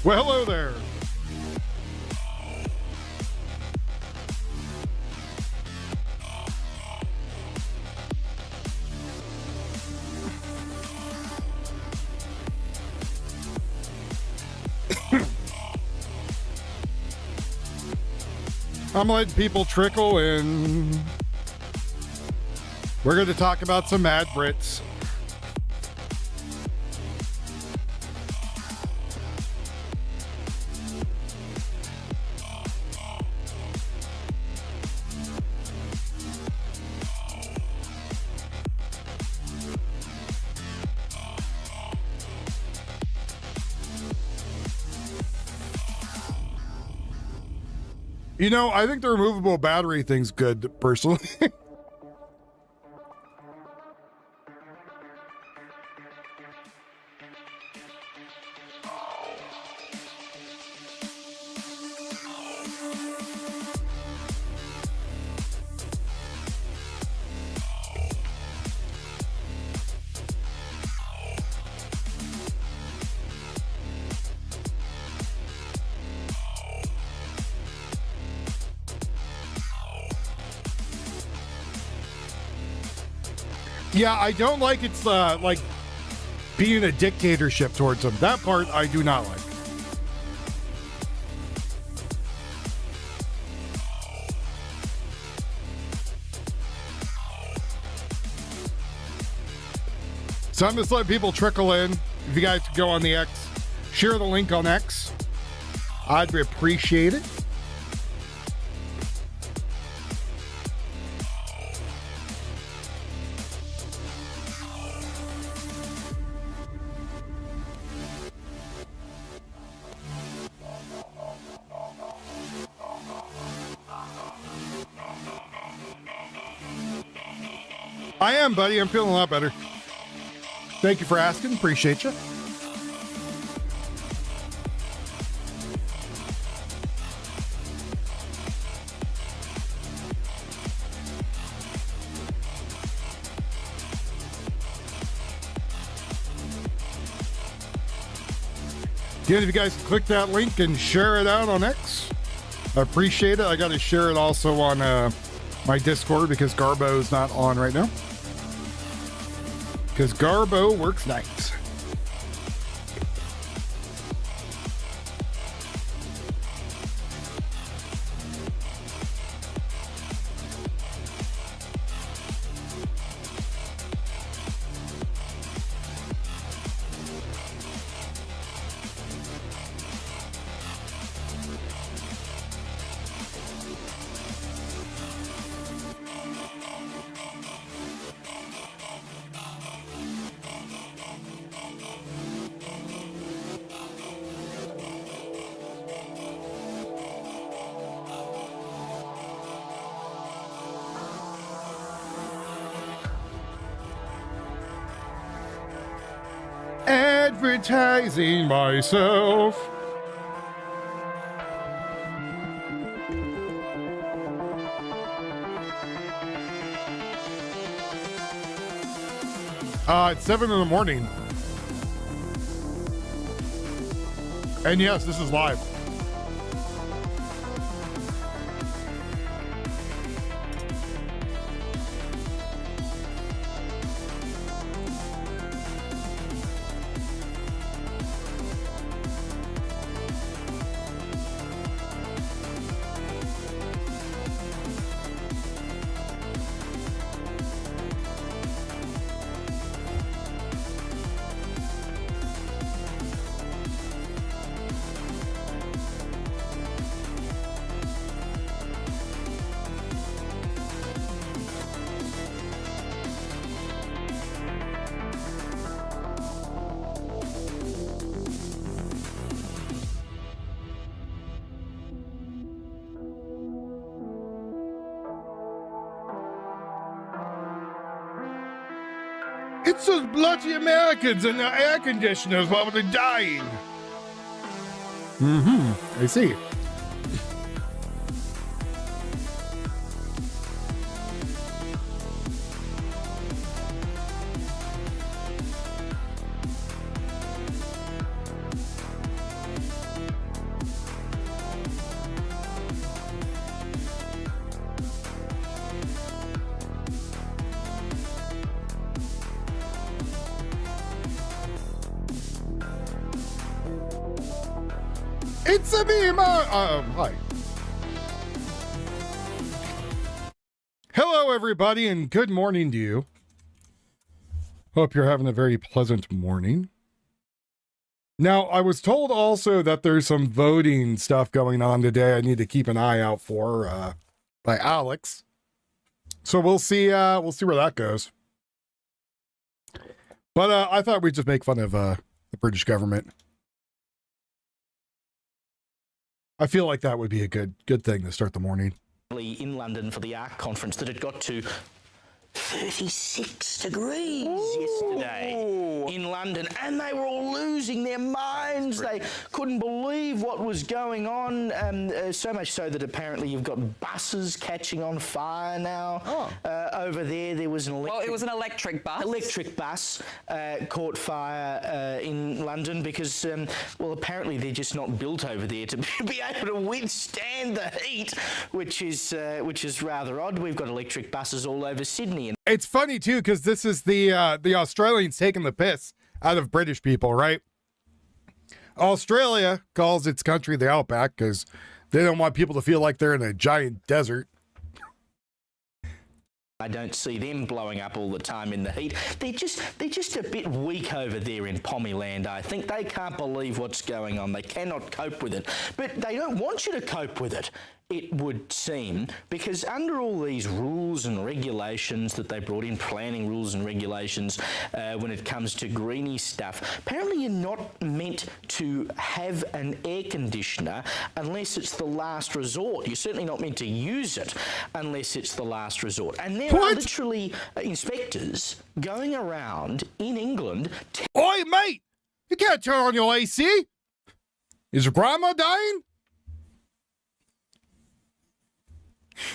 Well, hello there. I'm letting people trickle in. We're going to talk about some mad Brits. You know, I think the removable battery thing's good, personally. Yeah, I don't like it's like being a dictatorship towards them. That part I do not like. So I'm just letting people trickle in. If you guys could go on the X, share the link on X, I'd appreciate it. I am, buddy. I'm feeling a lot better. Thank you for asking. Appreciate you. Again, if you guys click that link and share it out on X, I appreciate it. I got to share it also on my Discord because Garbo is not on right now. Because Garbo works nights. Advertising myself. It's 7 in the morning. And yes, this is live. It's those bloody Americans and their air conditioners while they're dying. I see. It's a me, hi. Hello, everybody, and good morning to you. Hope you're having a very pleasant morning. Now, I was told also that there's some voting stuff going on today I need to keep an eye out for by Alex. So we'll see where that goes. But I thought we'd just make fun of the British government. I feel like that would be a good thing to start the morning. In London for the ARC conference that it got to 36 degrees yesterday in London, and they were all losing their minds. They couldn't believe what was going on, so much so that apparently you've got buses catching on fire now. Over there. There was an electric... Well, it was an electric bus. Electric bus caught fire in London because, well, apparently they're just not built over there to be able to withstand the heat, which is rather odd. We've got electric buses all over Sydney. And it's funny too, because this is the Australians taking the piss out of British people, right? Australia calls its country the Outback because they don't want people to feel like they're in a giant desert. I don't see them blowing up all the time in the heat. They're just a bit weak over there in Pommyland, I think. They can't believe what's going on. They cannot cope with it. But they don't want you to cope with it, it would seem, because under all these rules and regulations that they brought in, planning rules and regulations when it comes to greeny stuff, apparently you're not meant to have an air conditioner unless it's the last resort. You're certainly not meant to use it unless it's the last resort. And there are literally inspectors going around in England. Oi, mate! You can't turn on your AC! Is your grandma dying?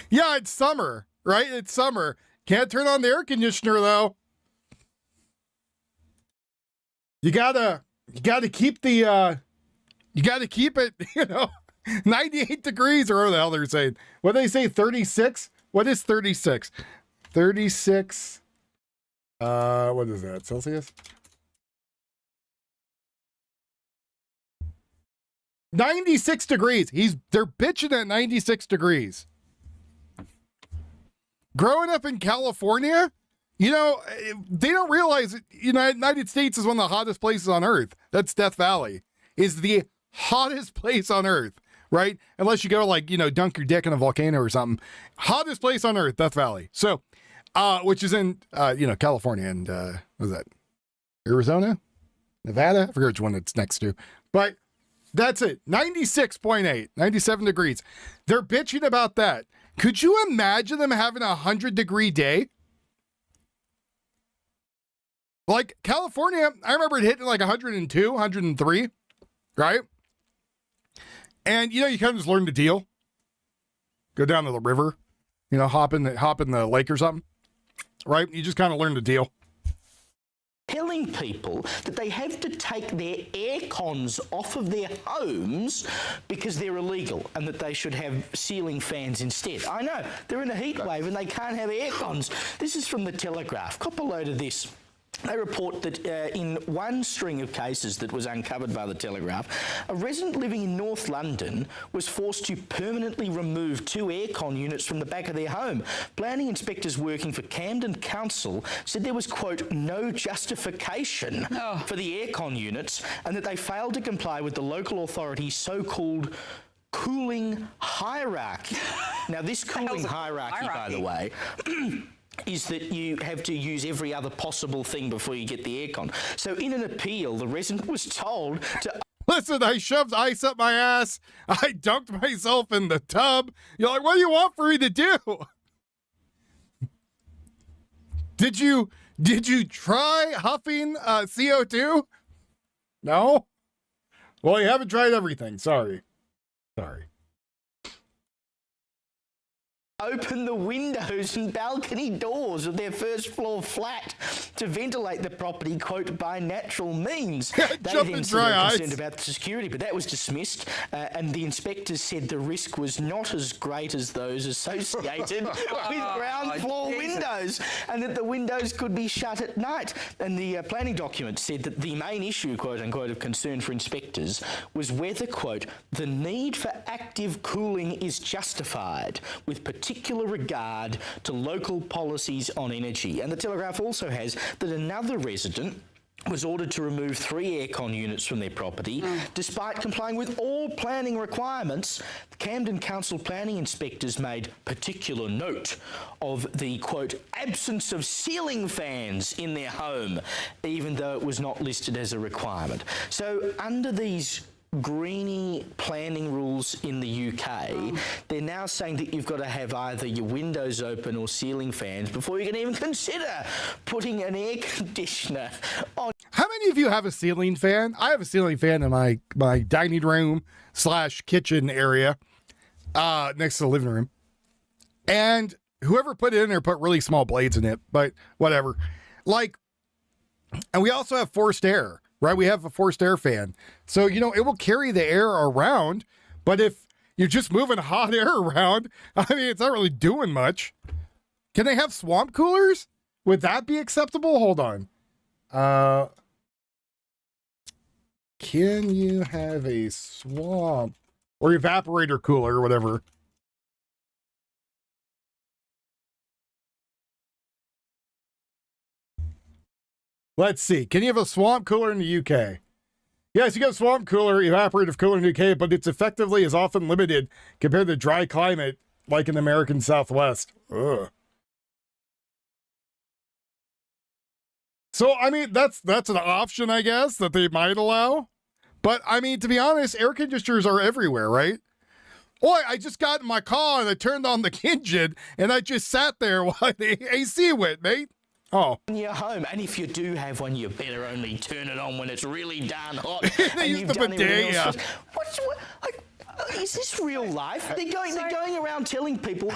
Yeah, it's summer, right? It's summer. Can't turn on the air conditioner though. You gotta keep the you gotta keep it, 98 degrees, or whatever the hell they're saying. What do they say, 36? What is 36? 36 what is that, Celsius? 96 degrees. They're bitching at 96 degrees. Growing up in California, they don't realize that United States is one of the hottest places on earth. That's Death Valley is the hottest place on earth, right? Unless you go dunk your dick in a volcano or something. Hottest place on earth, Death Valley. So, which is in, California and, what is that? Arizona? Nevada? I forget which one it's next to, but that's it. 96.8, 97 degrees. They're bitching about that. Could you imagine them having 100-degree day? Like California, I remember it hitting like 102, 103, right? And you kind of just learn to deal. Go down to the river, hop in the lake or something, right? You just kind of learn to deal. Telling people that they have to take their air cons off of their homes because they're illegal and that they should have ceiling fans instead. I know, they're in a heat wave and they can't have air cons. This is from the Telegraph. Cop a load of this. They report that in one string of cases that was uncovered by the Telegraph, a resident living in North London was forced to permanently remove 2 aircon units from the back of their home. Planning inspectors working for Camden Council said there was, quote, no justification for the aircon units and that they failed to comply with the local authority's so-called cooling hierarchy. Now, this cooling hierarchy, by the way, is that you have to use every other possible thing before you get the aircon. So in an appeal, the resident was told to... Listen, I shoved ice up my ass. I dunked myself in the tub. You're like, what do you want for me to do? Did you try huffing CO2? No? Well, you haven't tried everything. Sorry. open the windows and balcony doors of their first floor flat to ventilate the property, quote, by natural means. They then said they were concerned about the security, but that was dismissed, and the inspectors said the risk was not as great as those associated with ground floor windows, and that the windows could be shut at night. And the planning document said that the main issue, quote unquote, of concern for inspectors was whether, quote, the need for active cooling is justified with particular regard to local policies on energy. And the Telegraph also has that another resident was ordered to remove 3 aircon units from their property, despite complying with all planning requirements. The Camden Council planning inspectors made particular note of the, quote, absence of ceiling fans in their home, even though it was not listed as a requirement. So under these greeny planning rules in the UK, they're now saying that you've got to have either your windows open or ceiling fans before you can even consider putting an air conditioner on. How many of you have a ceiling fan? I have a ceiling fan in my dining room / kitchen area next to the living room. And whoever put it in there put really small blades in it, but whatever. Like, and we also have forced air. Right, we have a forced air fan. So, you know, it will carry the air around, but if you're just moving hot air around, I mean, it's not really doing much. Can they have swamp coolers? Would that be acceptable? Hold on. Can you have a swamp or evaporator cooler or whatever? Let's see. Can you have a swamp cooler in the UK? Yes, you got a swamp cooler, evaporative cooler in the UK, but it's effectively is often limited compared to dry climate like in the American Southwest. Ugh. So, I mean, that's an option, I guess, that they might allow. But, I mean, to be honest, air conditioners are everywhere, right? Boy, I just got in my car and I turned on the engine and I just sat there while the AC went, mate. Oh. In your home, and if you do have one, you better only turn it on when it's really darn hot. They use the bidet, yeah. Is this real life? They're going around telling people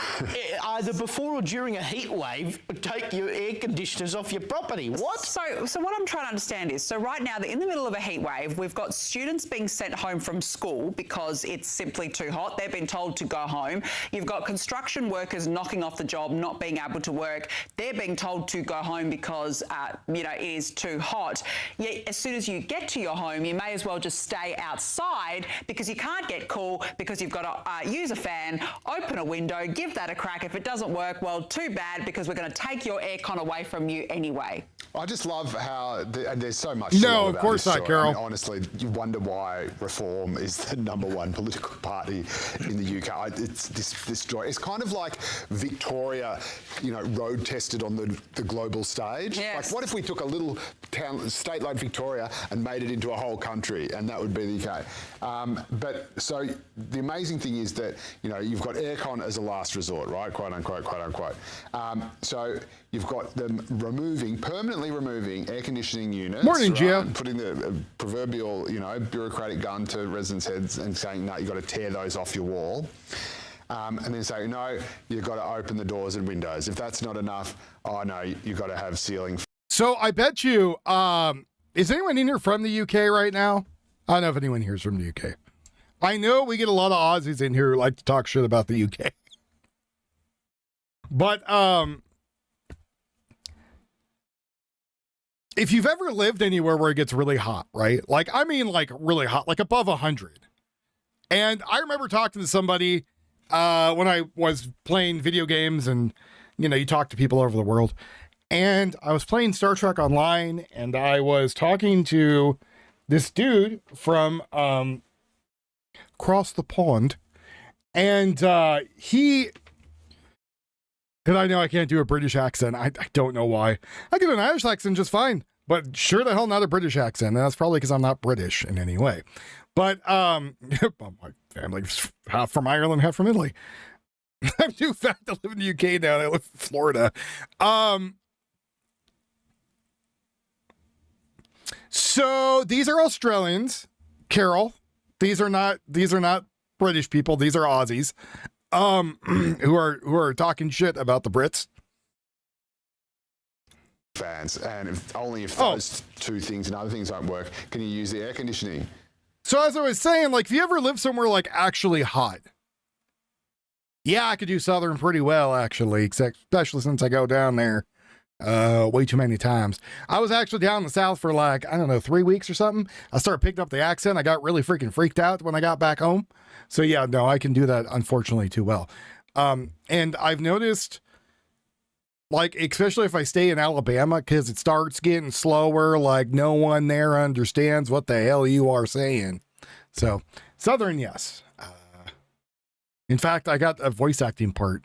either before or during a heat wave, take your air conditioners off your property. What? So what I'm trying to understand is, so right now, in the middle of a heat wave, we've got students being sent home from school because it's simply too hot. They've been told to go home. You've got construction workers knocking off the job, not being able to work. They're being told to go home because, it is too hot. Yet as soon as you get to your home, you may as well just stay outside because you can't get cool, because you've got to use a fan, open a window, give that a crack. If it doesn't work, well, too bad, because we're going to take your aircon away from you anyway. I just love how, and there's so much. No, of course not, Carol. I mean, honestly, you wonder why Reform is the #1 political party in the UK. It's this joy. It's kind of like Victoria, road tested on the global stage. Yes. Like, what if we took a little town, state like Victoria, and made it into a whole country, and that would be the UK. But so the amazing thing is that, you've got aircon as a last resort, right? Quote unquote, quote unquote. So you've got them permanently removing air conditioning units. Morning, Gio. And putting the proverbial, bureaucratic gun to residents' heads and saying, no, you've got to tear those off your wall. And then say, no, you've got to open the doors and windows. If that's not enough, oh no, you've got to have ceiling. So I bet you, is anyone in here from the UK right now? I don't know if anyone here is from the UK. I know we get a lot of Aussies in here who like to talk shit about the UK. But if you've ever lived anywhere where it gets really hot, right? Like, I mean, like really hot, like above 100. And I remember talking to somebody when I was playing video games, and, you talk to people all over the world. And I was playing Star Trek Online, and I was talking to this dude from across the pond. And he, because I know I can't do a British accent. I don't know why. I can do an Irish accent just fine, but sure the hell not a British accent. And that's probably because I'm not British in any way. But my family's half from Ireland, half from Italy. I'm too fat to live in the UK now. I live in Florida. So these are Australians, Carol. These are not British people. These are Aussies. who are talking shit about the Brits. Fans, and if those two things and other things don't work, can you use the air conditioning? So as I was saying, like, if you ever live somewhere like actually hot, yeah, I could do Southern pretty well, actually, especially since I go down there way too many times. I was actually down in the South for like, I don't know, 3 weeks or something. I started picking up the accent. I got really freaking freaked out when I got back home. So yeah, no, I can do that, unfortunately, too well. And I've noticed, like, especially if I stay in Alabama, because it starts getting slower, like no one there understands what the hell you are saying. So Southern, yes. In fact, I got a voice acting part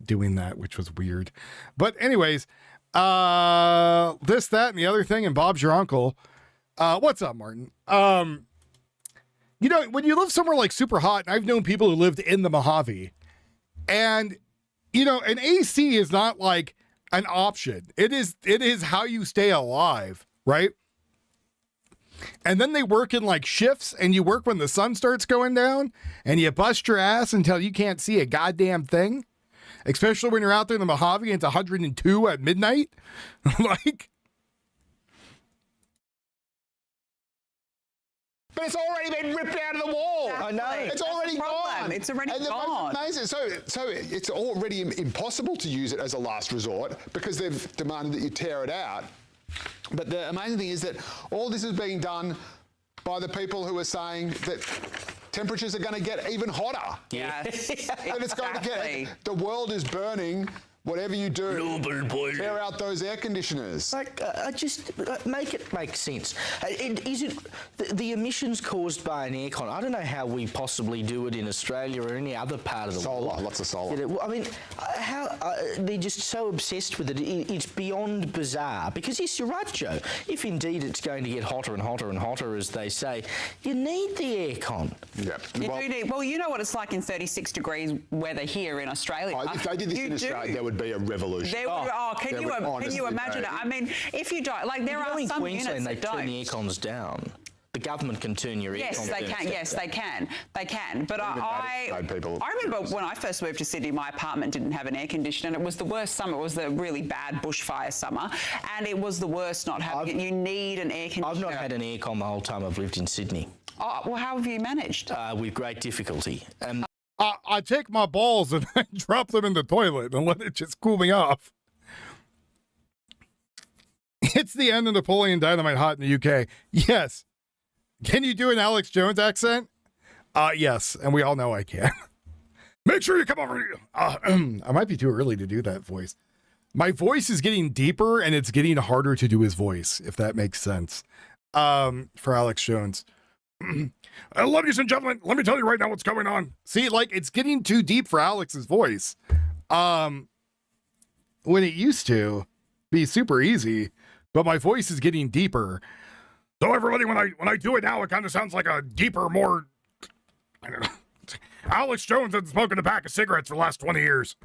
doing that, which was weird. But anyways, this, that, and the other thing, and Bob's your uncle. What's up, Martin? You know, when you live somewhere like super hot, and I've known people who lived in the Mojave, and you know, an AC is not like an option. It is how you stay alive, right? And then they work in like shifts, and you work when the sun starts going down, and you bust your ass until you can't see a goddamn thing. Especially when you're out there in the Mojave and it's 102 at midnight. Like, but it's already been ripped out of the wall. Exactly. I know. It's already gone. It's already and gone. Amazing. So it's already impossible to use it as a last resort because they've demanded that you tear it out. But the amazing thing is that all this is being done by the people who are saying that temperatures are going to get even hotter. Yes, And it's going to get, the world is burning. Whatever you do, tear out those air conditioners. Like, just make it make sense. Is it the emissions caused by an aircon? I don't know how we possibly do it in Australia or any other part of the world. Solar, lots of solar. I mean, how they're just so obsessed with it. It's beyond bizarre. Because yes, you're right, Joe. If indeed it's going to get hotter and hotter and hotter, as they say, you need the aircon. Yeah. You do need, well, you know what it's like in 36 degrees weather here in Australia. If they did this in Australia, there would be a revolution. There would, can you imagine it? I mean, if you don't, like, there are in some Queensland, units they that turn don't. the aircons down. The government can turn your Yes, aircon they down. can. Yes, they can. They can. But I remember when I first moved to Sydney, my apartment didn't have an air conditioner, and it was the worst summer. It was the really bad bushfire summer, and it was the worst not having it. You need an air conditioner. I've not had an aircon the whole time I've lived in Sydney. Oh, well, how have you managed? With great difficulty. I take my balls and I drop them in the toilet and let it just cool me off. It's the end of Napoleon Dynamite hot in the UK. Yes. Can you do an Alex Jones accent? Yes, and we all know I can. Make sure you come over here. I might be too early to do that voice. My voice is getting deeper, and it's getting harder to do his voice, if that makes sense. For Alex Jones. Ladies and gentlemen, let me tell you right now what's going on. See, like, it's getting too deep for Alex's voice. When it used to be super easy, but my voice is getting deeper. So everybody, when I do it now, it kind of sounds like a deeper, more, I don't know. Alex Jones hasn't smoked a pack of cigarettes for the last 20 years.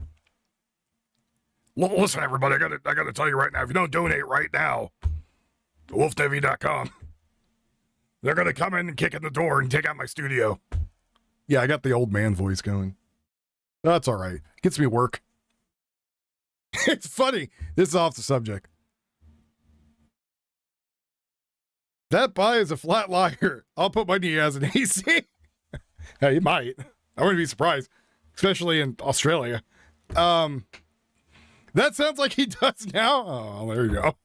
Listen, everybody, I gotta tell you right now, if you don't donate right now to wolftv.com, they're gonna come in and kick in the door and take out my studio. Yeah, I got the old man voice going. That's all right. Gets me work. It's funny. This is off the subject. That buy is a flat liar. I'll put money as an AC. Hey, you might. I wouldn't be surprised, especially in Australia. That sounds like he does now. Oh, there you go.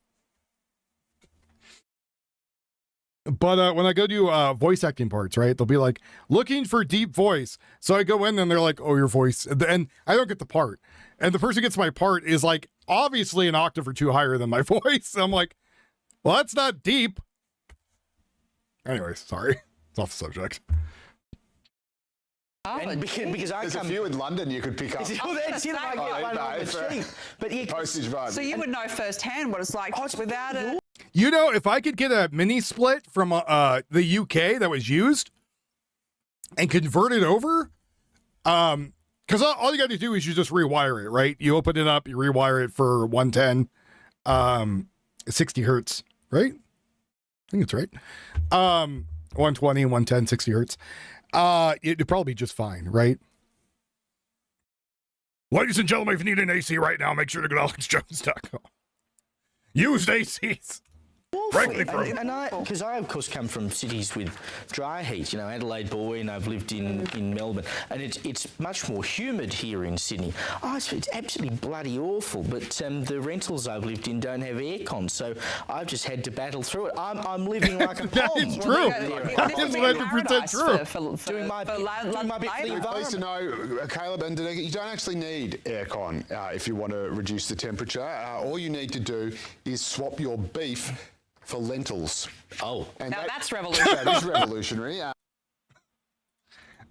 But when I go do voice acting parts, right, they'll be like, looking for deep voice. So I go in and they're like, oh, your voice. And I don't get the part. And the person who gets my part is like, obviously an octave or two higher than my voice. So I'm like, well, that's not deep. Anyways, sorry. It's off the subject. And because I There's come... a few in London you could pick up. Well, that's it. I get one on the street. But yeah, Postage run. So you would know firsthand what it's like without it. You know, if I could get a mini split from the UK that was used and convert it over, because all you got to do is you just rewire it, right? You open it up, you rewire it for 110, 60 hertz, right? I think it's right. 120, 110, 60 hertz. It'd probably be just fine, right? Ladies and gentlemen, if you need an AC right now, make sure to go to alexjones.com. Used ACs. Frankly, and because I of course come from cities with dry heat, you know, Adelaide boy, and I've lived in Melbourne, and it's much more humid here in Sydney. Oh, it's absolutely bloody awful. But the rentals I've lived in don't have aircon, so I've just had to battle through it. I'm living like a That pom. is true. This It's is 100% true. for Doing my bit for the Pleased to environment. know, Caleb and Danica, you don't actually need aircon if you want to reduce the temperature. All you need to do is swap your beef for lentils. Oh. And Now that's revolutionary. That is revolutionary.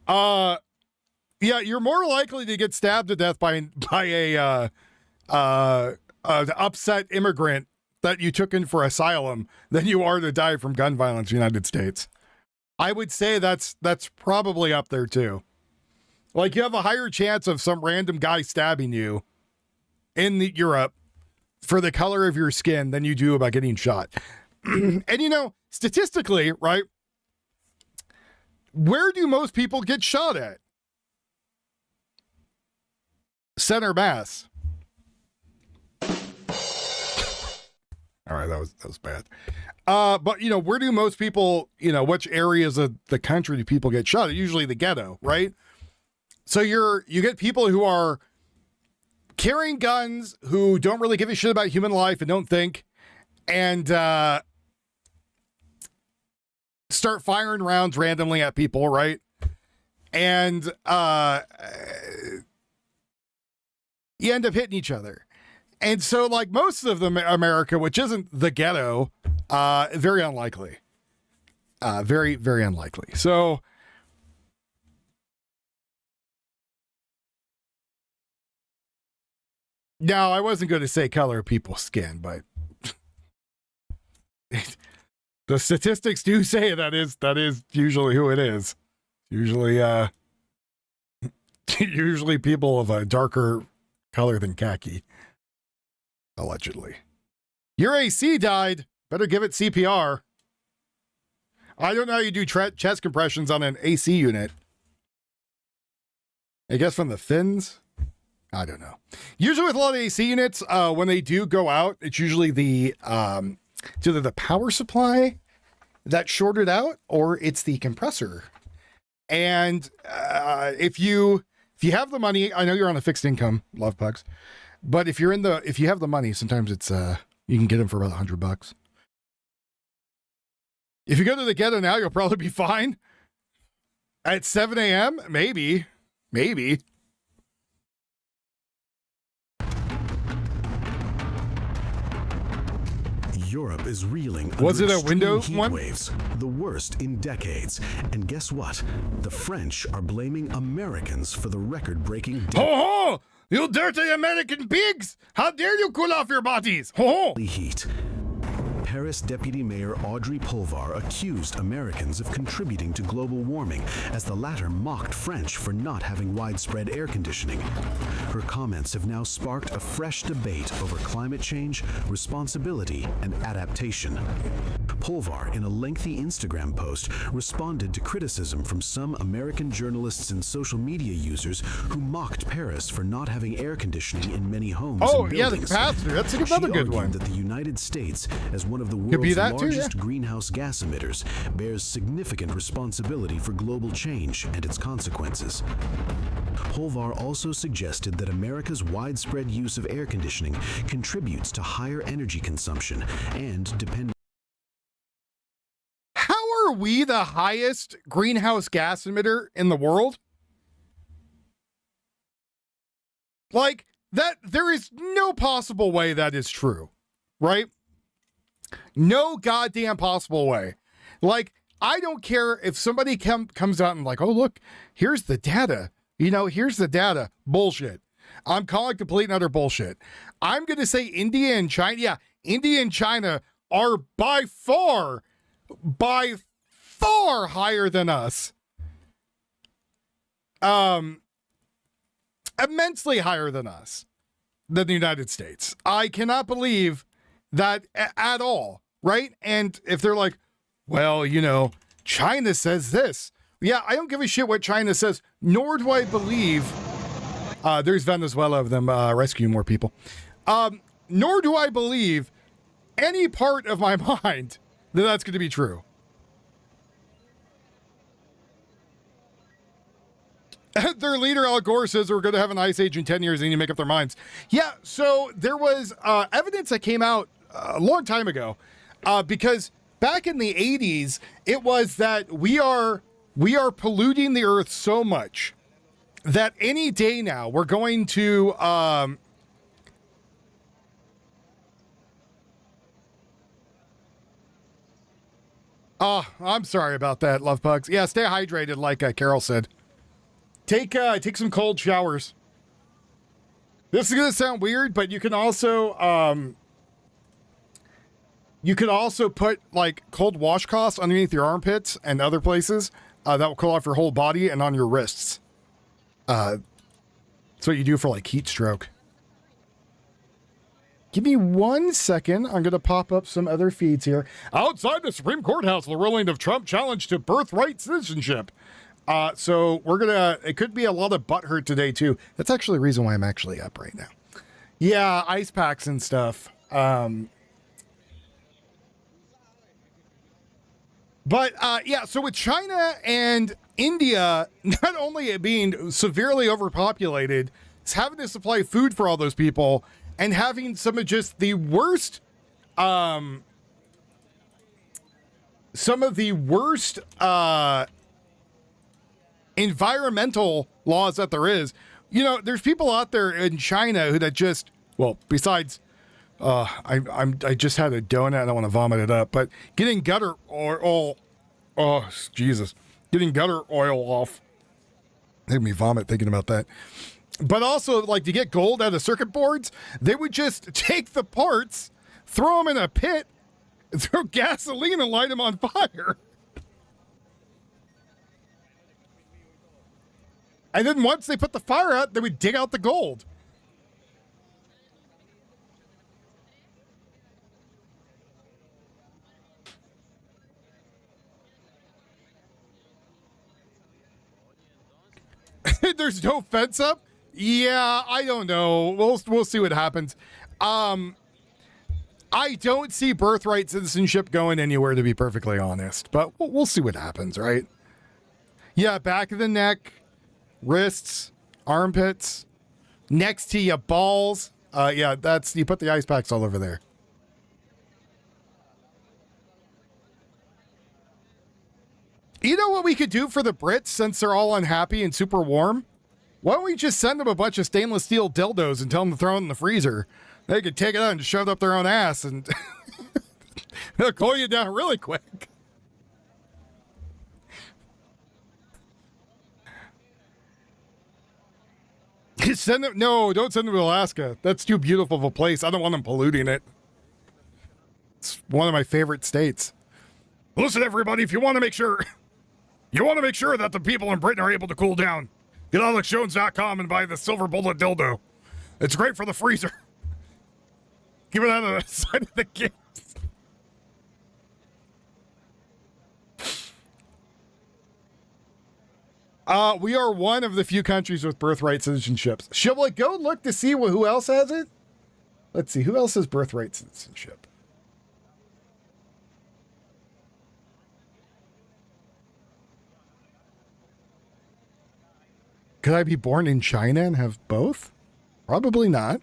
Yeah, you're more likely to get stabbed to death by a upset immigrant that you took in for asylum than you are to die from gun violence in the United States. I would say that's probably up there too. Like, you have a higher chance of some random guy stabbing you in Europe for the color of your skin than you do about getting shot. And you know, statistically, right? Where do most people get shot at? Center mass. All right, that was bad. But you know, where do most people, you know, which areas of the country do people get shot at? Usually the ghetto, right? So you get people who are carrying guns, who don't really give a shit about human life and don't think, and start firing rounds randomly at people, right? And you end up hitting each other. And so, like, most of America, which isn't the ghetto, very unlikely. Very, very unlikely. So, now, I wasn't going to say color of people's skin, but the statistics do say that is usually who it is. Usually, usually people of a darker color than khaki. Allegedly. Your AC died. Better give it CPR. I don't know how you do chest compressions on an AC unit. I guess from the fins? I don't know. Usually with a lot of AC units, when they do go out, it's usually the it's either the power supply that shorted out or it's the compressor. And if you have the money, I know you're on a fixed income, love pugs, but if you have the money, sometimes it's you can get them for about $100. If you go to the ghetto now, you'll probably be fine. At 7 a.m., maybe. Europe is reeling Was under it a extreme Windows heat one? waves, the worst in decades. And guess what? The French are blaming Americans for the record-breaking Ho ho! You dirty American pigs! How dare you cool off your bodies? Ho ho! deadly heat. Paris Deputy Mayor Audrey Pulvar accused Americans of contributing to global warming as the latter mocked French for not having widespread air conditioning. Her comments have now sparked a fresh debate over climate change, responsibility, and adaptation. Pulvar, in a lengthy Instagram post, responded to criticism from some American journalists and social media users who mocked Paris for not having air conditioning in many homes Oh, and yeah, the buildings. capacitor. That's another She good argued one. that the United States, as one of the Could be world's that too, largest yeah. greenhouse gas emitters, bears significant responsibility for global change and its consequences. Pulvar also suggested that America's widespread use of air conditioning contributes to higher energy consumption and depending. How are we the highest greenhouse gas emitter in the world? Like, that, there is no possible way that is true, right? No goddamn possible way. Like, I don't care if somebody comes out and like, oh, look, here's the data. You know, here's the data. Bullshit. I'm calling complete and utter bullshit. I'm going to say India and China. Yeah, India and China are by far higher than us. Immensely higher than us, than the United States. I cannot believe that at all, right? And if they're like, well, you know, China says this. Yeah, I don't give a shit what China says, nor do I believe There's Venezuela of them rescuing more people. Nor do I believe any part of my mind that that's going to be true. Their leader, Al Gore, says we're going to have an ice age in 10 years. They need to make up their minds. Yeah, so there was evidence that came out a long time ago because back in the 80s, it was that we are polluting the earth so much that any day now we're going to I'm sorry about that, love bugs. Yeah, stay hydrated, like Carol said. Take some cold showers. This is gonna sound weird, but you can also put like cold washcloths underneath your armpits and other places that will cool off your whole body and on your wrists. That's what you do for like heat stroke. Give me 1 second. I'm going to pop up some other feeds here. Outside the Supreme Courthouse, the ruling of Trump challenge to birthright citizenship. So we're going to, it could be a lot of butthurt today too. That's actually the reason why I'm actually up right now. Yeah, ice packs and stuff. But yeah, so with China and India, not only it being severely overpopulated, it's having to supply food for all those people and having some of just the worst, environmental laws that there is. You know, there's people out there in China who that just, well, besides, I just had a donut. I don't want to vomit it up, but getting gutter oil, oh Jesus, getting gutter oil off made me vomit thinking about that. But also, like, to get gold out of circuit boards, they would just take the parts, throw them in a pit, throw gasoline and light them on fire. And then once they put the fire out, they would dig out the gold. There's no fence up? Yeah, I don't know. We'll see what happens. I don't see birthright citizenship going anywhere, to be perfectly honest. But we'll see what happens, right? Yeah, back of the neck, wrists, armpits, next to your balls. Yeah, that's, you put the ice packs all over there. You know what we could do for the Brits since they're all unhappy and super warm? Why don't we just send them a bunch of stainless steel dildos and tell them to throw it in the freezer? They could take it out and just shove it up their own ass and they'll cool you down really quick. Send them, no, don't send them to Alaska. That's too beautiful of a place. I don't want them polluting it. It's one of my favorite states. Listen, everybody, if you want to make sure that the people in Britain are able to cool down, get on AlexJones.com and buy the silver bullet dildo. It's great for the freezer. Give it out of the side of the case. We are one of the few countries with birthright citizenships. Shall we go look to see who else has it? Let's see, who else has birthright citizenship? Could I be born in China and have both? Probably not.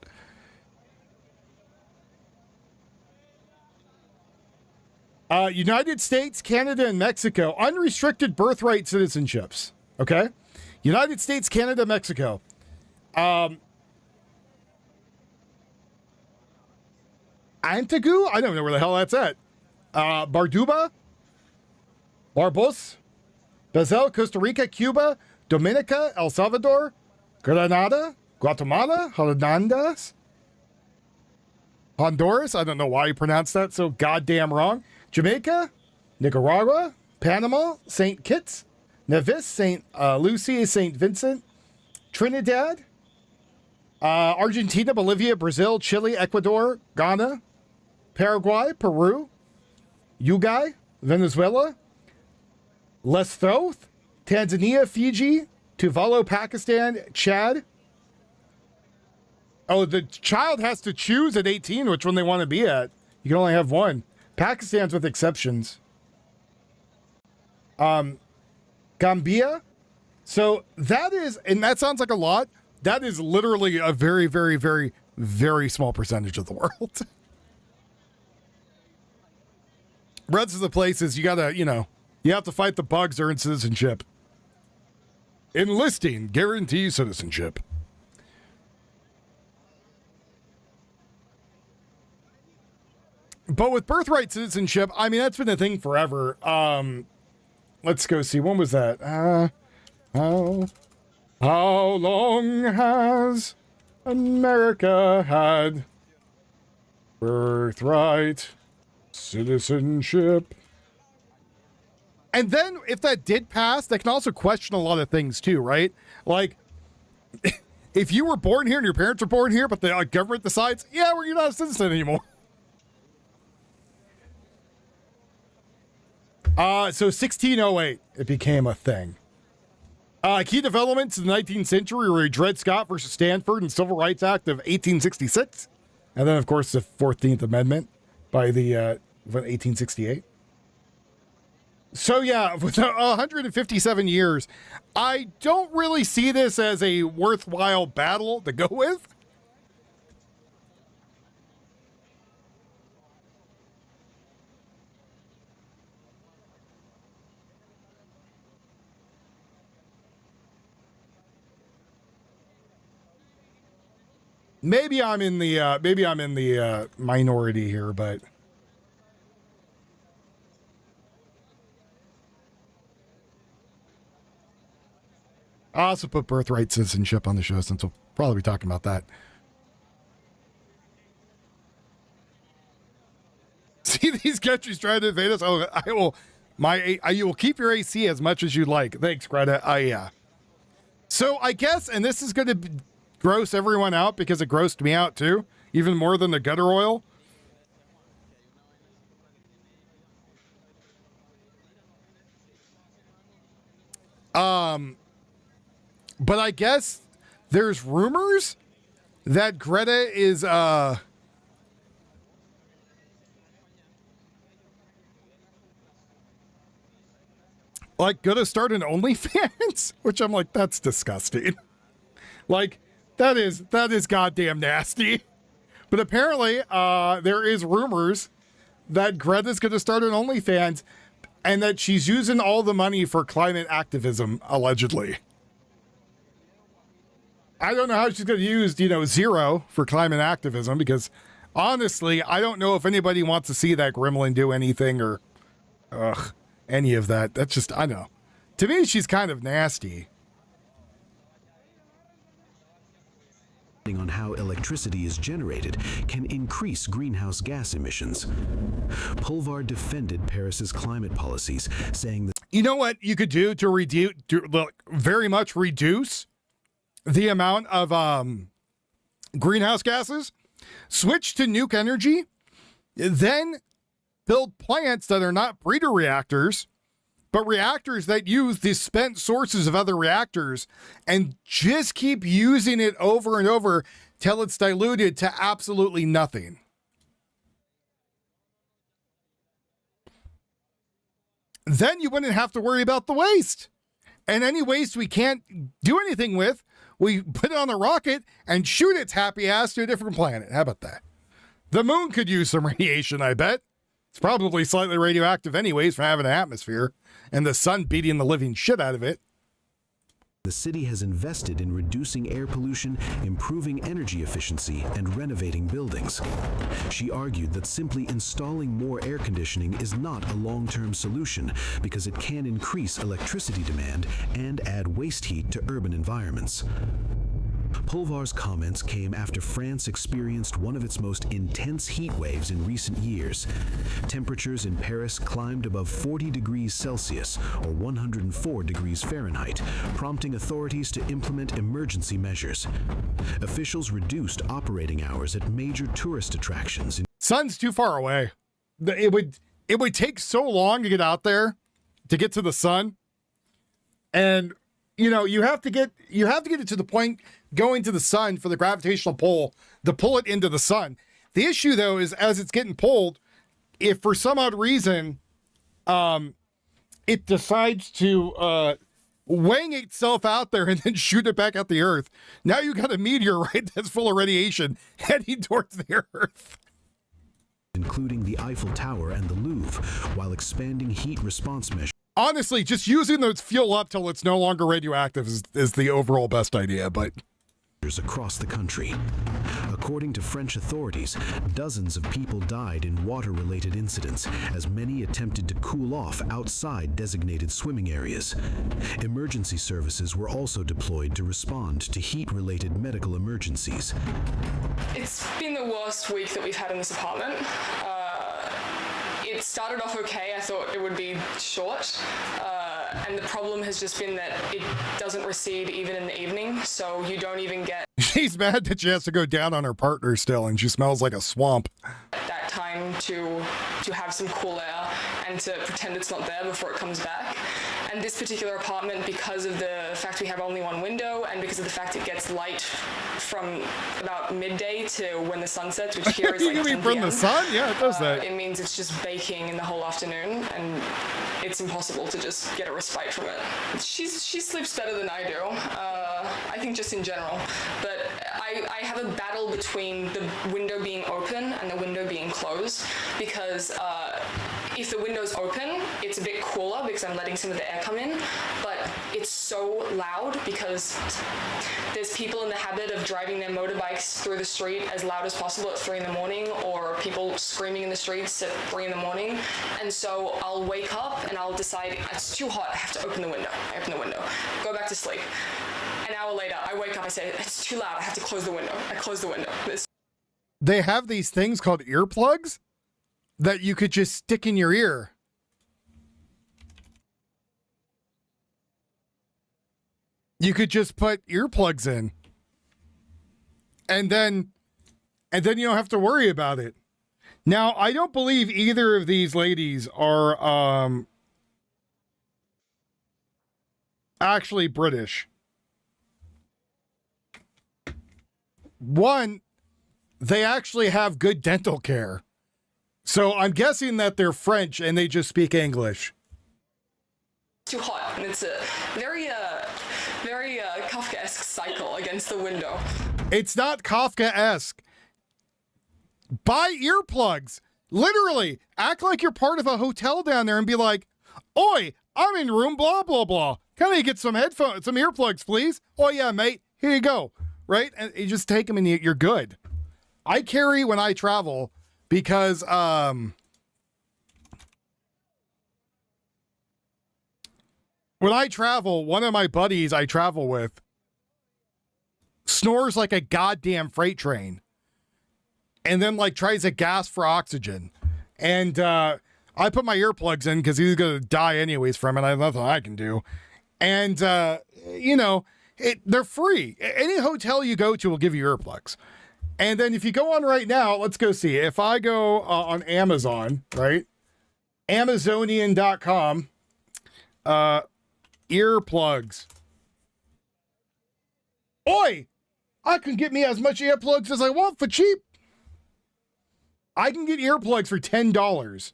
United States, Canada, and Mexico. Unrestricted birthright citizenships. Okay? United States, Canada, Mexico. Antigua? I don't know where the hell that's at. Barbuda? Barbos? Basel, Costa Rica, Cuba, Dominica, El Salvador, Grenada, Guatemala, Honduras, I don't know why you pronounced that so goddamn wrong, Jamaica, Nicaragua, Panama, St. Kitts, Nevis, St. Lucie, St. Vincent, Trinidad, Argentina, Bolivia, Brazil, Chile, Ecuador, Ghana, Paraguay, Peru, Uruguay, Venezuela, Lesotho, Tanzania, Fiji, Tuvalu, Pakistan, Chad, Oh, the child has to choose at 18 which one they want to be at. You can only have one. Pakistan's with exceptions. Gambia. So that is, and that sounds like a lot. That is literally a very, very, very, very small percentage of the world. Rest of the places, you gotta, you have to fight the bugs to earn citizenship. Enlisting guarantees citizenship. But with birthright citizenship, I mean, that's been a thing forever. Let's go see. When was that? How long has America had birthright citizenship? And then if that did pass, that can also question a lot of things too, right? Like, if you were born here and your parents were born here, but the government decides, yeah, well, you're not a citizen anymore. So 1608, it became a thing. Key developments in the 19th century were Dred Scott versus Stanford and Civil Rights Act of 1866. And then, of course, the 14th Amendment by the 1868. So, yeah, with 157 years, I don't really see this as a worthwhile battle to go with. Maybe I'm in the minority here, but I'll also put birthright citizenship on the show since we'll probably be talking about that. See these countries trying to invade us? Oh, you will keep your AC as much as you like. Thanks, Greta. Yeah. So I guess, and this is going to gross everyone out because it grossed me out too, even more than the gutter oil. But I guess there's rumors that Greta is like gonna start an OnlyFans, which I'm like, that's disgusting. Like, that is goddamn nasty. But apparently, there is rumors that Greta's going to start an OnlyFans and that she's using all the money for climate activism, allegedly. I don't know how she's going to use, zero for climate activism because, honestly, I don't know if anybody wants to see that gremlin do anything or any of that. That's just, I don't know. To me, she's kind of nasty. On how electricity is generated can increase greenhouse gas emissions. Pulvar defended Paris's climate policies, saying that you know what you could do to very much reduce the amount of greenhouse gases? Switch to nuke energy, then build plants that are not breeder reactors, but reactors that use the spent sources of other reactors and just keep using it over and over till it's diluted to absolutely nothing. Then you wouldn't have to worry about the waste. And any waste we can't do anything with, we put it on a rocket and shoot its happy ass to a different planet. How about that? The moon could use some radiation, I bet. It's probably slightly radioactive anyways from having an atmosphere and the sun beating the living shit out of it. The city has invested in reducing air pollution, improving energy efficiency, and renovating buildings. She argued that simply installing more air conditioning is not a long-term solution because it can increase electricity demand and add waste heat to urban environments. Pulvar's comments came after France experienced one of its most intense heat waves in recent years. Temperatures in Paris climbed above 40 degrees Celsius, or 104 degrees Fahrenheit, prompting authorities to implement emergency measures. Officials reduced operating hours at major tourist attractions. Sun's too far away. It would take so long to get out there, to get to the sun. And you have to get it to the point going to the sun for the gravitational pull to pull it into the sun. The issue though is as it's getting pulled, if for some odd reason it decides to wang itself out there and then shoot it back at the Earth, now you got a meteorite that's full of radiation heading towards the Earth. Including the Eiffel Tower and the Louvre, while expanding heat response measures. Honestly, just using the fuel up till it's no longer radioactive is the overall best idea, but across the country. According to French authorities, dozens of people died in water-related incidents as many attempted to cool off outside designated swimming areas. Emergency services were also deployed to respond to heat-related medical emergencies. It's been the worst week that we've had in this apartment. It started off okay. I thought it would be short. And the problem has just been that it doesn't recede even in the evening, so you don't even get... She's mad that she has to go down on her partner still, and she smells like a swamp. ...that time to have some cool air and to pretend it's not there before it comes back. And this particular apartment, because of the fact we have only one window and because of the fact it gets light from about midday to when the sun sets, which here is like 10 p.m. From the sun? Yeah, it does that. It means it's just baking in the whole afternoon, and it's impossible to just get a respite from it. She sleeps better than I do, I think just in general. But I have a battle between the window being open and the window being closed, because if the window's open, it's a bit cooler because I'm letting some of the air come in, but it's so loud because there's people in the habit of driving their motorbikes through the street as loud as possible at 3 in the morning, or people screaming in the streets at 3 in the morning. And so I'll wake up and I'll decide it's too hot, I have to open the window. I open the window, go back to sleep. An hour later, I wake up, I say, it's too loud, I have to close the window. I close the window. They have these things called earplugs that you could just stick in your ear. You could just put earplugs in. And then you don't have to worry about it. Now, I don't believe either of these ladies are actually British. One, they actually have good dental care. So I'm guessing that they're French and they just speak English. Too hot, and it's a very Kafkaesque cycle against the window. It's not Kafkaesque. Buy earplugs. Literally, act like you're part of a hotel down there and be like, "Oi, I'm in room blah blah blah. Can I get some headphones, some earplugs, please? Oh yeah, mate. Here you go." Right? And you just take them and you're good. I carry when I travel because when I travel, one of my buddies I travel with snores like a goddamn freight train and then like tries to gasp for oxygen. And I put my earplugs in because he's going to die anyways from it. I have nothing I can do. And, they're free. Any hotel you go to will give you earplugs. And then if you go on right now, let's go see. If I go on Amazon, right? Amazonian.com, earplugs. Oi! I can get me as much earplugs as I want for cheap. I can get earplugs for $10.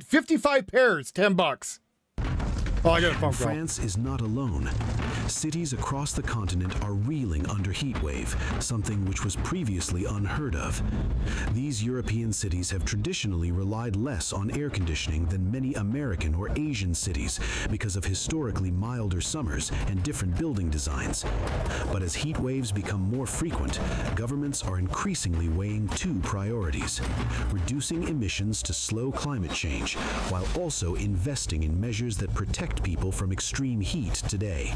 55 pairs, $10. Oh, I got a phone call. France is not alone. Cities across the continent are reeling under heat wave, something which was previously unheard of. These European cities have traditionally relied less on air conditioning than many American or Asian cities because of historically milder summers and different building designs. But as heat waves become more frequent, governments are increasingly weighing two priorities: reducing emissions to slow climate change, while also investing in measures that protect people from extreme heat today.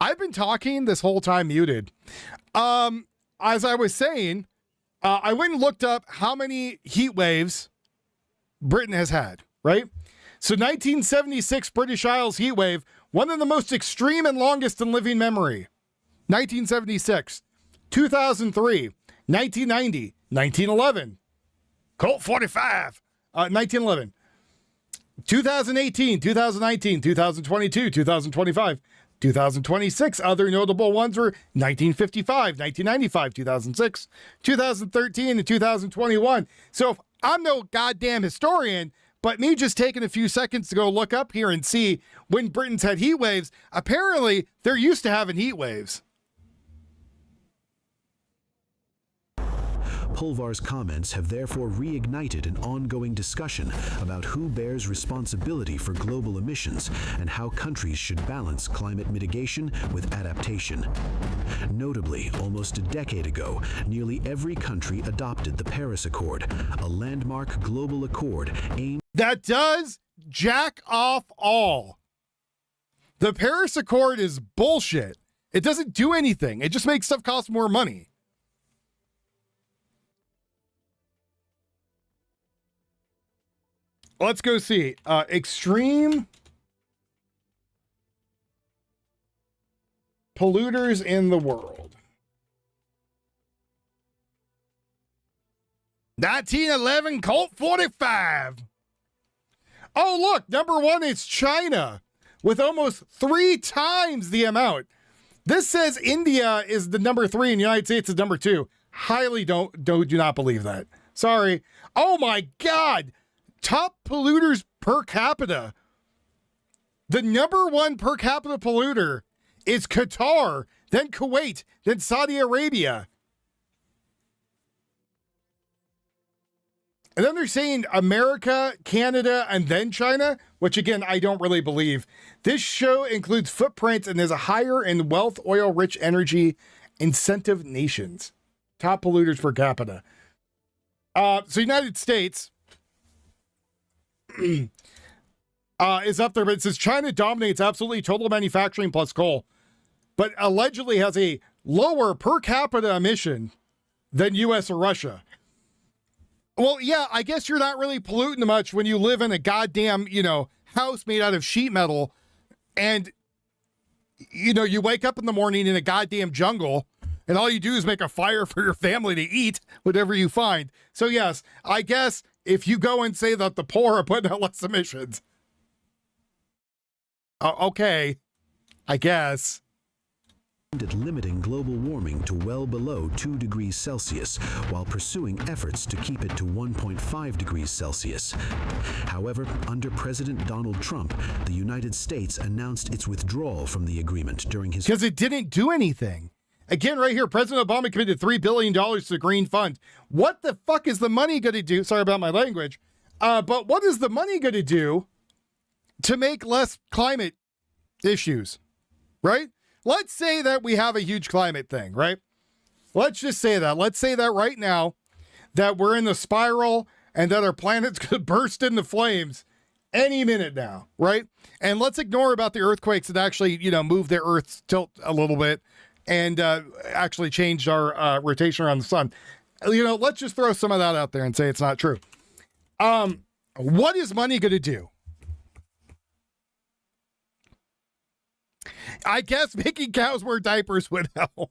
I've been talking this whole time muted. As I was saying, I went and looked up how many heat waves Britain has had, right? So 1976 British Isles heat wave, one of the most extreme and longest in living memory. 1976, 2003, 1990, 1911, Colt 45, 1911, 2018, 2019, 2022, 2025, 2026. Other notable ones were 1955, 1995, 2006, 2013, and 2021. So if I'm no goddamn historian, but me just taking a few seconds to go look up here and see when Britain's had heat waves, apparently they're used to having heat waves. Pulvar's comments have therefore reignited an ongoing discussion about who bears responsibility for global emissions and how countries should balance climate mitigation with adaptation. Notably, almost a decade ago, nearly every country adopted the Paris Accord, a landmark global accord aimed That does jack off all. The Paris Accord is bullshit. It doesn't do anything. It just makes stuff cost more money. Let's go see. Extreme polluters in the world. 1911 Colt 45. Oh, look, number one is China with almost 3 times the amount. This says India is the number 3 and the United States is number 2. Highly do not believe that. Sorry. Oh my God. Top polluters per capita. The number 1 per capita polluter is Qatar, then Kuwait, then Saudi Arabia. And then they're saying America, Canada, and then China, which again, I don't really believe. This show includes footprints and is a higher in wealth, oil-rich energy, incentive nations. Top polluters per capita. So United States is up there, but it says China dominates absolutely total manufacturing plus coal, but allegedly has a lower per capita emission than US or Russia. Well, yeah, I guess you're not really polluting much when you live in a goddamn, house made out of sheet metal and, you wake up in the morning in a goddamn jungle and all you do is make a fire for your family to eat whatever you find. So yes, I guess if you go and say that the poor are putting out less emissions. Okay, I guess. at limiting global warming to well below 2 degrees Celsius while pursuing efforts to keep it to 1.5 degrees Celsius. However, under President Donald Trump, the United States announced its withdrawal from the agreement during his... Because it didn't do anything. Again, right here, President Obama committed $3 billion to the Green Fund. What the fuck is the money going to do? Sorry about my language. But what is the money going to do to make less climate issues, right? Let's say that we have a huge climate thing, right? Let's just say that. Let's say that right now, that we're in the spiral and that our planet's going to burst into flames any minute now, right? And let's ignore about the earthquakes that actually, move the Earth's tilt a little bit and actually changed our rotation around the sun. Let's just throw some of that out there and say it's not true. What is money going to do? I guess making cows wear diapers would help.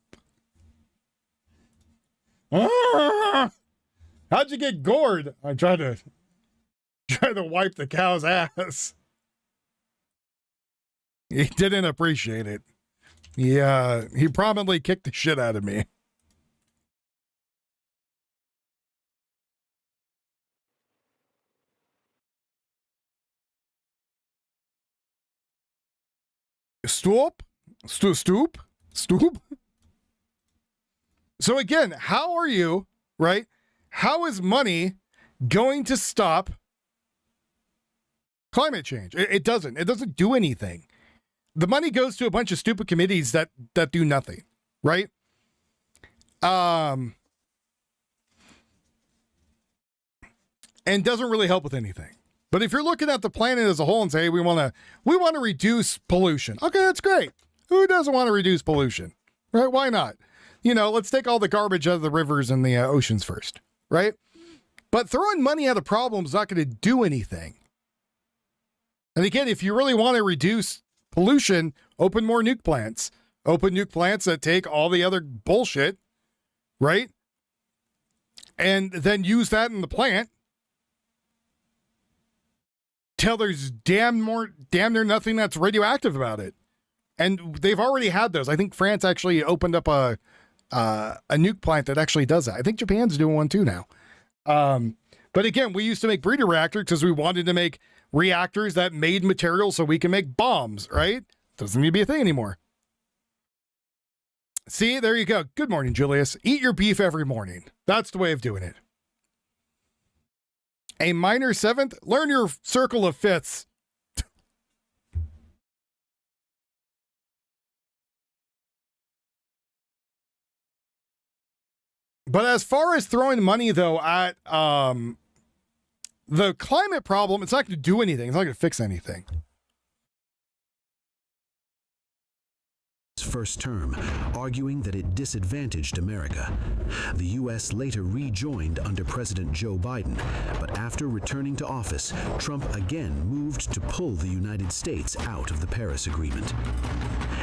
How'd you get gored? I tried to wipe the cow's ass. He didn't appreciate it. He probably kicked the shit out of me. Stoop. So again, how are you, right? How is money going to stop climate change? It doesn't. It doesn't do anything. The money goes to a bunch of stupid committees that do nothing, right? And doesn't really help with anything. But if you're looking at the planet as a whole and say, hey, we want to reduce pollution. Okay, that's great. Who doesn't want to reduce pollution, right? Why not? Let's take all the garbage out of the rivers and the oceans first, right? But throwing money at a problem is not going to do anything. And again, if you really want to reduce pollution, open more nuke plants. Open nuke plants that take all the other bullshit, right? And then use that in the plant till there's damn near nothing that's radioactive about it. And they've already had those. I think France actually opened up a nuke plant that actually does that. I think Japan's doing one too now. But again, we used to make breeder reactors because we wanted to make reactors that made materials so we can make bombs, right? Doesn't need to be a thing anymore. See, there you go. Good morning, Julius. Eat your beef every morning. That's the way of doing it. A minor seventh, learn your circle of fifths. But as far as throwing money, though, at the climate problem, it's not going to do anything. It's not going to fix anything. First term, arguing that it disadvantaged America. The U.S. later rejoined under President Joe Biden, but after returning to office, Trump again moved to pull the United States out of the Paris Agreement.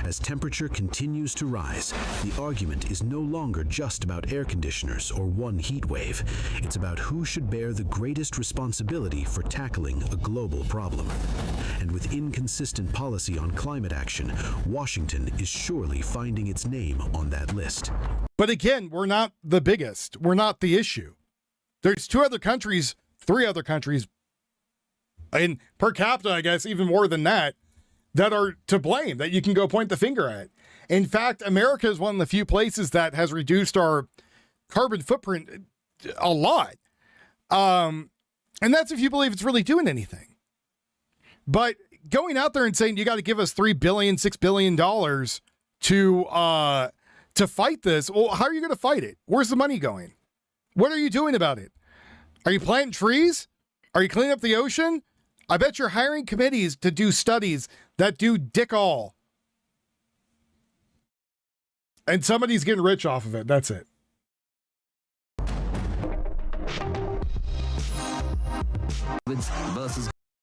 As temperature continues to rise, the argument is no longer just about air conditioners or one heat wave. It's about who should bear the greatest responsibility for tackling a global problem. And with inconsistent policy on climate action, Washington is surely finding its name on that list. But again, we're not the biggest. We're not the issue. There's three other countries, and per capita, I guess, even more than that are to blame, that you can go point the finger at. In fact, America is one of the few places that has reduced our carbon footprint a lot. And that's if you believe it's really doing anything. But going out there and saying you got to give us $3 billion, $6 billion to fight this, well, how are you going to fight it? Where's the money going? What are you doing about it? Are you planting trees? Are you cleaning up the ocean? I bet you're hiring committees to do studies that do dick all. And somebody's getting rich off of it. That's it.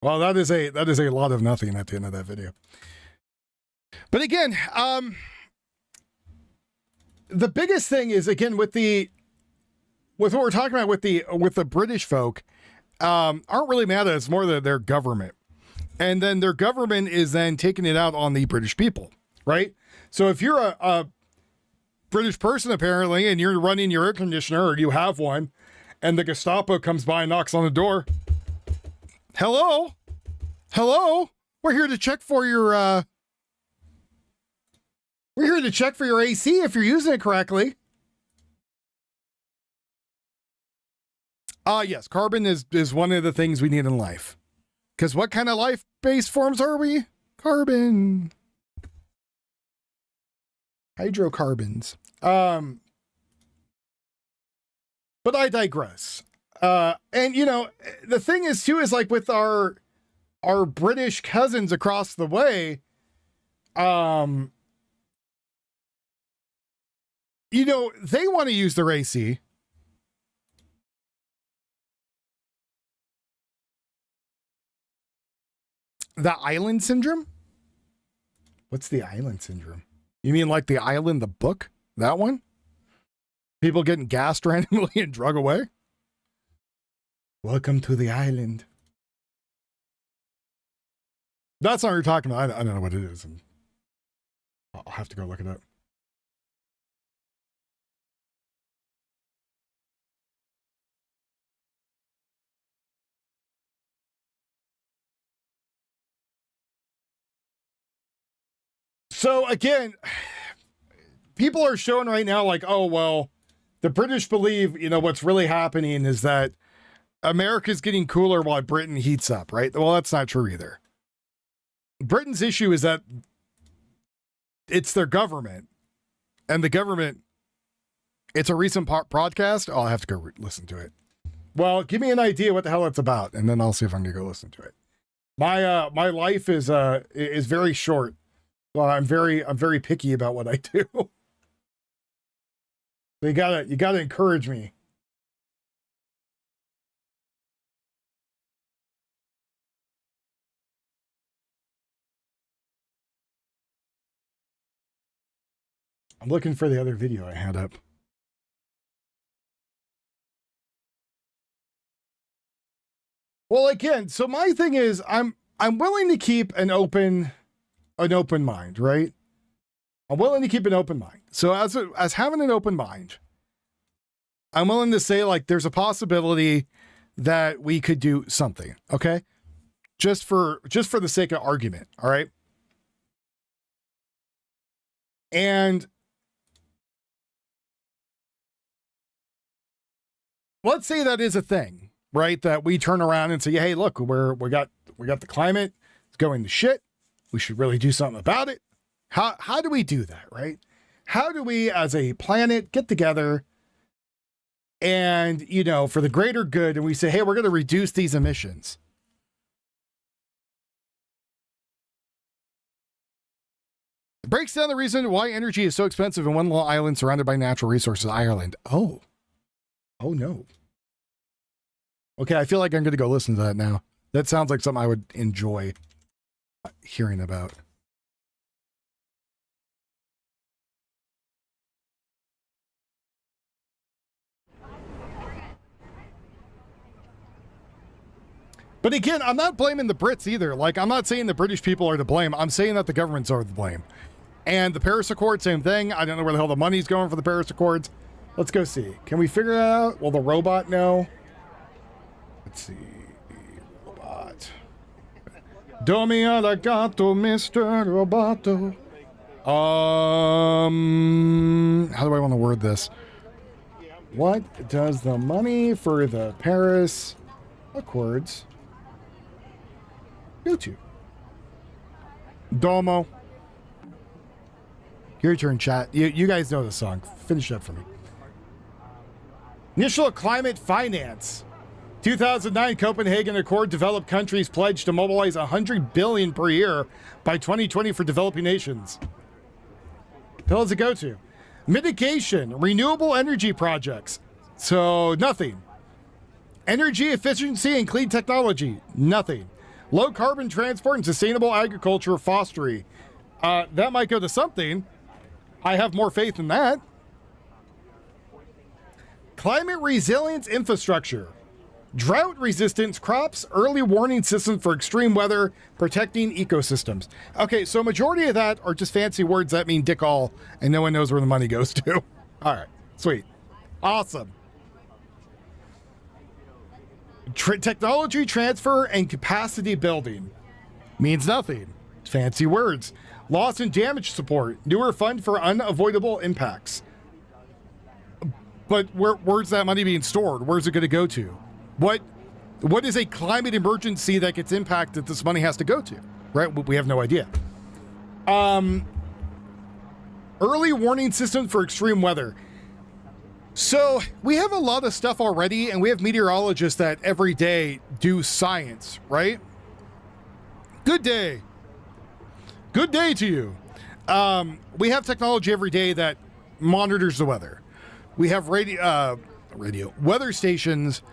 Well, that is a lot of nothing at the end of that video. But again, the biggest thing is, again, with what we're talking about with the British folk, aren't really mad at us, more than their government. And then their government is then taking it out on the British people, right? So if you're a British person, apparently, and you're running your air conditioner, or you have one, and the Gestapo comes by and knocks on the door. Hello? We're here to check for your, AC if you're using it correctly. Yes, carbon is one of the things we need in life. Because what kind of life-based forms are we? Carbon. Hydrocarbons. But I digress. And the thing is too, is like with our British cousins across the way, they want to use their AC. The island syndrome? What's the island syndrome? You mean like the island, the book? That one? People getting gassed randomly and drug away? Welcome to the island. That's not what you're talking about. I don't know what it is. And I'll have to go look it up. So again, people are showing right now like, oh, well, the British believe, what's really happening is that America's getting cooler while Britain heats up, right? Well, that's not true either. Britain's issue is that it's their government, and the government, it's a recent podcast. Oh, I'll have to go listen to it. Well, give me an idea what the hell it's about, and then I'll see if I'm going to go listen to it. My life is very short. Well, I'm very picky about what I do. So you gotta encourage me. I'm looking for the other video I had up. Well, again, so my thing is I'm willing to keep an open mind, right? I'm willing to keep an open mind. So as having an open mind, I'm willing to say like there's a possibility that we could do something, okay? Just for the sake of argument, all right? And let's say that is a thing, right? That we turn around and say, hey, look, we got the climate, it's going to shit. We should really do something about it. How do we do that, right? How do we as a planet get together and, you know, for the greater good, and we say, hey, we're going to reduce these emissions. It breaks down the reason why energy is so expensive in one little island surrounded by natural resources, Ireland. Oh no. Okay, I feel like I'm going to go listen to that now. That sounds like something I would enjoy hearing about. But again, I'm not blaming the Brits either. Like, I'm not saying the British people are to blame. I'm saying that the governments are to blame. And the Paris Accord, same thing. I don't know where the hell the money's going for the Paris Accords. Let's go see. Can we figure that out? Will the robot know? Let's see. Robot. Domi arigato, Mr. Roboto. How do I want to word this? What does the money for the Paris Accords go to? Domo. Your turn, chat. You guys know the song. Finish it up for me. Initial climate finance. 2009 Copenhagen Accord developed countries pledged to mobilize $100 billion per year by 2020 for developing nations. What does it go to? Mitigation, renewable energy projects. So nothing. Energy efficiency and clean technology. Nothing. Low carbon transport and sustainable agriculture fostering. That might go to something. I have more faith in that. Climate resilience infrastructure. Drought resistance crops, early warning systems for extreme weather, protecting ecosystems. Okay, so majority of that are just fancy words that mean dick all, and no one knows where the money goes to. All right, sweet. Awesome. Technology transfer and capacity building. Means nothing. Fancy words. Loss and damage support. Newer fund for unavoidable impacts. But where's that money being stored? Where's it going to go to? What is a climate emergency that gets impacted this money has to go to? Right? We have no idea. Early warning system for extreme weather. So we have a lot of stuff already, and we have meteorologists that every day do science, right? Good day. Good day to you. We have technology every day that monitors the weather. We have radio weather stations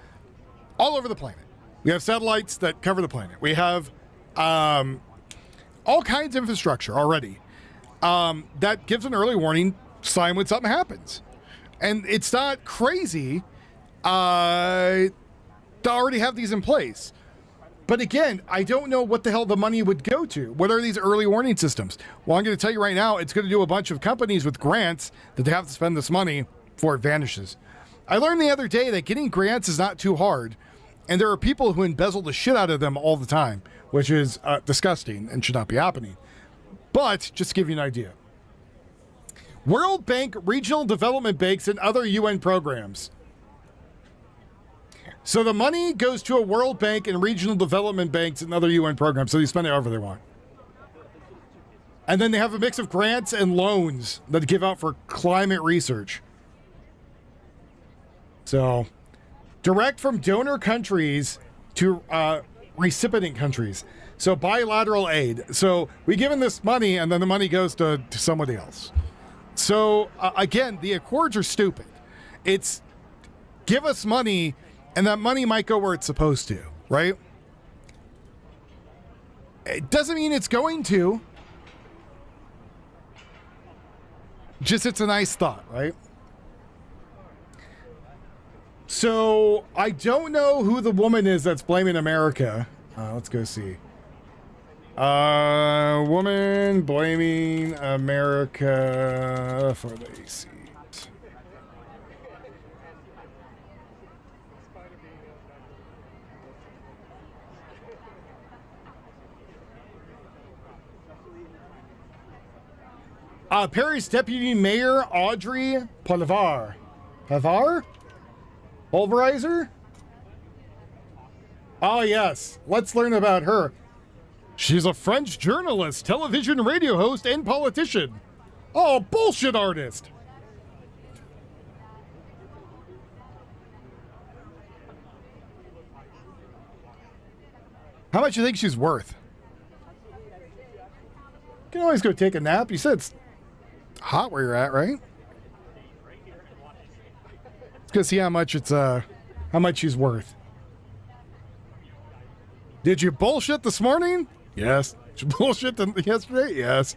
all over the planet. We have satellites that cover the planet. We have all kinds of infrastructure already that gives an early warning sign when something happens. And it's not crazy to already have these in place. But again, I don't know what the hell the money would go to. What are these early warning systems? Well, I'm going to tell you right now, it's going to do a bunch of companies with grants that they have to spend this money before it vanishes. I learned the other day that getting grants is not too hard. And there are people who embezzle the shit out of them all the time, which is disgusting and should not be happening. But just to give you an idea. World Bank, regional development banks, and other UN programs. So the money goes to a World Bank and regional development banks and other UN programs, so they spend it however they want. And then they have a mix of grants and loans that give out for climate research. So, direct from donor countries to recipient countries. So bilateral aid. So we give them this money, and then the money goes to somebody else. So again, the accords are stupid. It's give us money, and that money might go where it's supposed to, right? It doesn't mean it's going to. Just it's a nice thought, right? So I don't know who the woman is that's blaming America. Let's go see. Woman blaming America for the seat. Paris Deputy Mayor Audrey Pulvar. Pulverizer? Oh, yes. Let's learn about her. She's a French journalist, television radio host, and politician. Oh, bullshit artist. How much do you think she's worth? You can always go take a nap. You said it's hot where you're at, right? Let's go see how much she's worth. Did you bullshit this morning? Yes. Did you bullshit yesterday? Yes.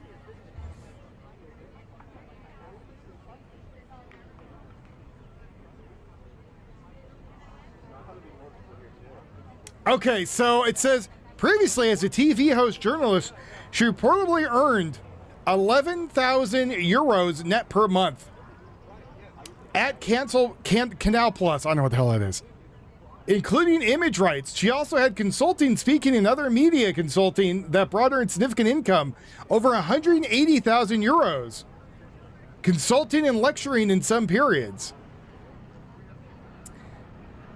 Okay, so it says previously as a TV host journalist, she reportedly earned 11,000 euros net per month at Canal Plus. I don't know what the hell that is. Including image rights. She also had consulting, speaking, and other media consulting that brought her in significant income, over 180,000 euros. Consulting and lecturing in some periods.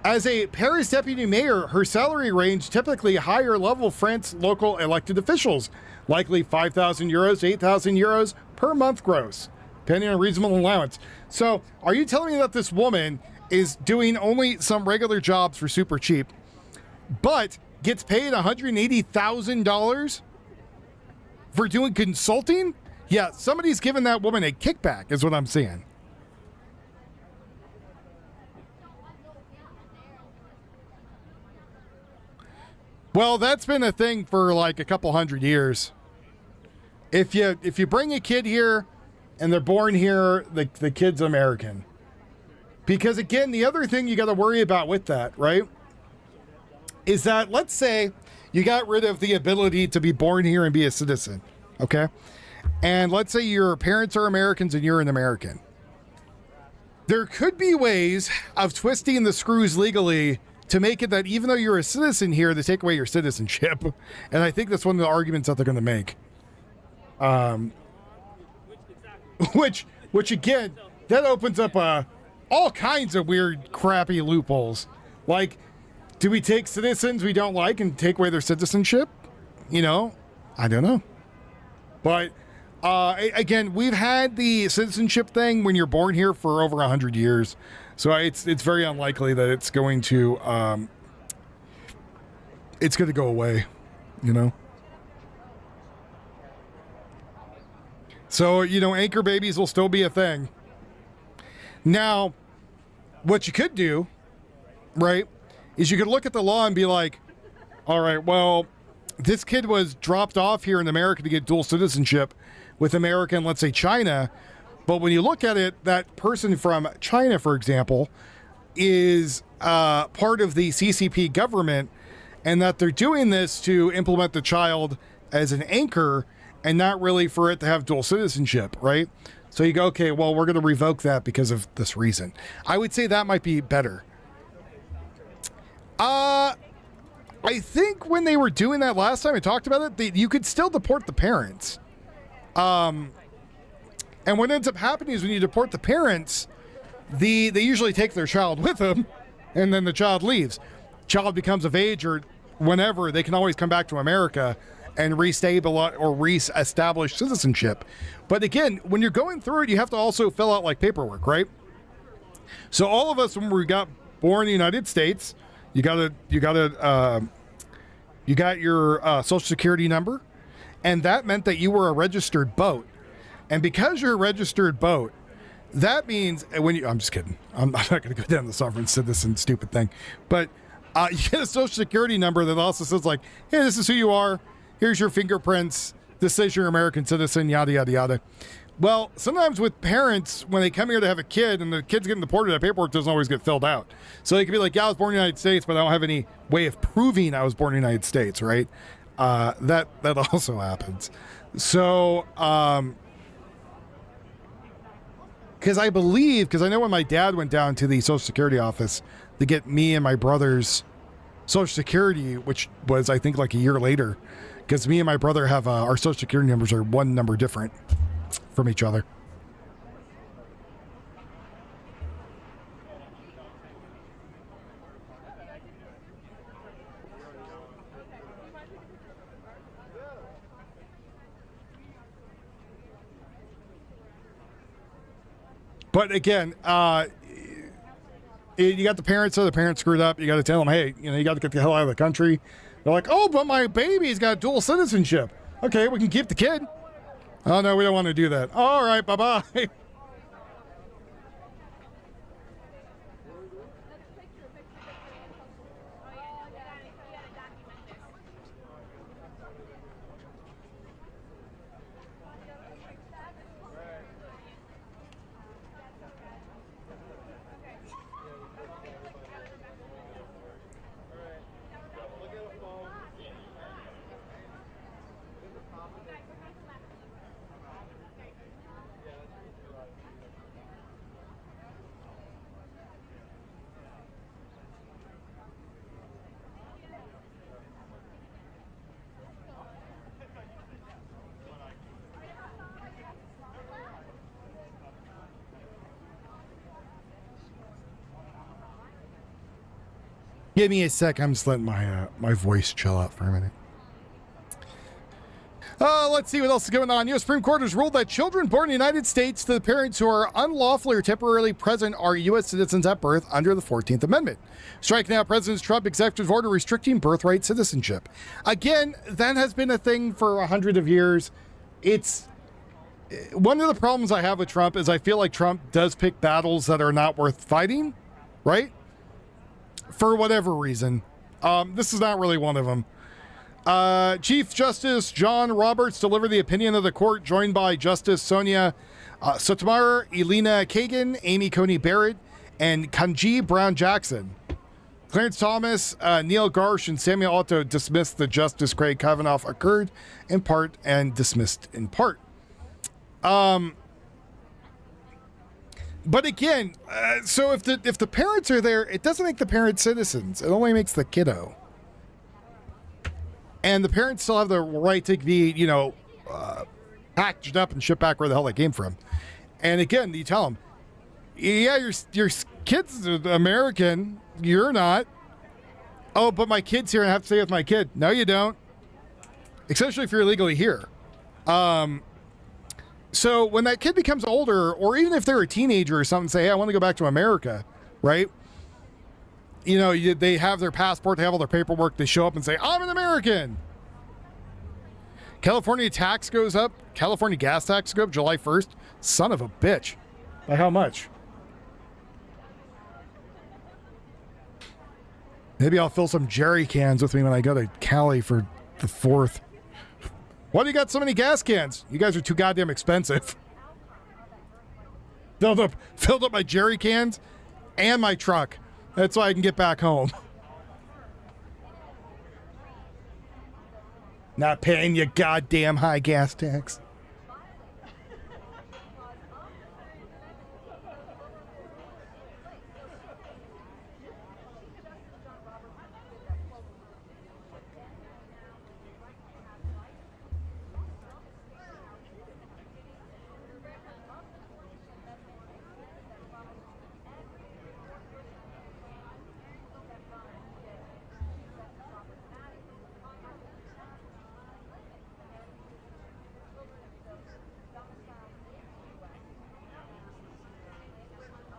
As a Paris deputy mayor, her salary ranged typically higher level France local elected officials, likely 5,000 euros, 8,000 euros per month gross, depending on reasonable allowance. So are you telling me that this woman is doing only some regular jobs for super cheap, but gets paid $180,000 for doing consulting? Yeah, somebody's giving that woman a kickback is what I'm saying. Well, that's been a thing for like a couple hundred years. If you bring a kid here and they're born here, the kid's American. Because again, the other thing you got to worry about with that, right, is that let's say you got rid of the ability to be born here and be a citizen, okay? And let's say your parents are Americans and you're an American. There could be ways of twisting the screws legally to make it that even though you're a citizen here, they take away your citizenship. And I think that's one of the arguments that they're going to make. Which again, that opens up all kinds of weird, crappy loopholes. Like, do we take citizens we don't like and take away their citizenship? You know, I don't know. But again, we've had the citizenship thing when you're born here for over 100 years. So it's very unlikely that it's going to go away, you know? So, you know, anchor babies will still be a thing. Now, what you could do, right, is you could look at the law and be like, all right, well, this kid was dropped off here in America to get dual citizenship with America and, let's say, China. But when you look at it, that person from China, for example, is part of the CCP government, and that they're doing this to implement the child as an anchor and not really for it to have dual citizenship, right? So you go, okay, well, we're going to revoke that because of this reason. I would say that might be better. I think when they were doing that last time I talked about it, you could still deport the parents. And what ends up happening is when you deport the parents, they usually take their child with them, and then the child leaves. Child becomes of age or whenever, they can always come back to America and reestablish citizenship. But again, when you're going through it, you have to also fill out like paperwork, right? So all of us, when we got born in the United States, you gotta You got your social security number, and that meant that you were a registered boat. And because you're a registered boat, that means when you, I'm just kidding. I'm not going to go down the sovereign citizen stupid thing, but you get a social security number that also says like, hey, this is who you are. Here's your fingerprints. This says you're an American citizen, yada, yada, yada. Well, sometimes with parents, when they come here to have a kid and the kid's getting deported, that paperwork doesn't always get filled out. So they can be like, yeah, I was born in the United States, but I don't have any way of proving I was born in the United States, right? That also happens. So, because I know when my dad went down to the Social Security office to get me and my brother's Social Security, which was, I think, like a year later, because me and my brother have our Social Security numbers are one number different from each other. But again, you got the parents, so the parents screwed up. You got to tell them, hey, you got to get the hell out of the country. They're like, oh, but my baby's got dual citizenship. Okay, we can keep the kid. Oh, no, we don't want to do that. All right, bye-bye. Give me a sec. I'm just letting my voice chill out for a minute. Let's see what else is going on. U.S. Supreme Court has ruled that children born in the United States to the parents who are unlawfully or temporarily present are U.S. citizens at birth under the 14th Amendment. Striking out President Trump's executive order restricting birthright citizenship. Again, that has been a thing for 100 of years. It's one of the problems I have with Trump is I feel like Trump does pick battles that are not worth fighting, right? For whatever reason. This is not really one of them. Chief Justice John Roberts delivered the opinion of the court, joined by Justice Sonia Sotomayor, Elena Kagan, Amy Coney Barrett, and Ketanji Brown Jackson. Clarence Thomas, Neil Garsh, and Samuel Alito dismissed the Justice Craig Kavanaugh occurred in part and dismissed in part. But again, so if the parents are there, it doesn't make the parents citizens. It only makes the kiddo. And the parents still have the right to be, packaged up and shipped back where the hell they came from. And again, you tell them, yeah, your kid's American. You're not. Oh, but my kid's here and I have to stay with my kid. No, you don't. Especially if you're illegally here. So when that kid becomes older, or even if they're a teenager or something, say, hey, I want to go back to America, right? They have their passport, they have all their paperwork, they show up and say, I'm an American. California tax goes up. California gas tax goes up July 1st. Son of a bitch. By how much? Maybe I'll fill some jerry cans with me when I go to Cali for the 4th. Why do you got so many gas cans? You guys are too goddamn expensive. Filled up my jerry cans and my truck. That's why I can get back home. Not paying your goddamn high gas tax.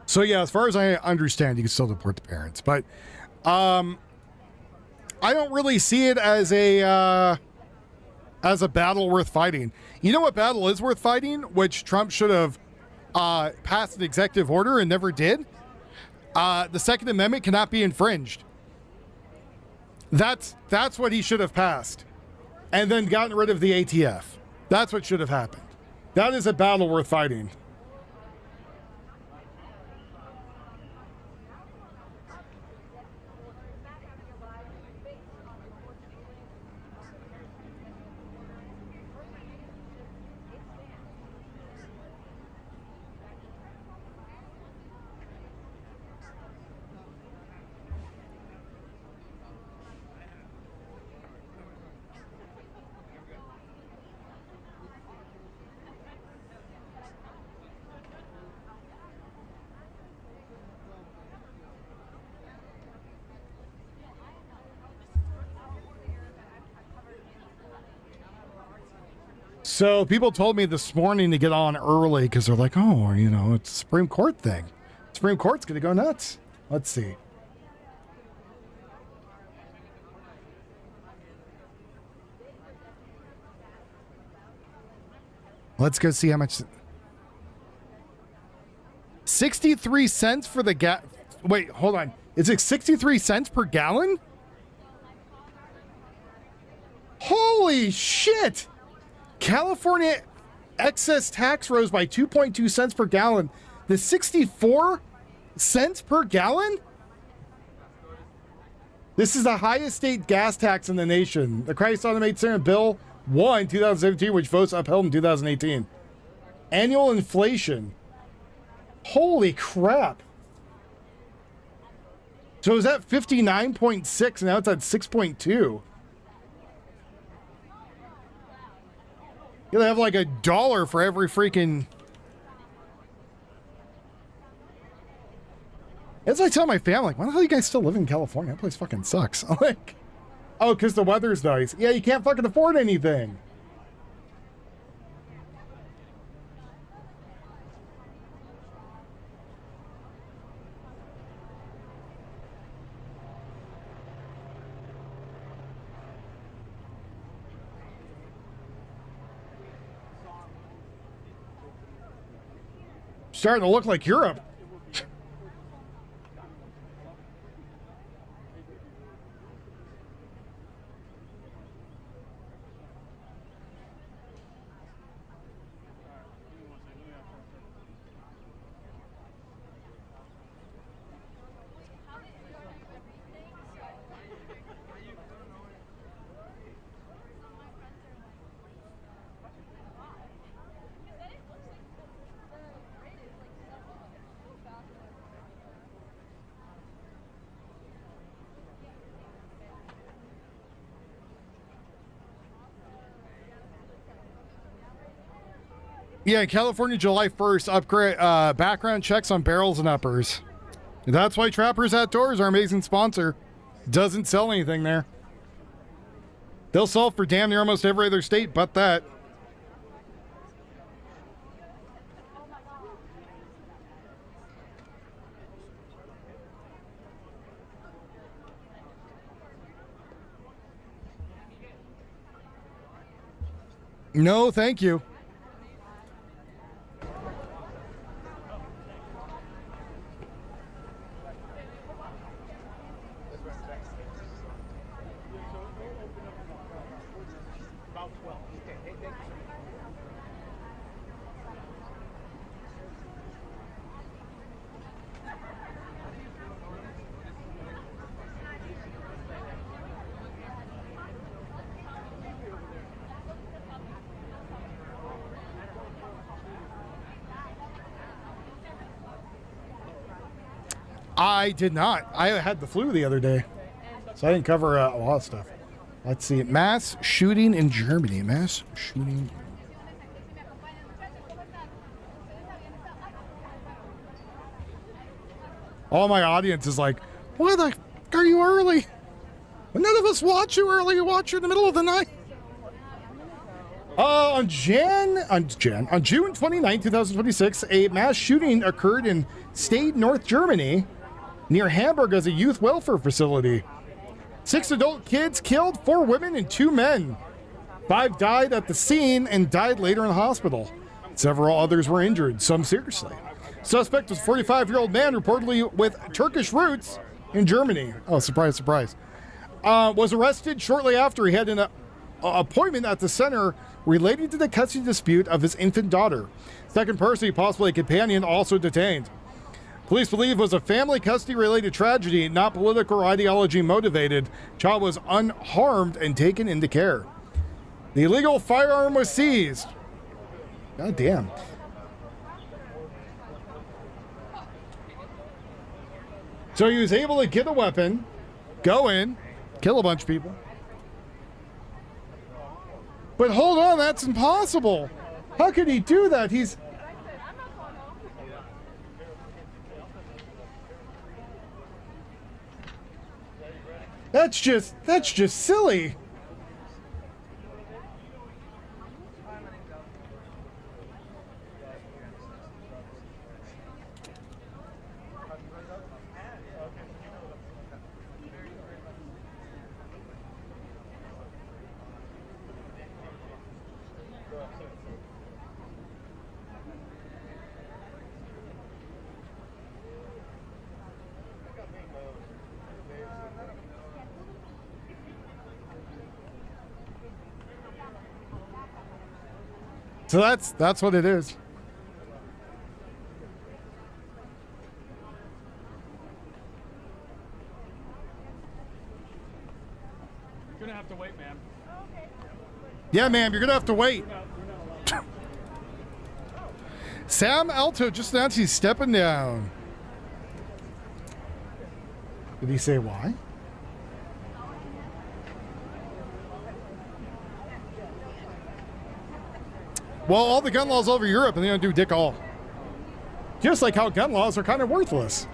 So yeah, as far as I understand, you can still deport the parents. But I don't really see it as a battle worth fighting. You know what battle is worth fighting, which Trump should have passed an executive order and never did? The Second Amendment cannot be infringed. That's what he should have passed, and then gotten rid of the ATF. That's what should have happened. That is a battle worth fighting. So people told me this morning to get on early because they're like, oh, you know, it's a Supreme Court thing. Supreme Court's going to go nuts. Let's see. Let's go see how much. 63 cents for the Wait, hold on. Is it 63 cents per gallon? Holy shit! California excess tax rose by 2.2 cents per gallon. The 64 cents per gallon? This is the highest state gas tax in the nation. The Christ Automated Senate Bill 1, 2017, which votes upheld in 2018. Annual inflation. Holy crap. So it was at 59.6, now it's at 6.2. You'll have like $1 for every freaking. As I tell my family, like, why the hell are you guys still living in California? That place fucking sucks. I'm like, oh, because the weather's nice. Yeah, you can't fucking afford anything. Starting to look like Europe. Yeah, California, July 1st, upgrade background checks on barrels and uppers. That's why Trappers Outdoors, our amazing sponsor, doesn't sell anything there. They'll sell for damn near almost every other state but that. No, thank you. I did not. I had the flu the other day, so I didn't cover a lot of stuff. Let's see. Mass shooting in Germany. Mass shooting. All my audience is like, why the f are you early? None of us watch you early. You watch you in the middle of the night. On June 29, 2026, a mass shooting occurred in Stade, North Germany, near Hamburg as a youth welfare facility. 6 adult kids killed, 4 women and 2 men. 5 died at the scene and died later in the hospital. Several others were injured, some seriously. Suspect was a 45-year-old man reportedly with Turkish roots in Germany. Oh, surprise, surprise. Was arrested shortly after he had an appointment at the center relating to the custody dispute of his infant daughter. Second person, possibly a companion, also detained. Police believe it was a family custody-related tragedy, not political or ideology motivated. Child was unharmed and taken into care. The illegal firearm was seized. God damn. So he was able to get a weapon, go in, kill a bunch of people. But hold on, that's impossible. How could he do that? That's just silly. So that's what it is. You're gonna have to wait, ma'am. Yeah, ma'am, you're gonna have to wait. Sam Alto just announced he's stepping down. Did he say why? Well, all the gun laws over Europe, and they don't do dick all. Just like how gun laws are kind of worthless.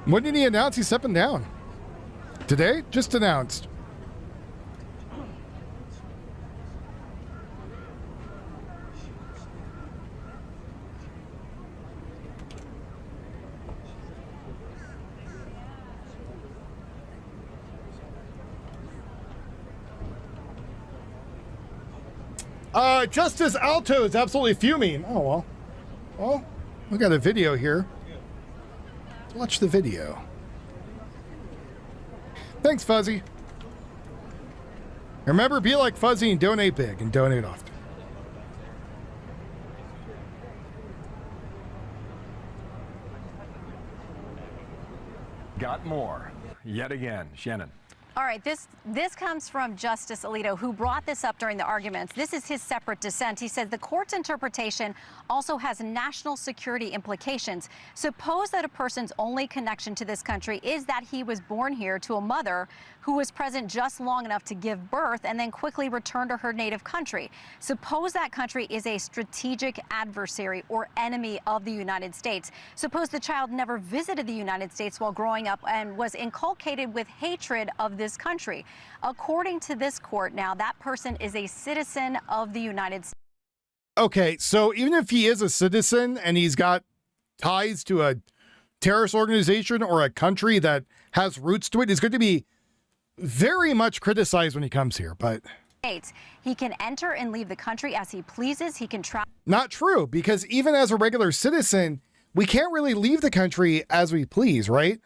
When did he announce he's stepping down? Today? Just announced. Justice Alto is absolutely fuming. Oh, well. Well, we got a video here. Watch the video. Thanks, Fuzzy. Remember, be like Fuzzy and donate big and donate often. Got more. Yet again. Shannon. All right, this comes from Justice Alito, who brought this up during the arguments. This is his separate dissent. He said the court's interpretation also has national security implications. Suppose that a person's only connection to this country is that he was born here to a mother who was present just long enough to give birth and then quickly return to her native country. Suppose that country is a strategic adversary or enemy of the United States. Suppose the child never visited the United States while growing up and was inculcated with hatred of this country. According to this court now, that person is a citizen of the United States. Okay, so even if he is a citizen and he's got ties to a terrorist organization or a country that has roots to it, he's going to be very much criticized when he comes here, but he can enter and leave the country as he pleases. He can travel. Not true, because even as a regular citizen, we can't really leave the country as we please, right?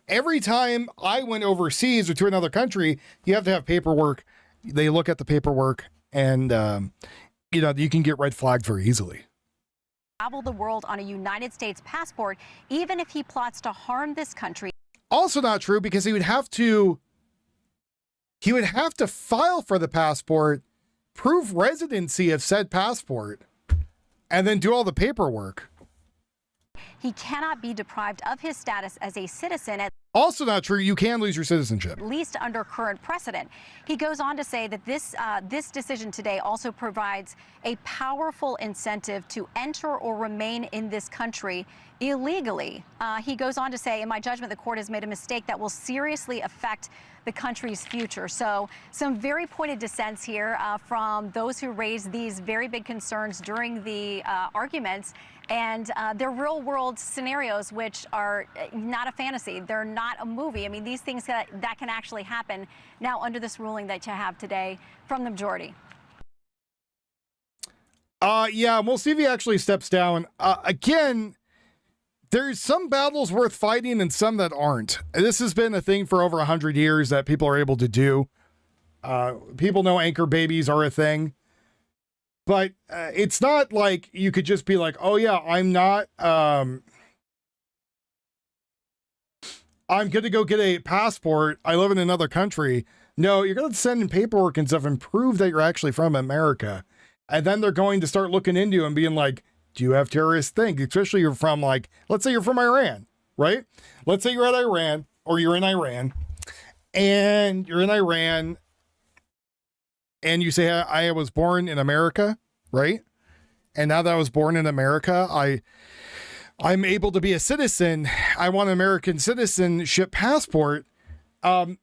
Every time I went overseas or to another country, you have to have paperwork. They look at the paperwork and, you can get red flagged very easily. Travel the world on a United States passport, even if he plots to harm this country. Also not true, because he would have to file for the passport, prove residency of said passport, and then do all the paperwork. he cannot be deprived of his status as a citizen, at Also not true. You can lose your citizenship. least under current precedent. He goes on to say that this decision today also provides a powerful incentive to enter or remain in this country illegally. He goes on to say, in my judgment, the court has made a mistake that will seriously affect the country's future. So some very pointed dissents here from those who raised these very big concerns during the arguments. And they're real world scenarios, which are not a fantasy. They're not a movie. I mean, these things that can actually happen now under this ruling that you have today from the majority. Yeah, we'll see if he actually steps down. Again, there's some battles worth fighting and some that aren't. This has been a thing for over 100 years that people are able to do. People know anchor babies are a thing. But it's not like you could just be like, oh, yeah, I'm going to go get a passport. I live in another country. No, you're going to send in paperwork and stuff and prove that you're actually from America. And then they're going to start looking into you and being like, do you have terrorist things? Especially you're from, like, let's say you're from Iran, right? Let's say you're at Iran or you're in Iran and you're in Iran and you say, I was born in America, right? And now that I was born in America, I'm able to be a citizen. I want an American citizenship passport. The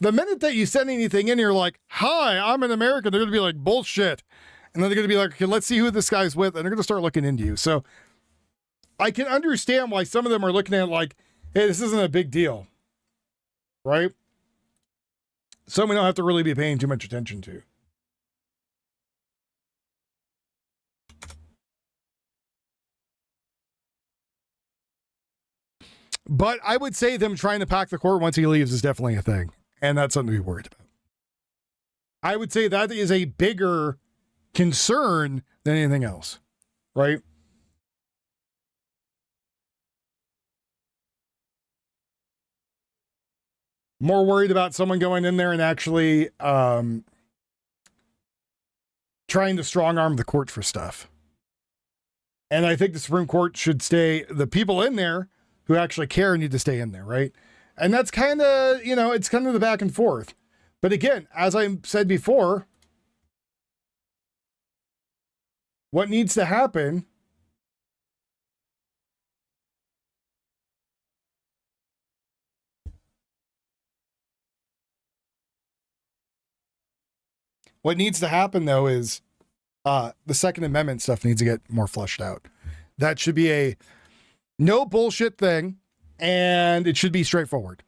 minute that you send anything in, you're like, hi, I'm an American. They're going to be like, bullshit. And then they're going to be like, okay, let's see who this guy's with. And they're going to start looking into you. So I can understand why some of them are looking at it like, hey, this isn't a big deal, right? Some we don't have to really be paying too much attention to. But I would say them trying to pack the court once he leaves is definitely a thing. And that's something to be worried about. I would say that is a bigger concern than anything else, right? More worried about someone going in there and actually trying to strong arm the court for stuff. And I think the Supreme Court should stay, the people in there who actually care need to stay in there, right? And that's kind of, it's kind of the back and forth. But again, as I said before, what needs to happen though is the Second Amendment stuff needs to get more fleshed out. That should be a no bullshit thing, and it should be straightforward.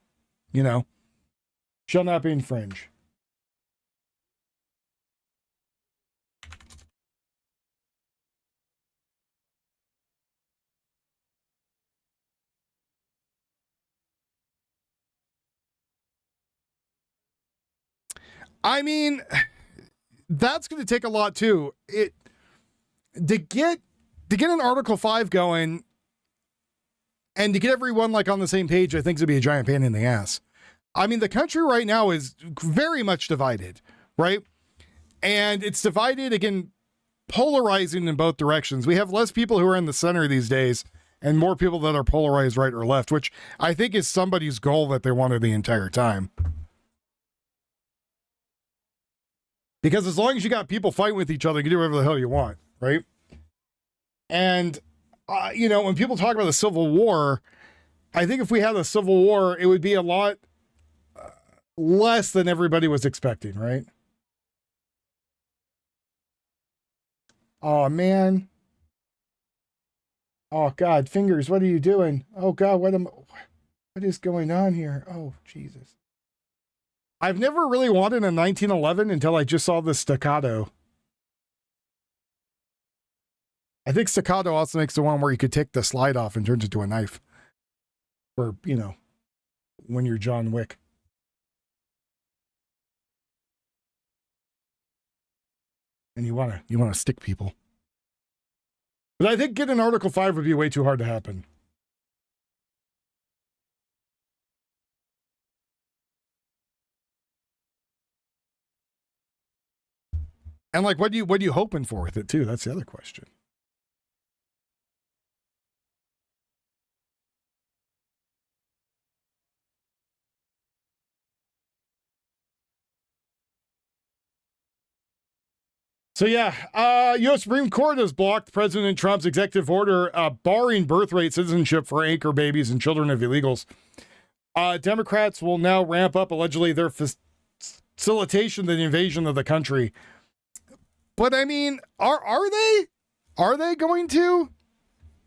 Shall not be infringed. I mean, that's going to take a lot too. To get an Article 5 going and to get everyone like on the same page, I think it's going to be a giant pain in the ass. I mean, the country right now is very much divided, right? And it's divided, again, polarizing in both directions. We have less people who are in the center these days and more people that are polarized right or left, which I think is somebody's goal that they wanted the entire time. Because as long as you got people fighting with each other, you can do whatever the hell you want, right? And, when people talk about the Civil War, I think if we had a Civil War, it would be a lot less than everybody was expecting, right? Oh, man. Oh, God, fingers, what are you doing? Oh, God, what is going on here? Oh, Jesus. I've never really wanted a 1911 until I just saw the staccato. I think staccato also makes the one where you could take the slide off and turns it into a knife. Or, when you're John Wick. And you want to stick people. But I think getting Article 5 would be way too hard to happen. And like, what are you hoping for with it too? That's the other question. So yeah, U.S. Supreme Court has blocked President Trump's executive order barring birthright citizenship for anchor babies and children of illegals. Democrats will now ramp up allegedly their facilitation of the invasion of the country. But I mean, are they? Are they going to?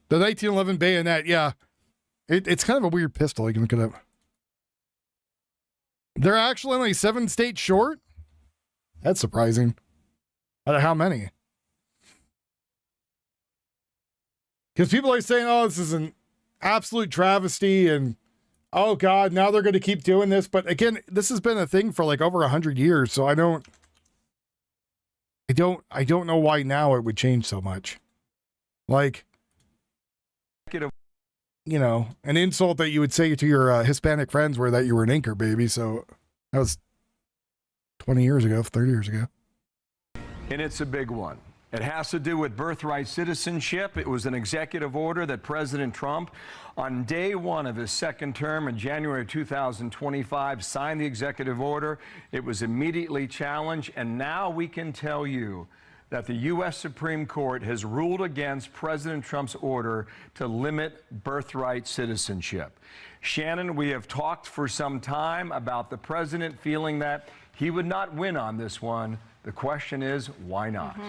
The 1911 bayonet, yeah. It's kind of a weird pistol. You can look it up. They're actually only 7 states short? That's surprising. Out of how many? Because people are saying, oh, this is an absolute travesty, and oh God, now they're going to keep doing this. But again, this has been a thing for like over 100 years, so I don't know why now it would change so much. Like, you know, an insult that you would say to your Hispanic friends were that you were an anchor baby. So that was 20 years ago, 30 years ago. And it's a big one. It has to do with birthright citizenship. It was an executive order that President Trump, on day one of his second term in January 2025, signed the executive order. It was immediately challenged, and now we can tell you that the U.S. Supreme Court has ruled against President Trump's order to limit birthright citizenship. Shannon, we have talked for some time about the president feeling that he would not win on this one. The question is, why not?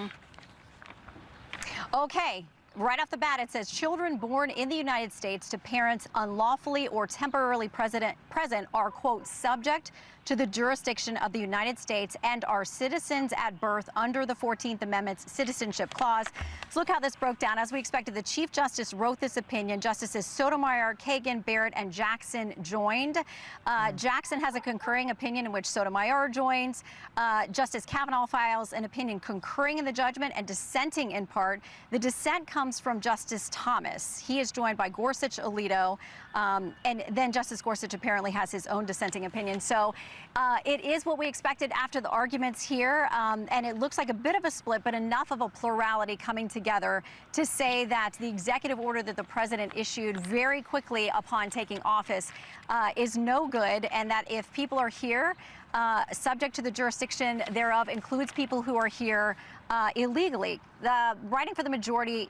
Okay. Right off the bat, it says children born in the United States to parents unlawfully or temporarily present are, quote, subject to the jurisdiction of the United States and are citizens at birth under the 14th Amendment's Citizenship Clause. So look how this broke down. As we expected, the Chief Justice wrote this opinion. Justices Sotomayor, Kagan, Barrett, and Jackson joined. Jackson has a concurring opinion in which Sotomayor joins. Justice Kavanaugh files an opinion concurring in the judgment and dissenting in part. The dissent comes from Justice Thomas. He is joined by Gorsuch, Alito, and then Justice Gorsuch apparently has his own dissenting opinion. So it is what we expected after the arguments here, and it looks like a bit of a split, but enough of a plurality coming together to say that the executive order that the president issued very quickly upon taking office is no good, and that if people are here, subject to the jurisdiction thereof includes people who are here illegally. Writing for the majority,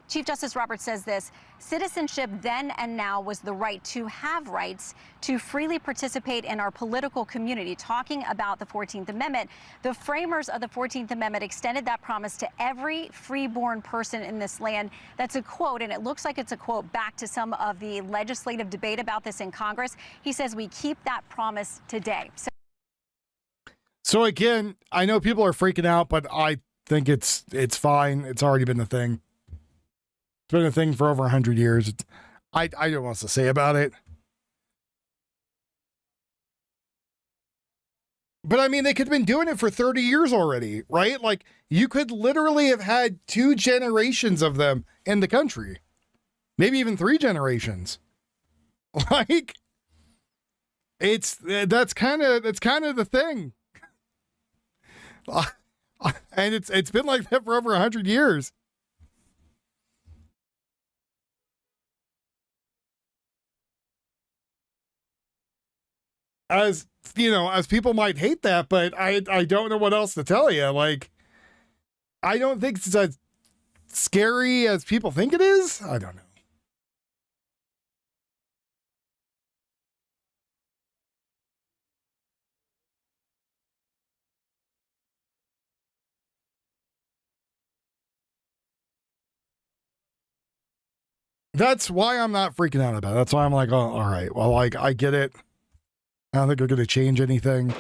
Chief Justice Roberts says this: citizenship then and now was the right to have rights to freely participate in our political community. Talking about the 14th Amendment, the framers of the 14th Amendment extended that promise to every freeborn person in this land. That's a quote, and it looks like it's a quote back to some of the legislative debate about this in Congress. He says we keep that promise today. So again, I know people are freaking out, but I think it's fine. It's already been a thing. It's been a thing for over 100 years. I don't know what else to say about it. But I mean, they could have been doing it for 30 years already, right? Like, you could literally have had 2 generations of them in the country. Maybe even 3 generations. Like, that's kind of the thing. And it's been like that for over 100 years. As you know, as people might hate that, but I don't know what else to tell you. Like, I don't think it's as scary as people think it is. I don't know. That's why I'm not freaking out about it. That's why I'm like, oh, all right. Well, like, I get it. I don't think they're going to change anything.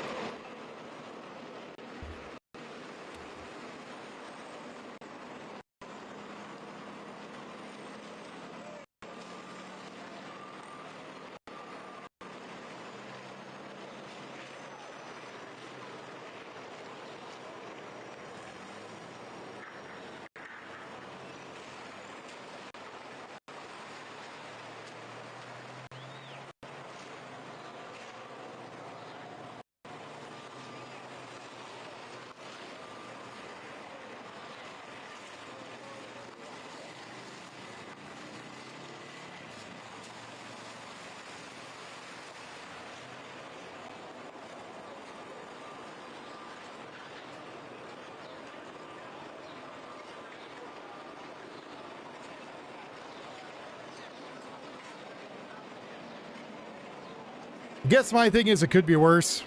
Guess my thing is it could be worse.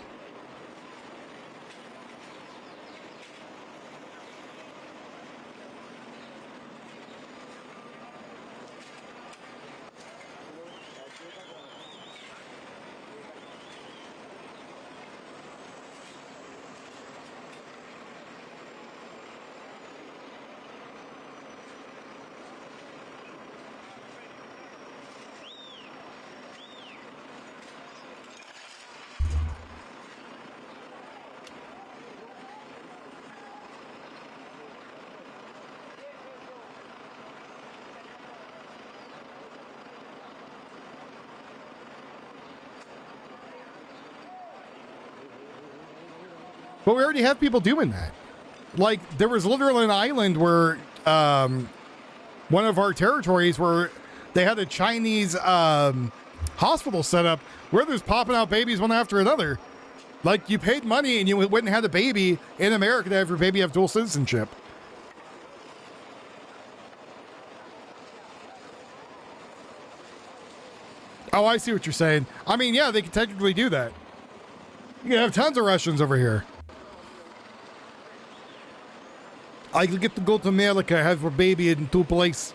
But we already have people doing that. Like, there was literally an island where one of our territories where they had a Chinese hospital set up where there's popping out babies one after another. Like, you paid money and you went and had a baby in America to have your baby have dual citizenship. Oh, I see what you're saying. I mean, yeah, they could technically do that. You can have tons of Russians over here. I could get to go to America, have a baby in two places.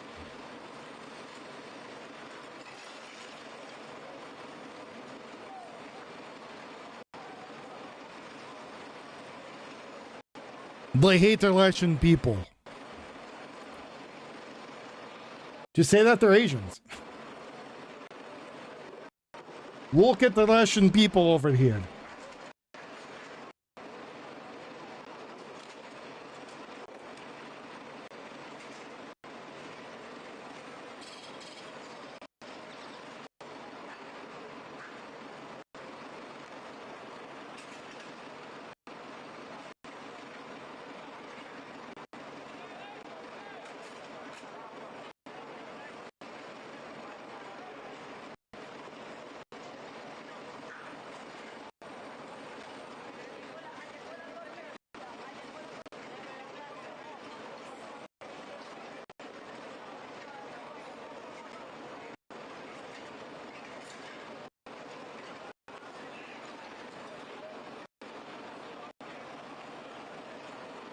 They hate the Russian people. Just say that they're Asians. Look at the Russian people over here.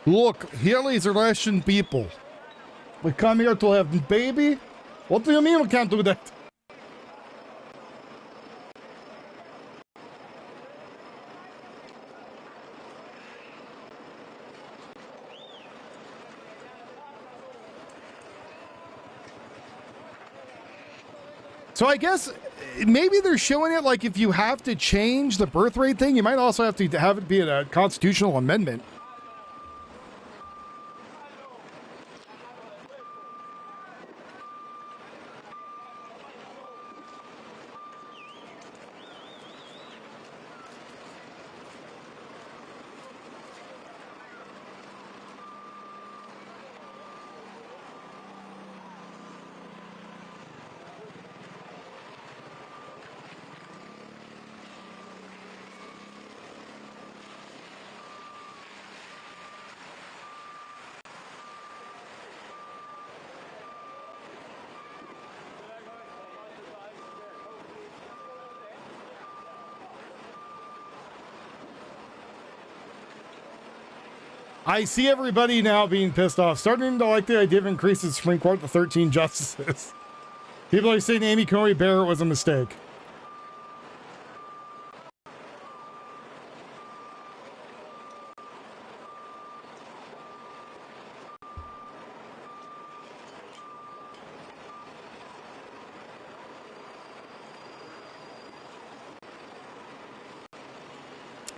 Look, here is the Russian people. We come here to have baby? What do you mean we can't do that? So I guess maybe they're showing it like if you have to change the birth rate thing, you might also have to have it be a constitutional amendment. I see everybody now being pissed off, starting to like the idea of increasing the Supreme Court to 13 justices. People are saying Amy Coney Barrett was a mistake.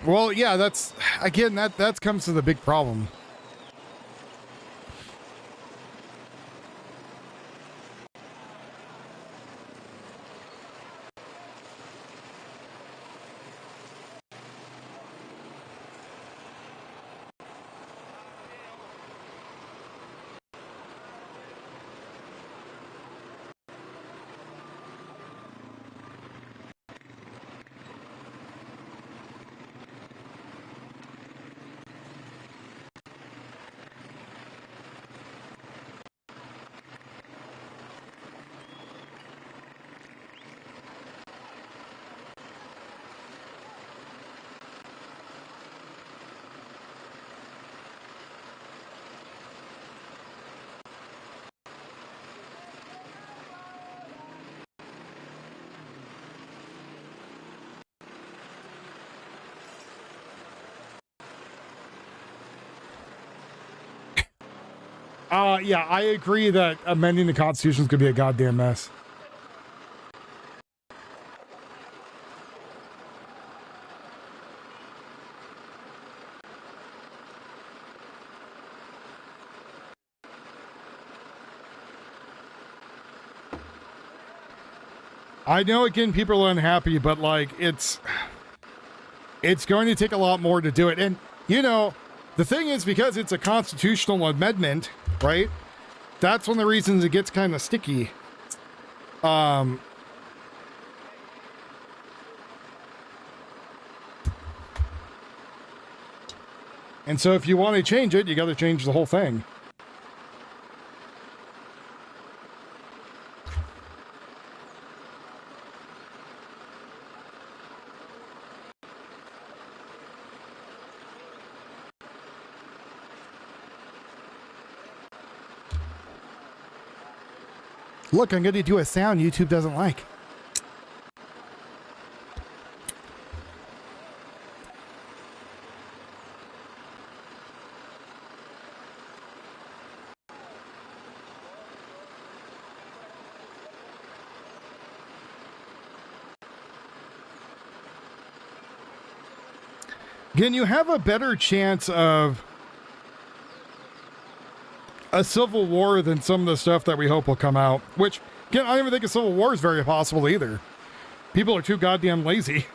Well, yeah, that's, again, that comes to the big problem. Yeah, I agree that amending the Constitution is going to be a goddamn mess. I know, again, people are unhappy, but like it's going to take a lot more to do it. And you know, the thing is, because it's a constitutional amendment, right? That's one of the reasons it gets kind of sticky. And so if you want to change it, you got to change the whole thing. Look, I'm going to do a sound YouTube doesn't like. Again, you have a better chance of a civil war than some of the stuff that we hope will come out, which, again, I don't even think a civil war is very possible either. People are too goddamn lazy.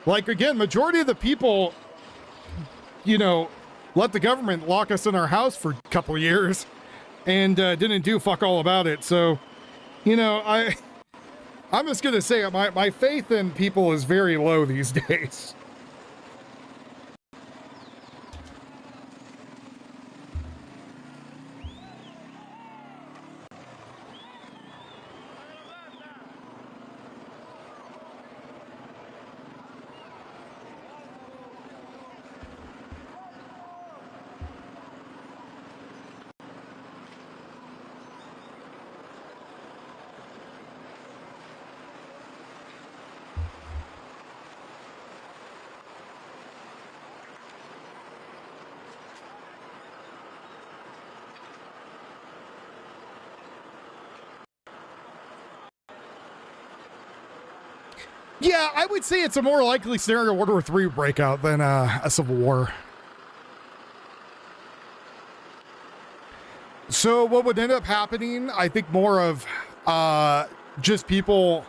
Like, again, majority of the people, you know, let the government lock us in our house for a couple of years and didn't do fuck all about it. So, you know, I'm just going to say my faith in people is very low these days. Yeah, I would say it's a more likely scenario World War III breakout than a civil war. So what would end up happening, I think more of just people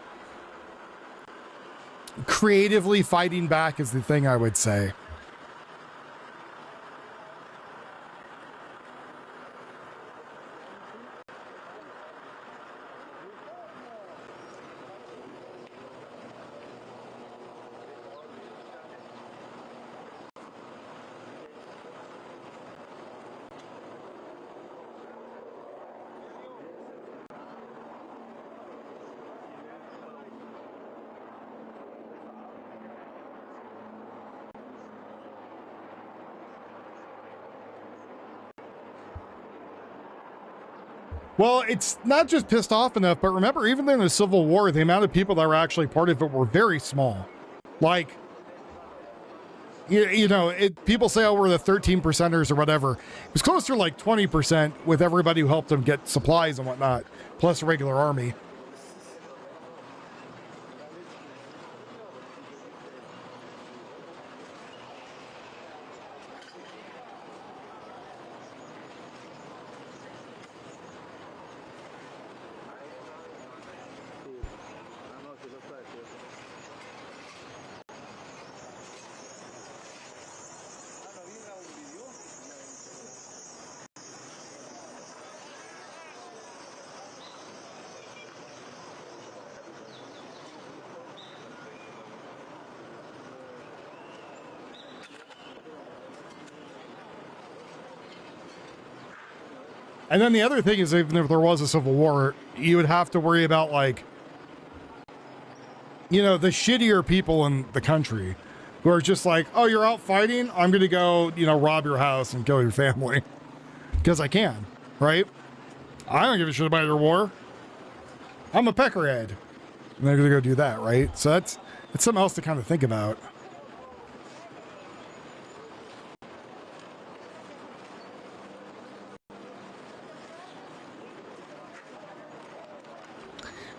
creatively fighting back is the thing I would say. Well, it's not just pissed off enough, but remember, even during the Civil War, the amount of people that were actually part of it were very small. Like, you know, people say, oh, we're the 13%ers or whatever. It was closer to like 20% with everybody who helped them get supplies and whatnot, plus the regular army. And then the other thing is, even if there was a civil war, you would have to worry about, like, you know, the shittier people in the country. who are just like, oh, you're out fighting? I'm going to go, rob your house and kill your family. Because I can, right? I don't give a shit about your war. I'm a peckerhead. And they're going to go do that, right? So that's something else to kind of think about.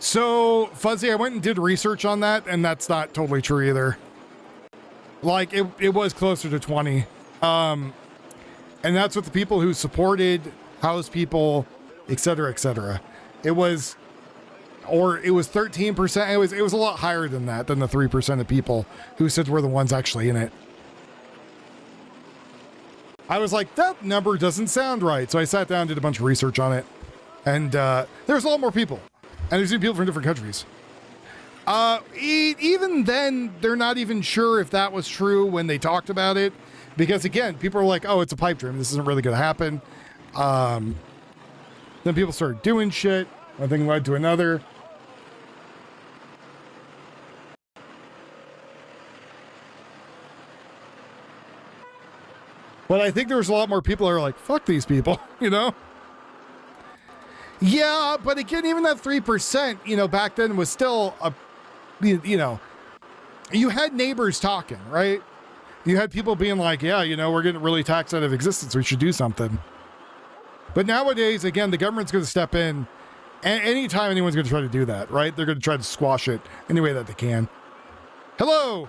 So, Fuzzy, I went and did research on that, and that's not totally true either. Like, it was closer to 20. And that's with the people who supported house people, et cetera, et cetera. It was 13%. It was a lot higher than that, than the 3% of people who said we're the ones actually in it. I was like, that number doesn't sound right. So I sat down and did a bunch of research on it. And there's a lot more people. And there's people from different countries. Even then, they're not even sure if that was true when they talked about it. Because again, people are like, oh, it's a pipe dream. This isn't really going to happen. Then people started doing shit. One thing led to another. But I think there was a lot more people that are like, fuck these people, Yeah, but again, even that 3%, back then was still you had neighbors talking, right? You had people being like, yeah, we're getting really taxed out of existence. We should do something. But nowadays, again, the government's going to step in anytime anyone's going to try to do that, right? They're going to try to squash it any way that they can. Hello.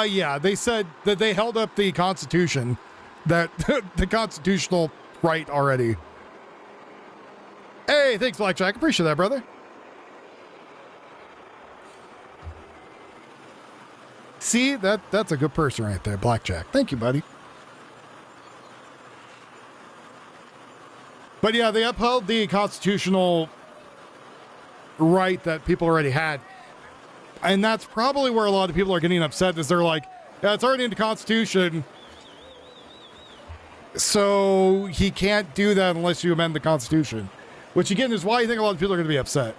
Yeah, they said that they held up the Constitution, that the constitutional right already. Hey, thanks, Blackjack. Appreciate that, brother. See, that's a good person right there, Blackjack. Thank you, buddy. But yeah, they upheld the constitutional right that people already had. And that's probably where a lot of people are getting upset, is they're like, yeah, it's already in the Constitution, so he can't do that unless you amend the Constitution. Which, again, is why I think a lot of people are going to be upset,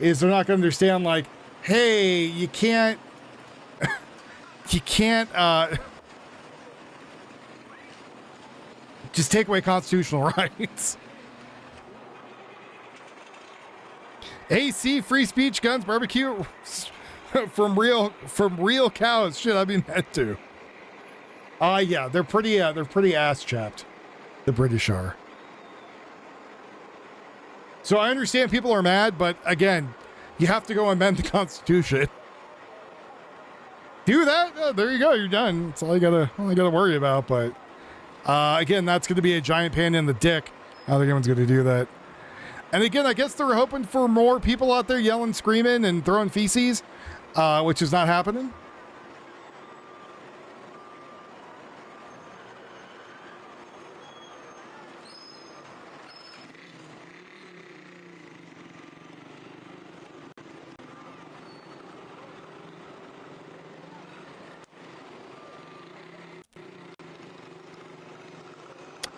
is they're not going to understand, like, hey, you can't just take away constitutional rights. AC, free speech, guns, barbecue... from real cows. Shit, I mean that too. Yeah, they're pretty ass chapped. The British are. So I understand people are mad, but again, you have to go amend the Constitution. Do that. Oh, there you go. You're done. That's all you gotta worry about. But again, that's going to be a giant pain in the dick. How anyone's going to do that? And again, I guess they're hoping for more people out there yelling, screaming, and throwing feces. Which is not happening.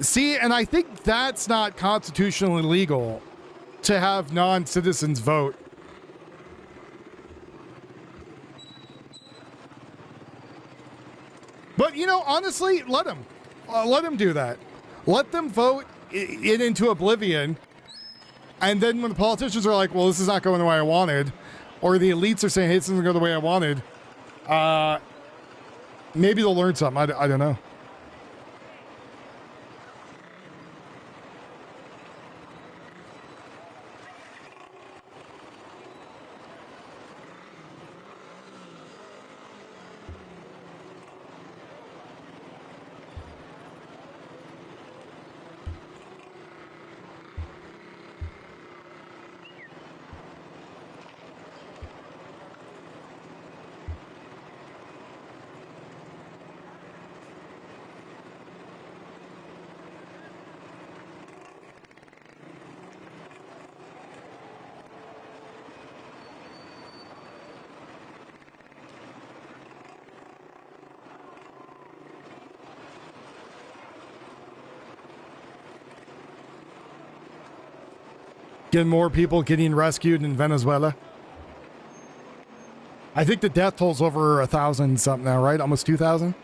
See, and I think that's not constitutionally legal to have non-citizens vote. But, honestly, let them do that. Let them vote it into oblivion. And then when the politicians are like, well, this is not going the way I wanted, or the elites are saying, hey, this doesn't go the way I wanted, maybe they'll learn something. I don't know. Getting more people getting rescued in Venezuela. I think the death toll's over 1,000 something now, right? Almost 2,000.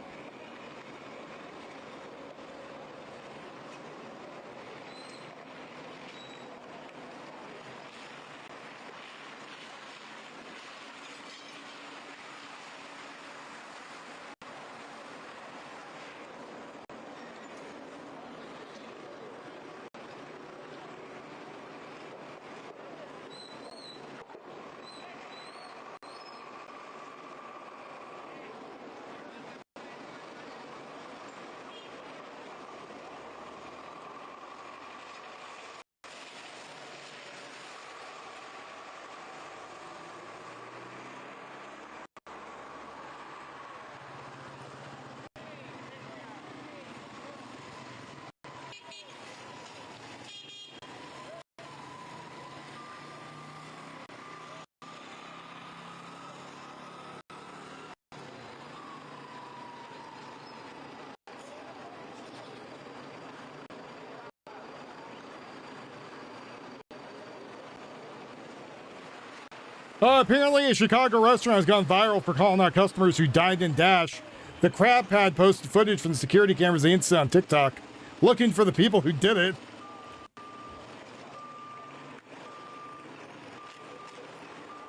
Apparently, a Chicago restaurant has gone viral for calling out customers who dined in Dash. The Crab Pad posted footage from the security cameras they incident on TikTok, looking for the people who did it.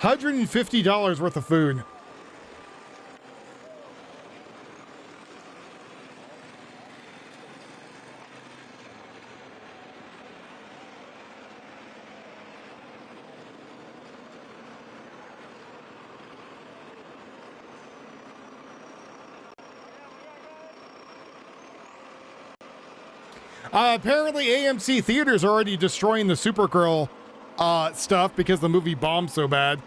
$150 worth of food. Apparently, AMC theaters are already destroying the Supergirl stuff because the movie bombed so bad.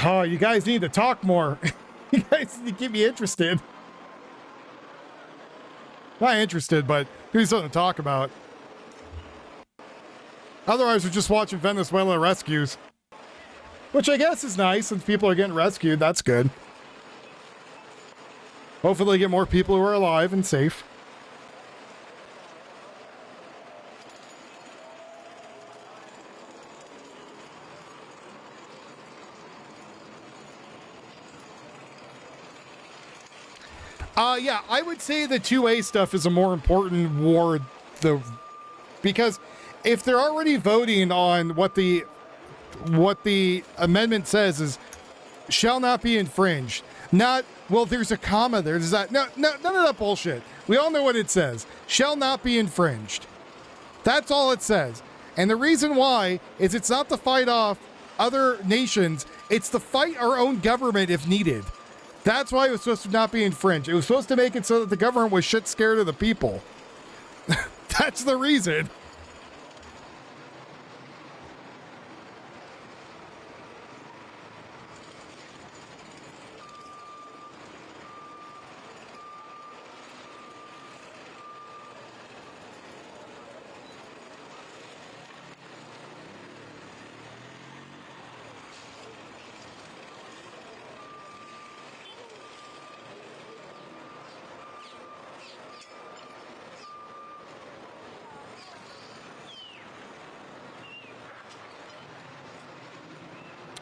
Oh, you guys need to talk more. You guys need to keep me interested. Not interested, but give me something to talk about. Otherwise, we're just watching Venezuela rescues. Which I guess is nice, since people are getting rescued. That's good. Hopefully get more people who are alive and safe. Yeah, I would say the 2A stuff is a more important war, because if they're already voting on what the amendment says is shall not be infringed, not, well, there's a comma there, there's that, no, none of that bullshit. We all know what it says. Shall not be infringed. That's all it says. And the reason why is it's not to fight off other nations, it's to fight our own government if needed. That's why it was supposed to not be infringed. It was supposed to make it so that the government was shit scared of the people. That's the reason.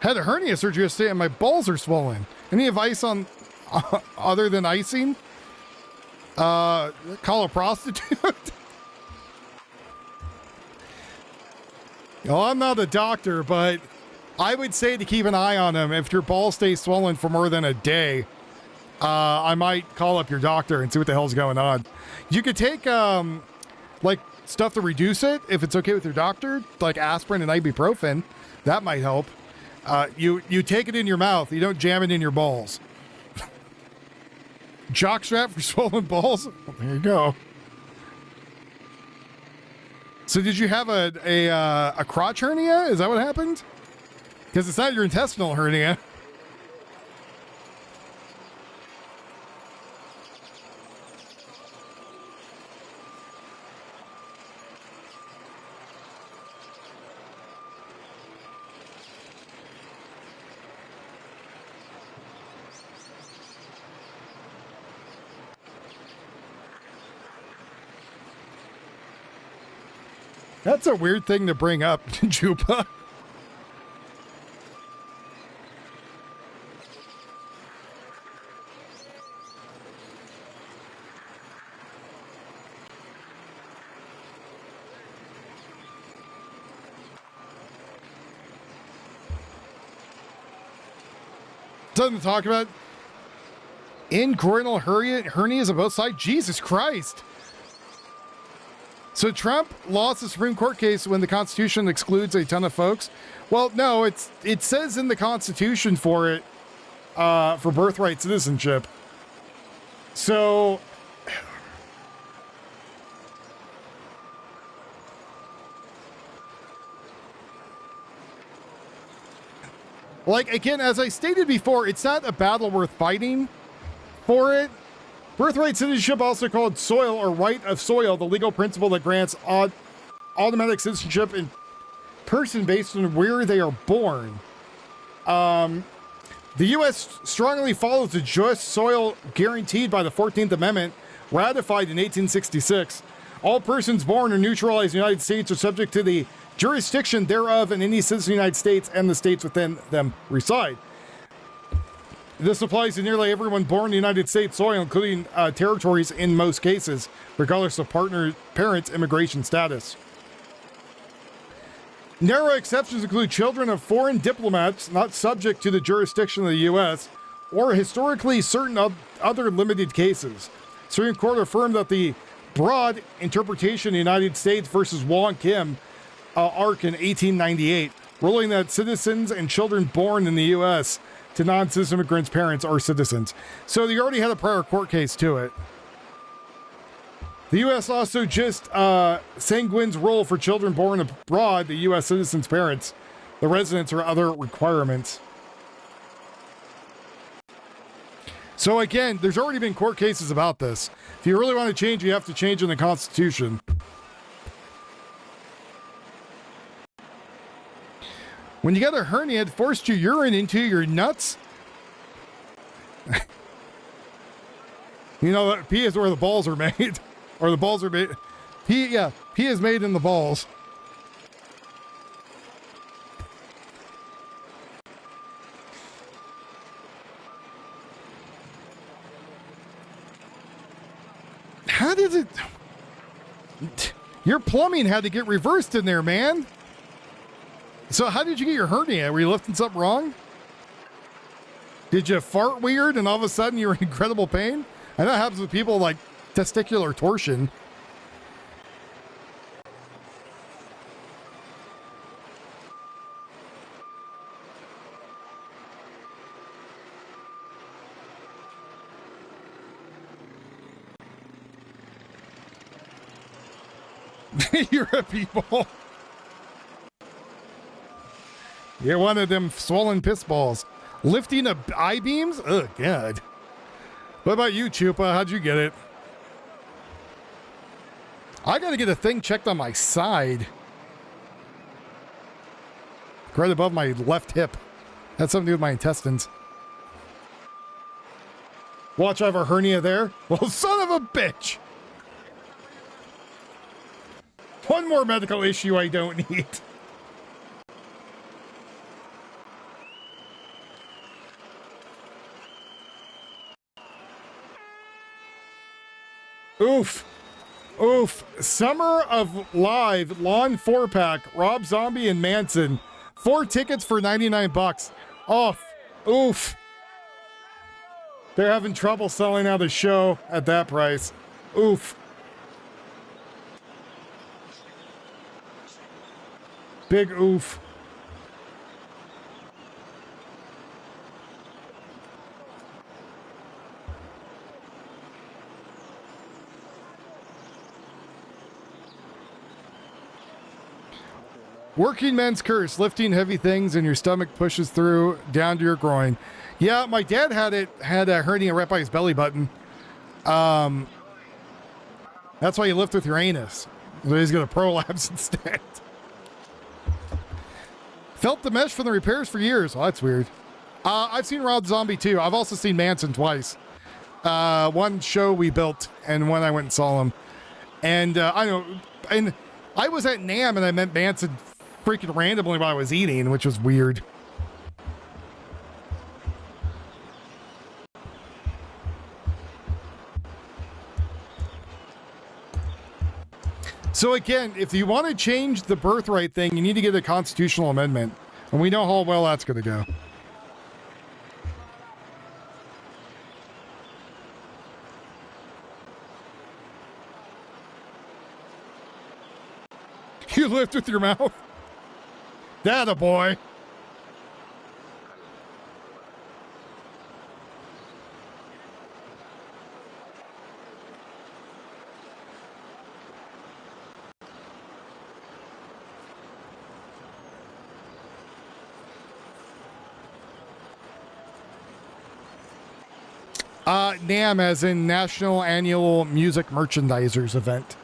Had a hernia surgery yesterday and my balls are swollen. Any advice on other than icing? Call a prostitute? Well, I'm not a doctor, but I would say to keep an eye on them. If your balls stay swollen for more than a day, I might call up your doctor and see what the hell's going on. You could take like stuff to reduce it if it's okay with your doctor, like aspirin and ibuprofen. That might help. You take it in your mouth. You don't jam it in your balls. Jockstrap for swollen balls? Well, there you go. So did you have a crotch hernia? Is that what happened? Because it's not your intestinal hernia. That's a weird thing to bring up, Jupa. Something to talk about. Ingroinal hernias on both sides. Jesus Christ. So Trump lost the Supreme Court case when the Constitution excludes a ton of folks. Well, no, it says in the Constitution for it, for birthright citizenship. So, like, again, as I stated before, it's not a battle worth fighting for it. Birthright citizenship, also called soil or right of soil, the legal principle that grants automatic citizenship in person based on where they are born. The U.S. strongly follows the just soil guaranteed by the 14th Amendment, ratified in 1866. All persons born or naturalized in the United States are subject to the jurisdiction thereof, and any citizen of the United States and the states within them reside. This applies to nearly everyone born in the United States soil, including territories in most cases, regardless of parents' immigration status. Narrow exceptions include children of foreign diplomats not subject to the jurisdiction of the U.S., or historically certain other limited cases. Supreme Court affirmed that the broad interpretation of United States versus Wong Kim arc in 1898, ruling that citizens and children born in the U.S. to non-citizen immigrants' parents are citizens. So they already had a prior court case to it. The U.S. also just sanguines rule for children born abroad, the U.S. citizens' parents, the residents, or other requirements. So again, there's already been court cases about this. If you really want to change, you have to change in the Constitution. When you got a hernia, it forced your urine into your nuts. You know, pee is where the balls are made. Or the balls are made. Pee is made in the balls. How did it... Your plumbing had to get reversed in there, man. So how did you get your hernia? Were you lifting something wrong? Did you fart weird and all of a sudden you were in incredible pain? I know it happens with people like testicular torsion. You're a people. You're one of them swollen piss balls. Lifting I-beams? Oh, God. What about you, Chupa? How'd you get it? I gotta get a thing checked on my side. Right above my left hip. That's something to do with my intestines. Watch, I have a hernia there. Well, son of a bitch. One more medical issue I don't need. Oof. Oof. Summer of Live Lawn 4-pack. Rob Zombie and Manson. 4 tickets for $99. Off. Oof. They're having trouble selling out a show at that price. Oof. Big oof. Working men's curse, lifting heavy things and your stomach pushes through down to your groin. Yeah, my dad had a hernia right by his belly button. That's why you lift with your anus. So he's going to prolapse instead. Felt the mesh from the repairs for years. Well, that's weird. I've seen Rob Zombie too. I've also seen Manson twice. One show we built and one I went and saw him. And I was at NAMM and I met Manson freaking randomly while I was eating, which was weird. So again, if you want to change the birthright thing, you need to get a constitutional amendment. And we know how well that's going to go. You lift with your mouth? That a boy. NAMM, as in National Annual Music Merchandisers Event.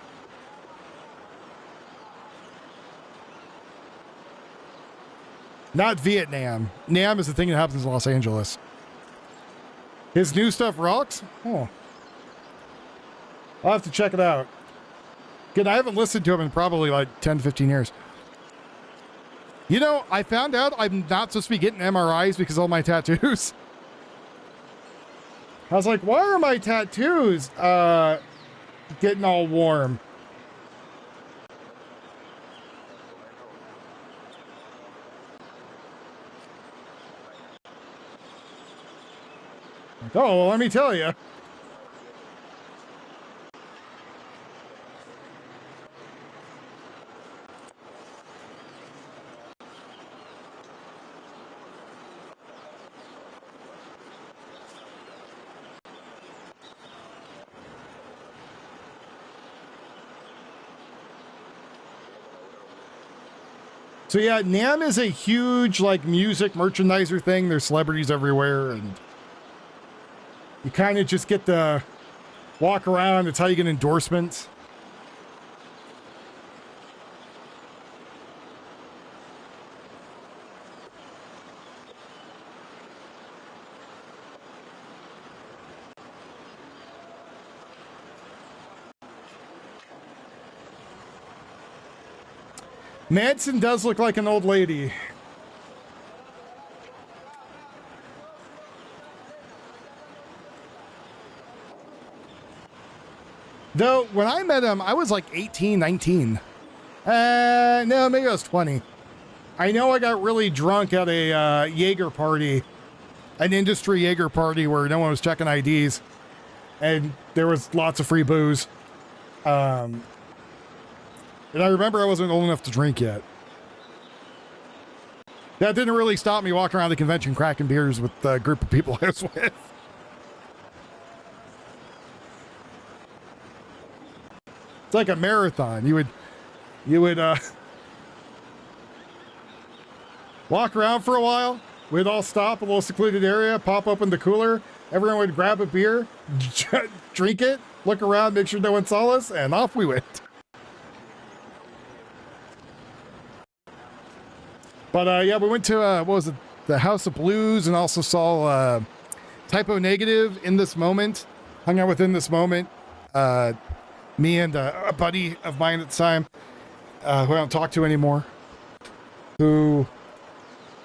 Not Vietnam. NAMM is the thing that happens in Los Angeles. His new stuff rocks? Oh. I'll have to check it out. Again, I haven't listened to him in probably like 10 to 15 years. You know, I found out I'm not supposed to be getting MRIs because of all my tattoos. I was like, why are my tattoos getting all warm? Oh, well, let me tell you. So yeah, NAMM is a huge like music merchandiser thing. There's celebrities everywhere, and you kind of just get to walk around. It's how you get endorsements. Manson does look like an old lady. Though, when I met him, I was like 18, 19. No, maybe I was 20. I know I got really drunk at a Jaeger party, an industry Jaeger party where no one was checking IDs, and there was lots of free booze. And I remember I wasn't old enough to drink yet. That didn't really stop me walking around the convention cracking beers with the group of people I was with. It's like a marathon. You would walk around for a while. We'd all stop a little secluded area, pop open the cooler. Everyone would grab a beer, drink it, look around, make sure no one saw us, and off we went. But yeah, we went to, what was it? The House of Blues, and also saw Typo Negative, In This Moment. Hung out with In This Moment. Me and a buddy of mine at the time, who I don't talk to anymore. Who,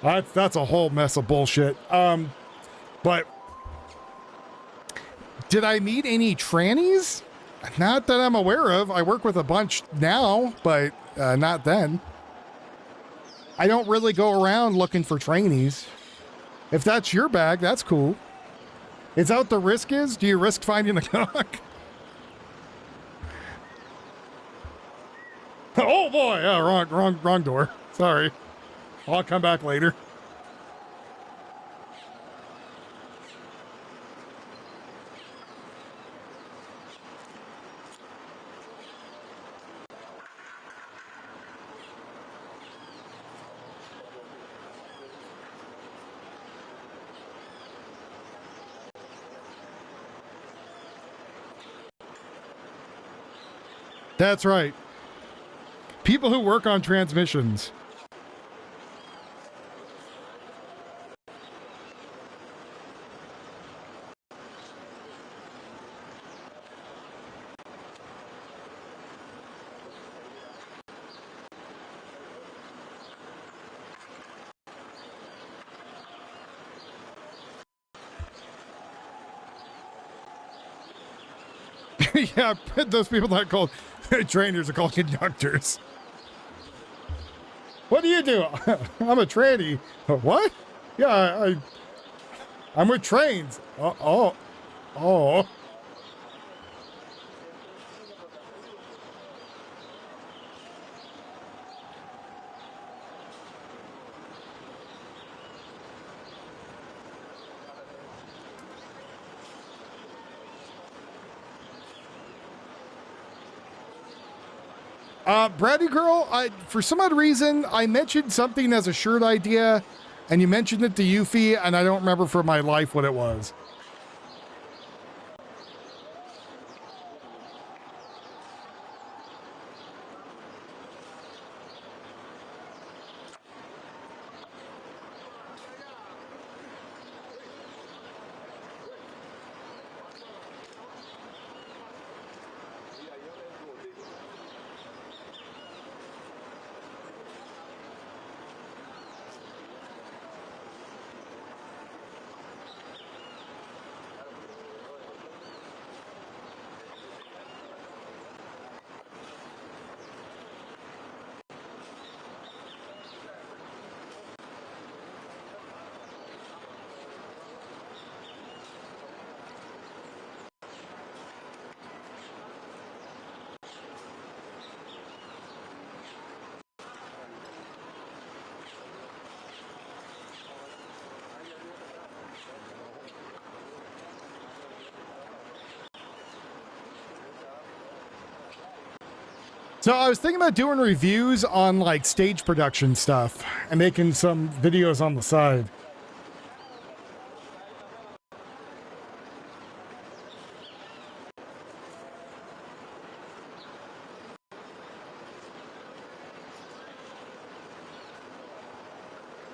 that's a whole mess of bullshit. But did I meet any trannies? Not that I'm aware of. I work with a bunch now, but not then. I don't really go around looking for trainees. If that's your bag, that's cool. Is that what the risk is? Do you risk finding a cock? Oh boy, yeah, wrong door. Sorry. I'll come back later. That's right. People who work on transmissions. Yeah, those people that are called trainers are called conductors. What do you do? I'm a tranny. What? Yeah, I'm with trains. Oh. Bratty Girl, for some odd reason, I mentioned something as a shirt idea, and you mentioned it to Yuffie, and I don't remember for my life what it was. So I was thinking about doing reviews on like stage production stuff and making some videos on the side.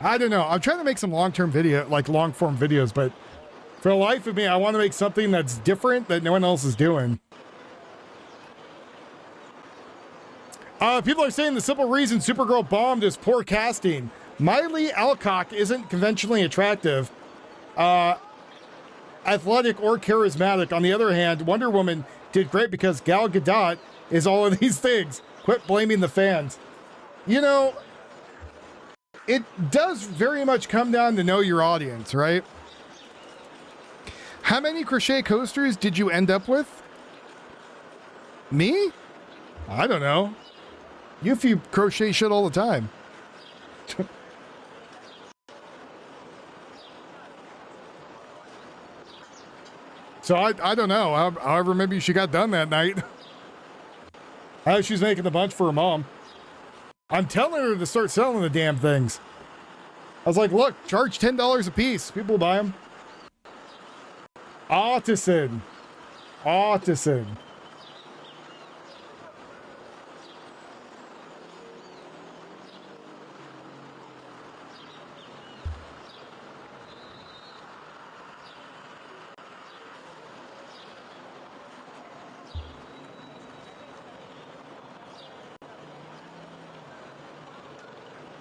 I don't know. I'm trying to make some long-term video, like long-form videos, but for the life of me, I want to make something that's different that no one else is doing. People are saying the simple reason Supergirl bombed is poor casting. Miley Alcock isn't conventionally attractive, athletic, or charismatic. On the other hand, Wonder Woman did great because Gal Gadot is all of these things. Quit blaming the fans. You know, it does very much come down to know your audience, right? How many crochet coasters did you end up with? Me? I don't know. You crochet shit all the time. So I don't know. However, maybe she got done that night. She's making a bunch for her mom. I'm telling her to start selling the damn things. I was like, look, charge $10 a piece. People will buy them. Artisan.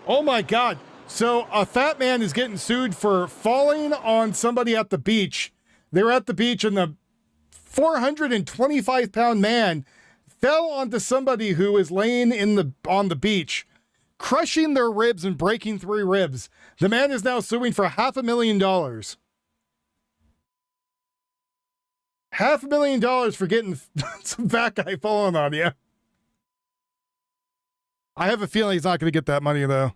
Oh my God. So a fat man is getting sued for falling on somebody at the beach. They were at the beach and the 425-pound man fell onto somebody who was laying on the beach, crushing their ribs and breaking 3 ribs. The man is now suing for $500,000. $500,000 for getting some fat guy falling on you. I have a feeling he's not going to get that money, though.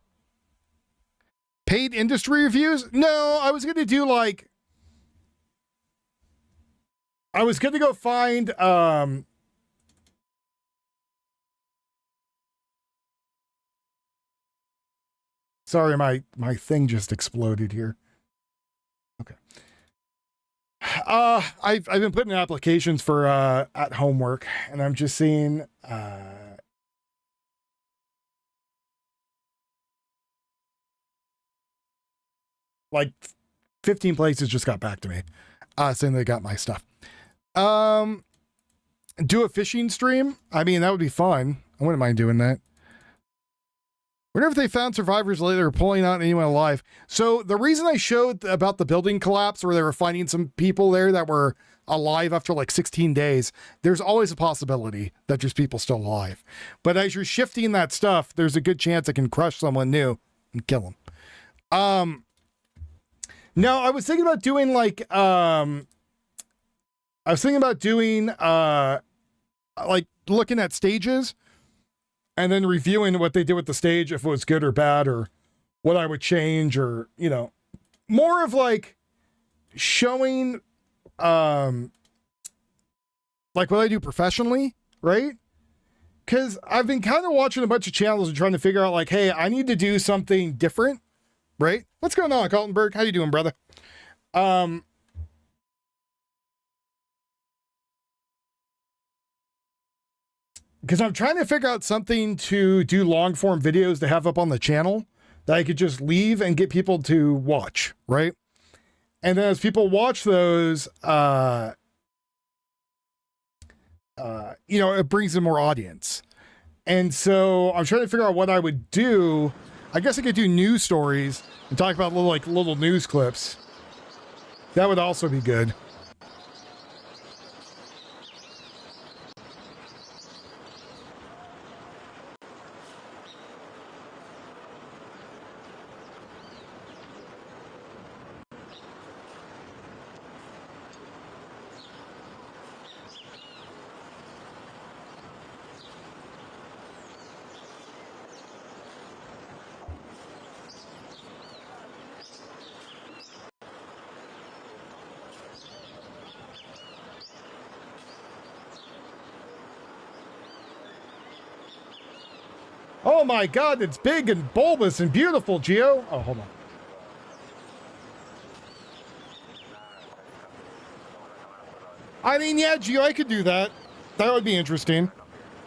Paid industry reviews? No, I was going to do like... I was going to go find... Sorry, my thing just exploded here. Okay. I've been putting in applications for at home work, and I'm just seeing like 15 places just got back to me saying they got my stuff. Do a fishing stream. I mean, that would be fun. I wouldn't mind doing that. Wonder if they found survivors later pulling out anyone alive. So the reason I showed about the building collapse where they were finding some people there that were alive after like 16 days, there's always a possibility that there's people still alive. But as you're shifting that stuff, there's a good chance it can crush someone new and kill them. No, I was thinking about doing like, like looking at stages and then reviewing what they did with the stage, if it was good or bad, or what I would change, or, you know, more of like showing, like what I do professionally, right? Because I've been kind of watching a bunch of channels and trying to figure out like, hey, I need to do something different, right? What's going on, Kaltenberg? How you doing, brother? Because I'm trying to figure out something to do long form videos to have up on the channel that I could just leave and get people to watch, right? And then as people watch those, you know, it brings in more audience. And so I'm trying to figure out what I would do. I guess I could do news stories and talk about little news clips. That would also be good. Oh my God, it's big and bulbous and beautiful, Geo. Oh, hold on. I mean, yeah, Geo, I could do that. That would be interesting.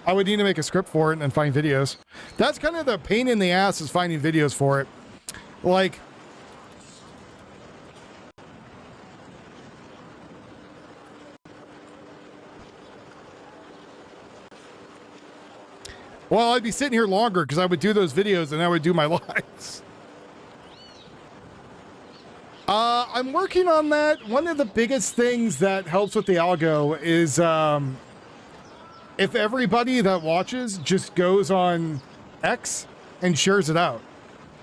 I would need to make a script for it and find videos. That's kind of the pain in the ass, is finding videos for it. Like, well, I'd be sitting here longer because I would do those videos and I would do my lives. I'm working on that. One of the biggest things that helps with the algo is if everybody that watches just goes on X and shares it out.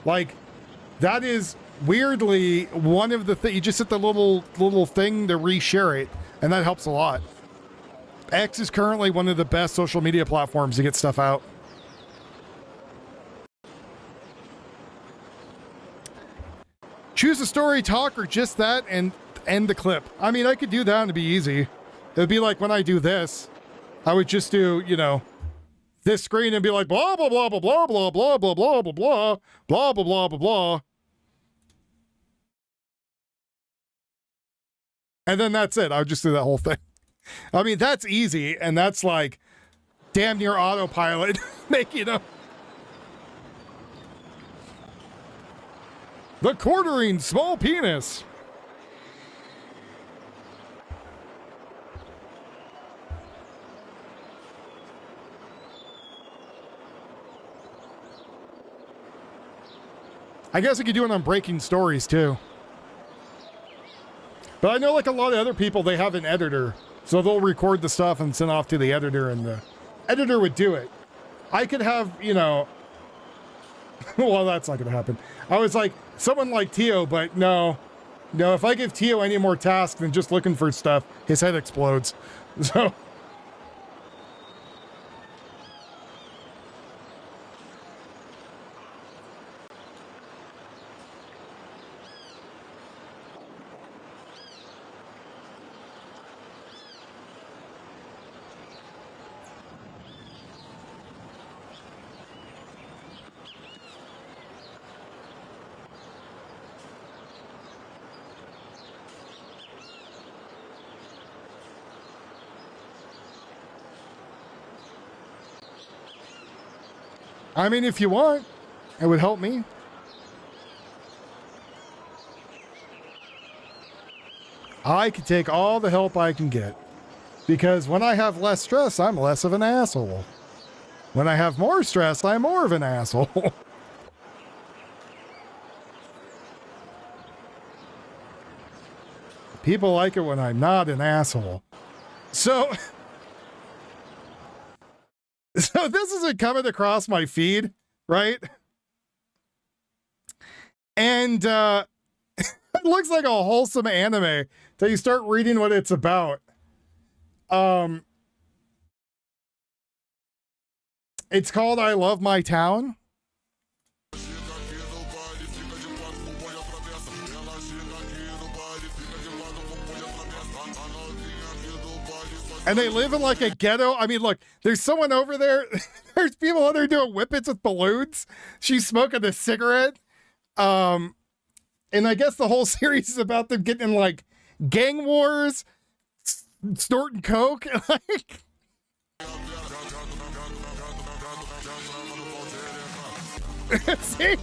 Like, that is weirdly one of the things. You just hit the little thing to reshare it, and that helps a lot. X is currently one of the best social media platforms to get stuff out. Choose a story, talk, or just that, and end the clip. I mean, I could do that and it'd be easy. It'd be like when I do this, I would just do, you know, this screen and be like, blah, blah, blah, blah, blah, blah, blah, blah, blah, blah, blah, blah, blah, blah, blah, blah. And then that's it. I would just do that whole thing. I mean, that's easy. And that's like damn near autopilot. Make, you know. The quartering small penis. I guess I could do it on breaking stories too. But I know like a lot of other people, they have an editor. So they'll record the stuff and send off to the editor and the editor would do it. I could have, you know, well, that's not going to happen. I was like, someone like Tio, but no, if I give Tio any more tasks than just looking for stuff, his head explodes. So. I mean, if you want, it would help me. I can take all the help I can get. Because when I have less stress, I'm less of an asshole. When I have more stress, I'm more of an asshole. People like it when I'm not an asshole. So this isn't coming across my feed, right? And it looks like a wholesome anime till you start reading what it's about. It's called I Love My Town. And they live in like a ghetto. I mean, look, there's someone over there. There's people out there doing whippets with balloons. She's smoking a cigarette. And I guess the whole series is about them getting in like gang wars, snorting coke. Like, see?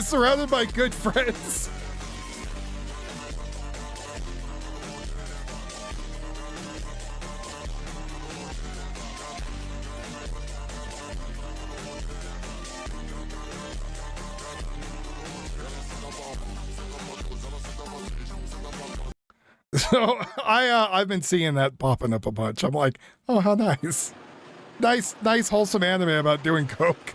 Surrounded by good friends. So I've been seeing that popping up a bunch. I'm like, oh, how nice. Nice wholesome anime about doing coke.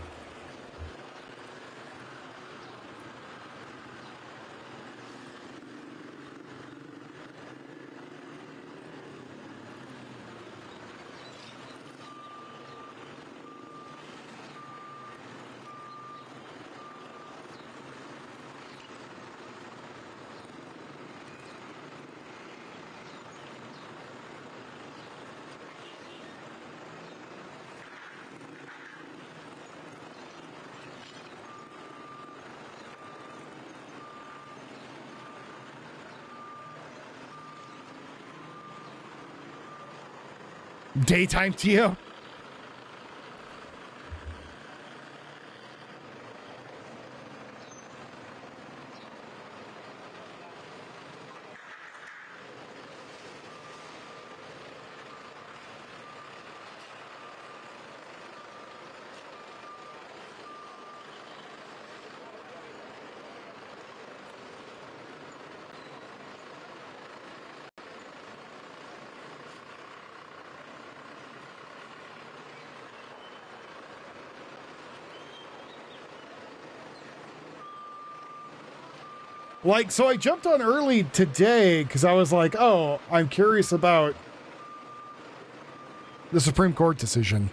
Daytime Tio. Like, so I jumped on early today because I was like, oh, I'm curious about the Supreme Court decision.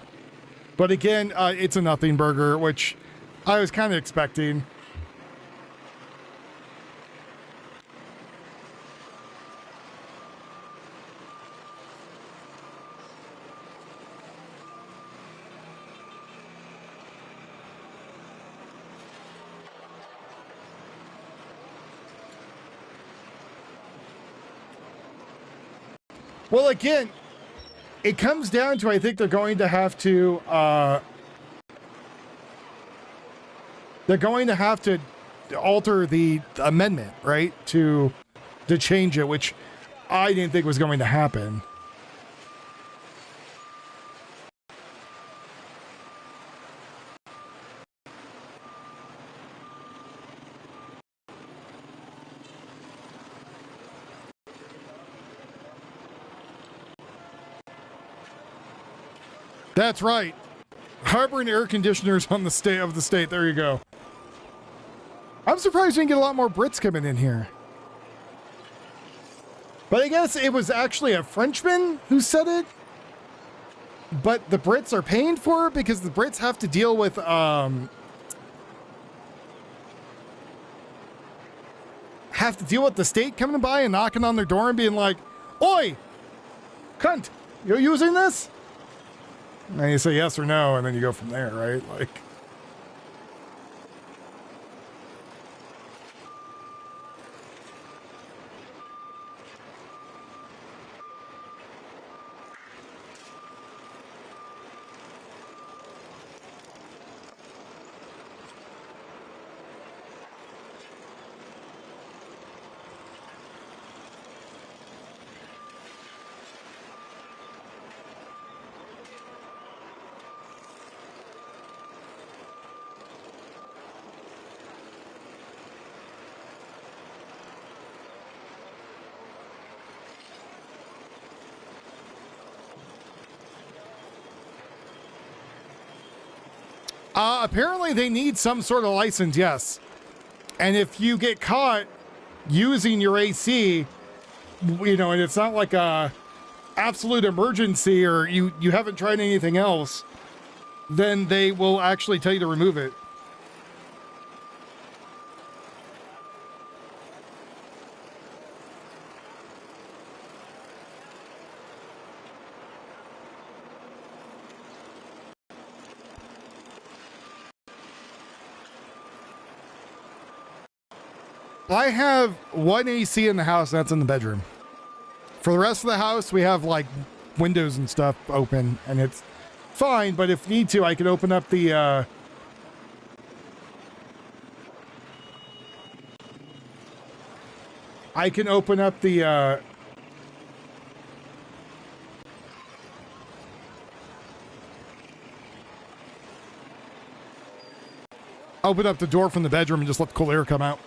But again, it's a nothing burger, which I was kind of expecting. Well, again, it comes down to, I think they're going to have to alter the amendment, right? To change it, which I didn't think was going to happen. That's right. Harboring air conditioners on the state of the state. There you go. I'm surprised we didn't get a lot more Brits coming in here. But I guess it was actually a Frenchman who said it. But the Brits are paying for it because the Brits have to deal with the state coming by and knocking on their door and being like, "Oi, cunt, you're using this?" And you say yes or no, and then you go from there, right? Like, Apparently they need some sort of license, yes. And if you get caught using your AC, you know, and it's not like a absolute emergency or you haven't tried anything else, then they will actually tell you to remove it. I have one AC in the house, and that's in the bedroom. For the rest of the house, we have like windows and stuff open, and it's fine, but if need to, I can open up the open up the door from the bedroom and just let the cool air come out.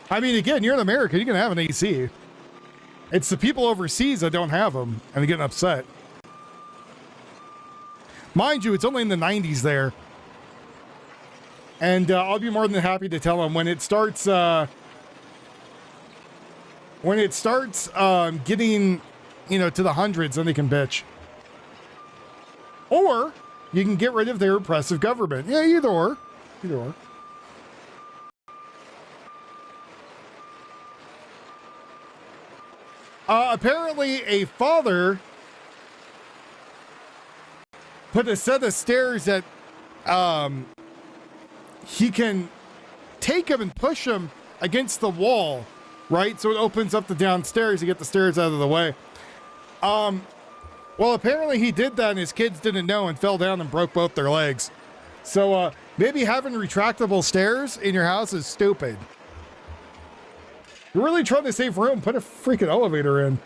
I mean, again, you're in America, you can have an AC. It's the people overseas that don't have them, and they're getting upset. Mind you, it's only in the 90s there. And I'll be more than happy to tell them when it starts, getting, you know, to the hundreds, then they can bitch. Or you can get rid of their oppressive government. Yeah, either or. Either or. Apparently a father put a set of stairs that he can take them and push them against the wall, right? So it opens up the downstairs to get the stairs out of the way. Well, apparently he did that and his kids didn't know and fell down and broke both their legs. So maybe having retractable stairs in your house is stupid. You're really trying to save room. Put a freaking elevator in.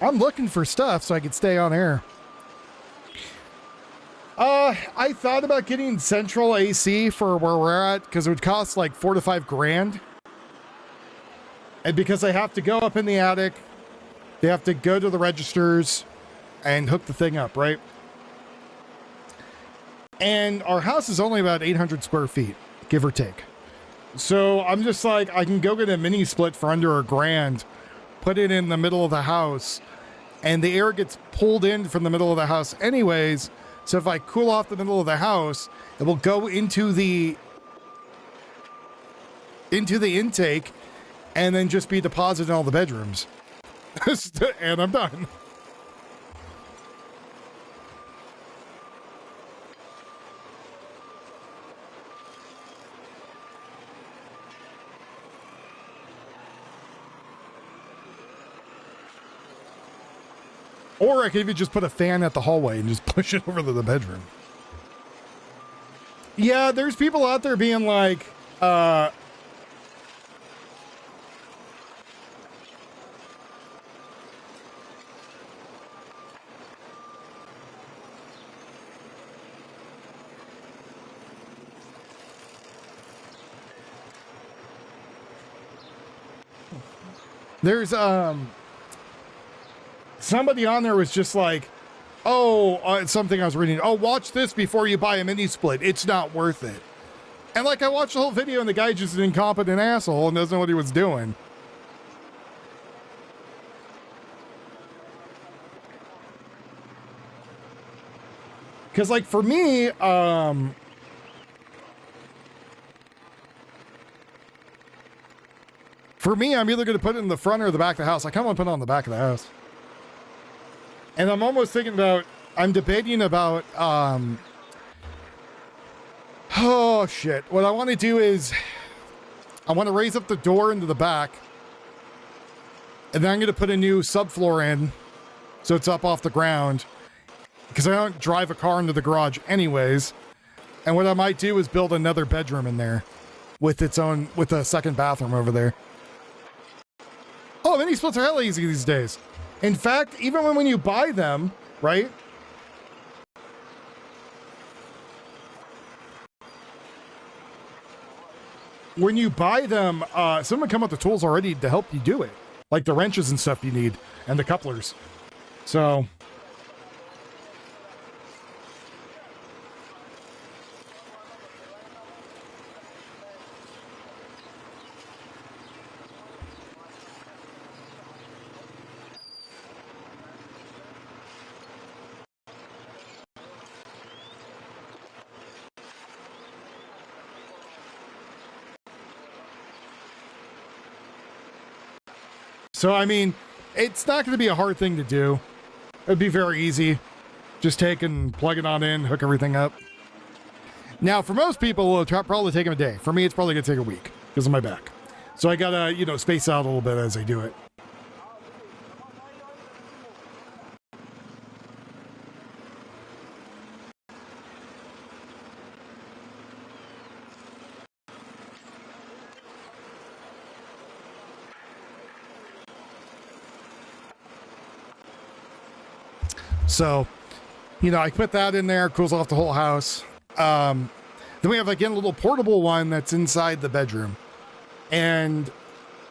I'm looking for stuff so I could stay on air. I thought about getting central AC for where we're at because it would cost like $4 to $5 grand. And because I have to go up in the attic, they have to go to the registers and hook the thing up, right? And our house is only about 800 square feet, give or take. So I'm just like, I can go get a mini split for under $1 grand, put it in the middle of the house, and the air gets pulled in from the middle of the house anyways. So if I cool off the middle of the house, it will go into the intake and then just be deposited in all the bedrooms. And I'm done. Or I could even just put a fan at the hallway and just push it over to the bedroom. Yeah, there's people out there being like, There's somebody on there was just like, oh, something I was reading. Oh, watch this before you buy a mini split. It's not worth it. And like I watched the whole video and the guy just an incompetent asshole and doesn't know what he was doing. Because like for me, I'm either going to put it in the front or the back of the house. I kind of want to put it on the back of the house. And I'm almost thinking about, I'm debating about, oh shit. What I want to do is I want to raise up the door into the back. And then I'm going to put a new subfloor in. So it's up off the ground. Because I don't drive a car into the garage anyways. And what I might do is build another bedroom in there. With its own, with a second bathroom over there. Oh, mini splits are hella easy these days. In fact, even when you buy them, right? When you buy them, some of them come with the tools already to help you do it. Like the wrenches and stuff you need, and the couplers. So... So, I mean, it's not going to be a hard thing to do. It'd be very easy. Just take and plug it on in, hook everything up. Now, for most people, it'll probably take them a day. For me, it's probably going to take a week because of my back. So I got to, you know, space out a little bit as I do it. So, you know, I put that in there, cools off the whole house. Then we have, again, a little portable one that's inside the bedroom. And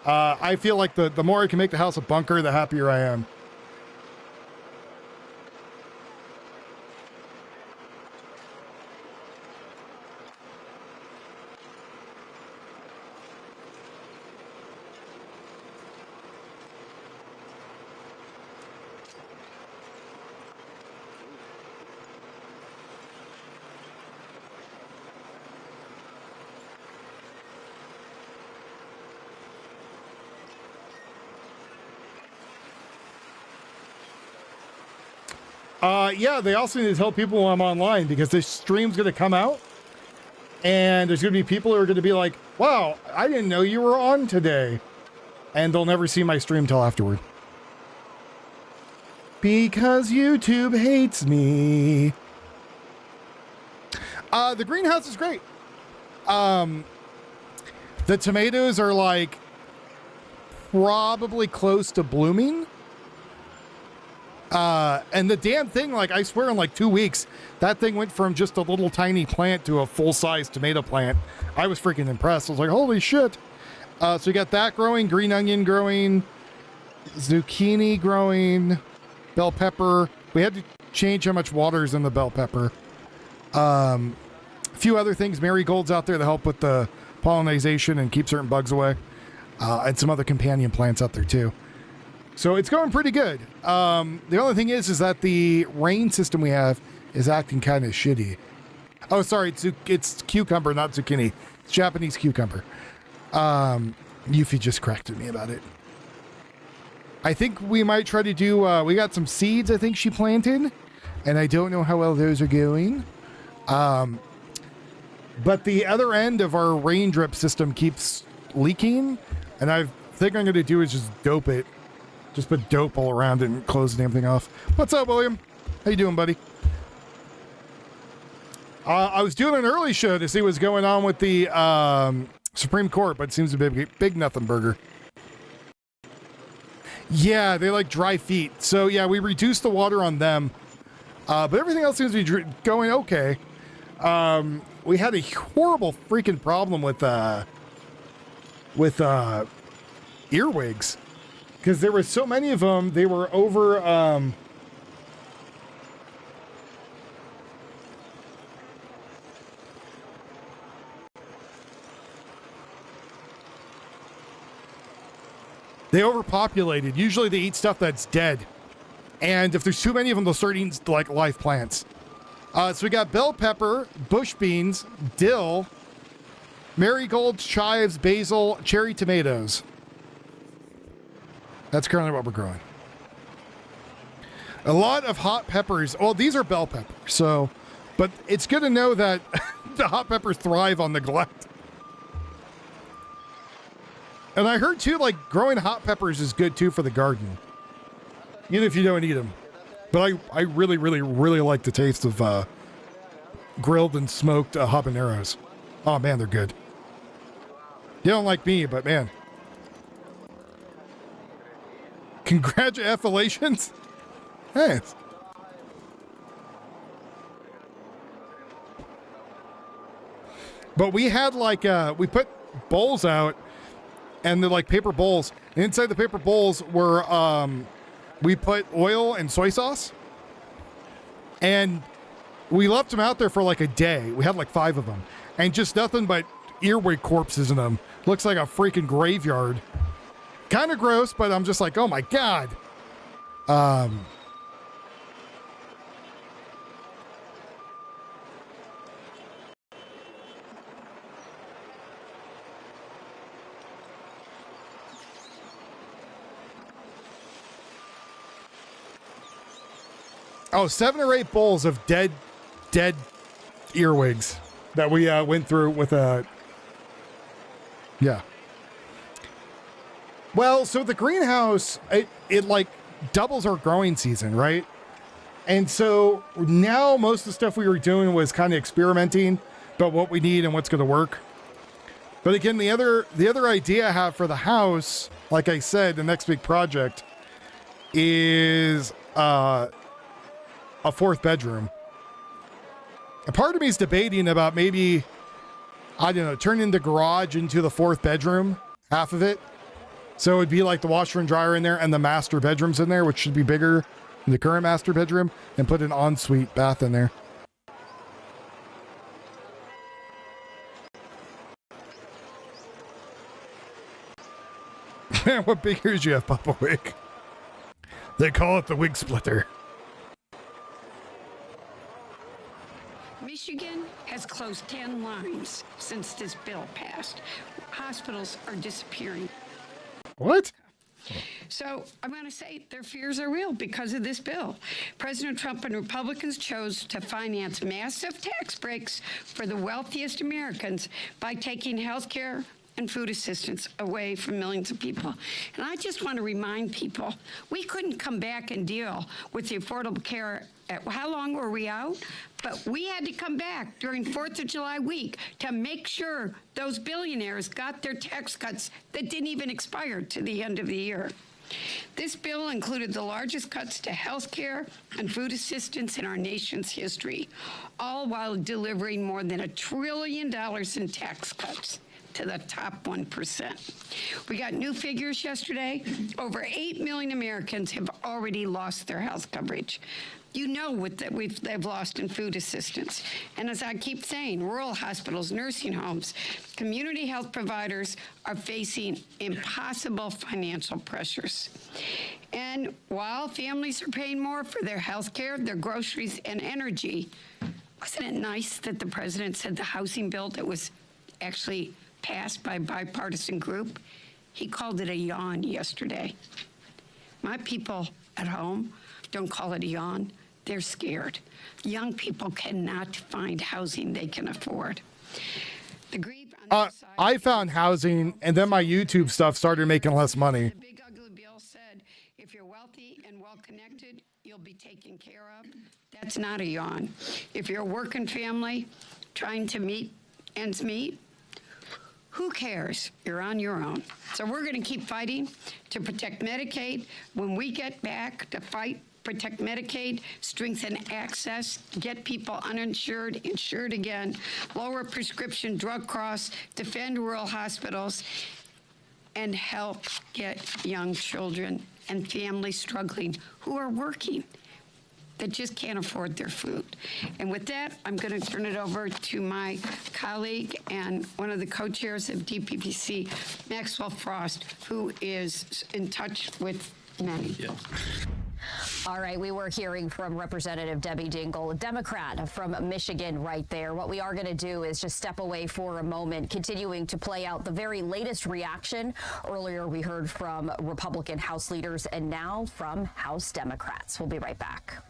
I feel like the more I can make the house a bunker, the happier I am. Yeah, they also need to tell people I'm online because this stream's going to come out and there's going to be people who are going to be like, wow, I didn't know you were on today. And they'll never see my stream till afterward. Because YouTube hates me. The greenhouse is great. The tomatoes are like probably close to blooming. And the damn thing, like, I swear in like 2 weeks, that thing went from just a little tiny plant to a full-size tomato plant. I was freaking impressed. I was like, holy shit. So we got that growing, green onion growing, zucchini growing, bell pepper. We had to change how much water is in the bell pepper. A few other things, marigolds out there to help with the pollination and keep certain bugs away. And some other companion plants out there too. So it's going pretty good. The only thing is that the rain system we have is acting kind of shitty. Oh, sorry, it's cucumber, not zucchini. It's Japanese cucumber. Yuffie just corrected me about it. I think we might try to do, we got some seeds I think she planted, and I don't know how well those are going. But the other end of our rain drip system keeps leaking, and I think I'm going to do is just dope it. Just put dope all around it and close the damn thing off. What's up, William? How you doing, buddy? I was doing an early show to see what's going on with the Supreme Court, but it seems to be a big nothing burger. Yeah, they like dry feet. So, yeah, we reduced the water on them. But everything else seems to be going okay. We had a horrible freaking problem with earwigs. because there were so many of them. They were over. They overpopulated. Usually they eat stuff that's dead. And if there's too many of them, they'll start eating like live plants. So we got bell pepper, bush beans, dill, marigolds, chives, basil, cherry tomatoes. That's currently what we're growing. A lot of hot peppers. Well, these are bell peppers. So, but it's good to know that the hot peppers thrive on neglect. And I heard too, like growing hot peppers is good too for the garden, even if you don't eat them. But I really, really, really like the taste of grilled and smoked habaneros. Oh man, they're good. You don't like me, but man. Congratulations. Thanks. But we had like, we put bowls out and they're like paper bowls. And inside the paper bowls were, we put oil and soy sauce. And we left them out there for like a day. We had like 5 of them. And just nothing but earwig corpses in them. Looks like a freaking graveyard. Kind of gross, but I'm just like, oh my God. Oh, 7 or 8 bowls of dead earwigs that we went through with a. Yeah. Well, so the greenhouse, it like doubles our growing season, right? And so now most of the stuff we were doing was kind of experimenting about what we need and what's going to work. But again, the other idea I have for the house, like I said, the next big project is a 4th bedroom. A part of me is debating about maybe, I don't know, turning the garage into the 4th bedroom, half of it. So it'd be like the washer and dryer in there and the master bedrooms in there, which should be bigger than the current master bedroom, and put an ensuite bath in there. Man, what big ears you have, Papa Wig? They call it the wig splitter. Michigan has closed 10 lines since this bill passed. Hospitals are disappearing. What? So I want to say their fears are real because of this bill. President Trump and Republicans chose to finance massive tax breaks for the wealthiest Americans by taking health care and food assistance away from millions of people. And I just want to remind people, we couldn't come back and deal with the Affordable Care Act. How long were we out? But we had to come back during 4th of July week to make sure those billionaires got their tax cuts that didn't even expire to the end of the year. This bill included the largest cuts to health care and food assistance in our nation's history, all while delivering more than $1 trillion in tax cuts to the top 1%. We got new figures yesterday. Over 8 million Americans have already lost their health coverage. You know what they've lost in food assistance. And as I keep saying, rural hospitals, nursing homes, community health providers are facing impossible financial pressures. And while families are paying more for their health care, their groceries, and energy, wasn't it nice that the president said the housing bill that was actually passed by a bipartisan group, he called it a yawn yesterday. My people at home don't call it a yawn. They're scared. Young people cannot find housing they can afford. The grief on this side, I found housing, and then my YouTube stuff started making less money. the big ugly bill said, if you're wealthy and well-connected, you'll be taken care of. That's not a yawn. If you're a working family trying to meet ends meet, who cares? You're on your own. So we're going to keep fighting to protect Medicaid. When we get back to fight, protect Medicaid, strengthen access, get people uninsured, insured again, lower prescription drug costs, defend rural hospitals, and help get young children and families struggling who are working that just can't afford their food. And with that, I'm going to turn it over to my colleague and one of the co-chairs of DPPC, Maxwell Frost, who is in touch with many. Yeah. All right, we were hearing from Representative Debbie Dingell, a Democrat from Michigan right there. What we are going to do is just step away for a moment, continuing to play out the very latest reaction. Earlier, we heard from Republican House leaders and now from House Democrats. We'll be right back.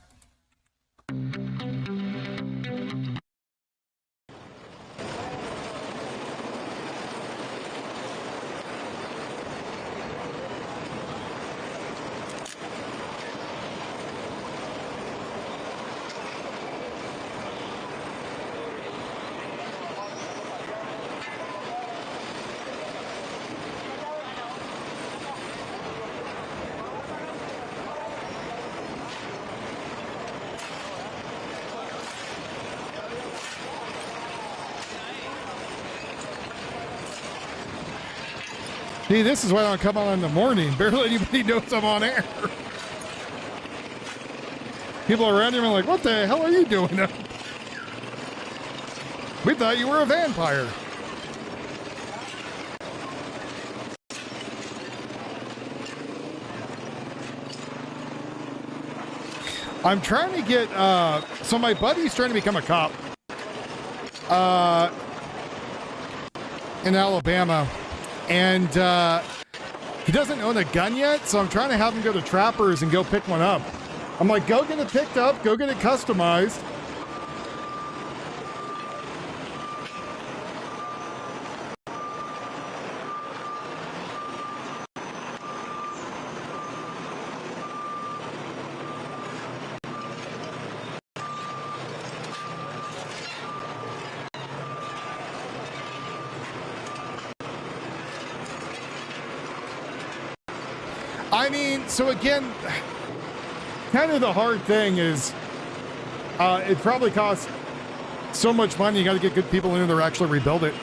See, this is why I don't come on in the morning. Barely anybody knows I'm on air. People around here are like, what the hell are you doing up? We thought you were a vampire. I'm trying to get, so my buddy's trying to become a cop in Alabama. And he doesn't own a gun yet, so I'm trying to have him go to Trappers and go pick one up. I'm like, go get it picked up, go get it customized. I mean, so again, kind of the hard thing is it probably costs so much money. You got to get good people in there to actually rebuild it.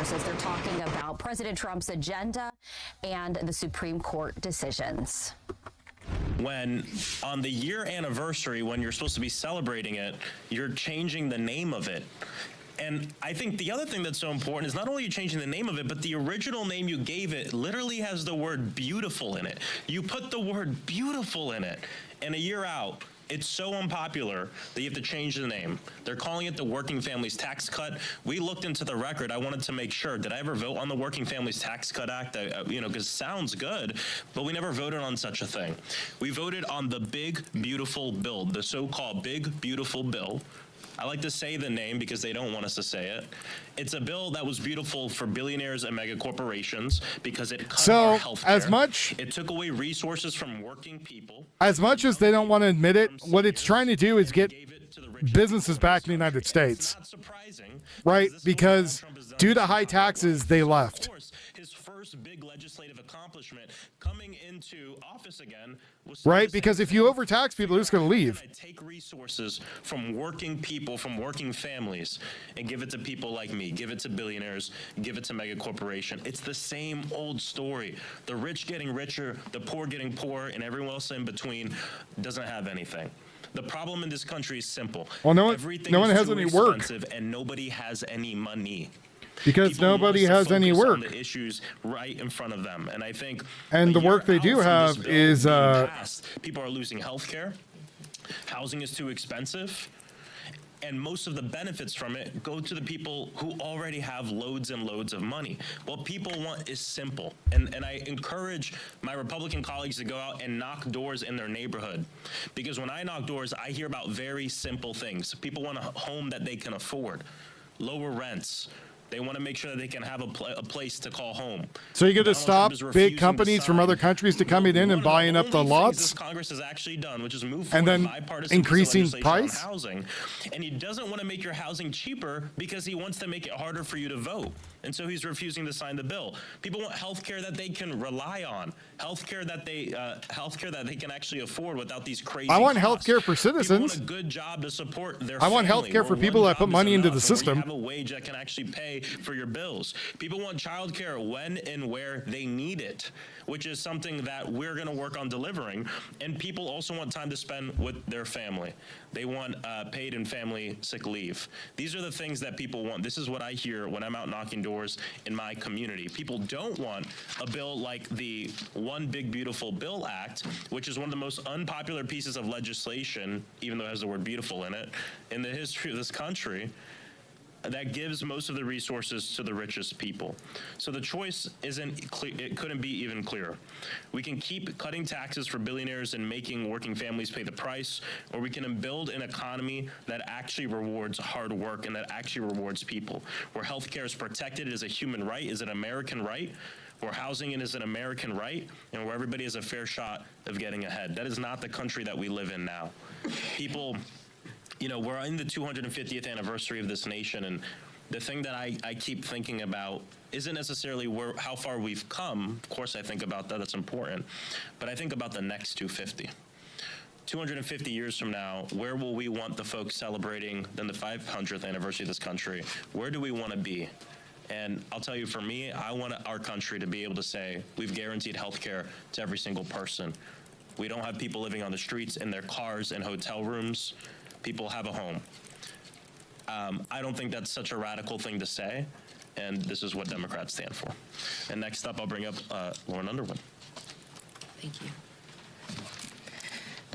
As they're talking about President Trump's agenda and the Supreme Court decisions. When on the year anniversary, when you're supposed to be celebrating it, you're changing the name of it. And I think the other thing that's so important is not only are you changing the name of it, but the original name you gave it literally has the word beautiful in it. You put the word beautiful in it, and a year out, it's so unpopular that you have to change the name. They're calling it the Working Families Tax Cut. We looked into the record. I wanted to make sure, did I ever vote on the Working Families Tax Cut Act? Because it sounds good, but we never voted on such a thing. We voted on the Big Beautiful Bill, the so-called Big Beautiful Bill. I like to say the name because they don't want us to say it. It's a bill that was beautiful for billionaires and mega corporations because it cut our health care. It took away resources from working people. As much as they don't want to admit it, what it's trying to do is get businesses back in the United States. Right? Because due to high taxes, they left. His first big legislative accomplishment coming into office again was right, because if you overtax people, they're just going to leave. Take resources from working people, from working families, and give it to people like me, give it to billionaires, give it to mega corporation. It's the same old story. The rich getting richer, the poor getting poorer, and everyone else in between doesn't have anything. The problem in this country is simple. Well, no one has any work, and nobody has any money. Because people nobody has any work. On the issues right in front of them, and I think. And the work they do have is. People are losing health care. Housing is too expensive. And most of the benefits from it go to the people who already have loads and loads of money. What people want is simple. And I encourage my Republican colleagues to go out and knock doors in their neighborhood. Because when I knock doors, I hear about very simple things. People want a home that they can afford, lower rents, They want to make sure that they can have a place to call home. So you're going to Donald stop Trump is big refusing companies to from sign other countries to coming in and buying up the only things lots? This Congress has actually done, which is move And forward then bipartisan increasing piece of legislation price? on housing. And he doesn't want to make your housing cheaper because he wants to make it harder for you to vote. And so he's refusing to sign the bill. People want health care that they can rely on, health care that they can actually afford without these crazy I want costs. health care for People citizens. want a good job to support their I want family, health care for where people one that put job is money into the enough, and where system. you have a wage that can actually pay for your bills. People want child care when and where they need it, which is something that we're going to work on delivering. And people also want time to spend with their family. They want paid and family sick leave. These are the things that people want. This is what I hear when I'm out knocking doors in my community. People don't want a bill like the One Big Beautiful Bill Act, which is one of the most unpopular pieces of legislation, even though it has the word beautiful in it, in the history of this country, that gives most of the resources to the richest people. So the choice isn't clear. It couldn't be even clearer. We can keep cutting taxes for billionaires and making working families pay the price, or we can build an economy that actually rewards hard work and that actually rewards people, where healthcare is protected as a human right, is an American right, where housing is an American right, and where everybody has a fair shot of getting ahead. That is not the country that we live in now. People, you know, we're in the 250th anniversary of this nation, and the thing that I keep thinking about isn't necessarily how far we've come. Of course, I think about that. That's important. But I think about the next 250. 250 years from now, where will we want the folks celebrating then the 500th anniversary of this country? Where do we want to be? And I'll tell you, for me, I want our country to be able to say, we've guaranteed health care to every single person. We don't have people living on the streets in their cars and hotel rooms. People have a home. I don't think that's such a radical thing to say, and this is what Democrats stand for. And next up, I'll bring up Lauren Underwood. Thank you.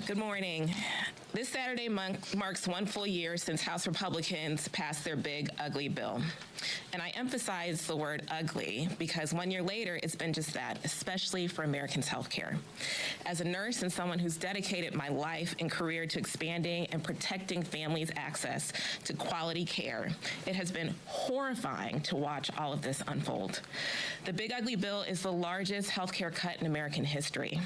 Good morning. This Saturday marks one full year since House Republicans passed their big, ugly bill. And I emphasize the word ugly because 1 year later, it's been just that, especially for Americans' health care. As a nurse and someone who's dedicated my life and career to expanding and protecting families' access to quality care, it has been horrifying to watch all of this unfold. The big, ugly bill is the largest health care cut in American history.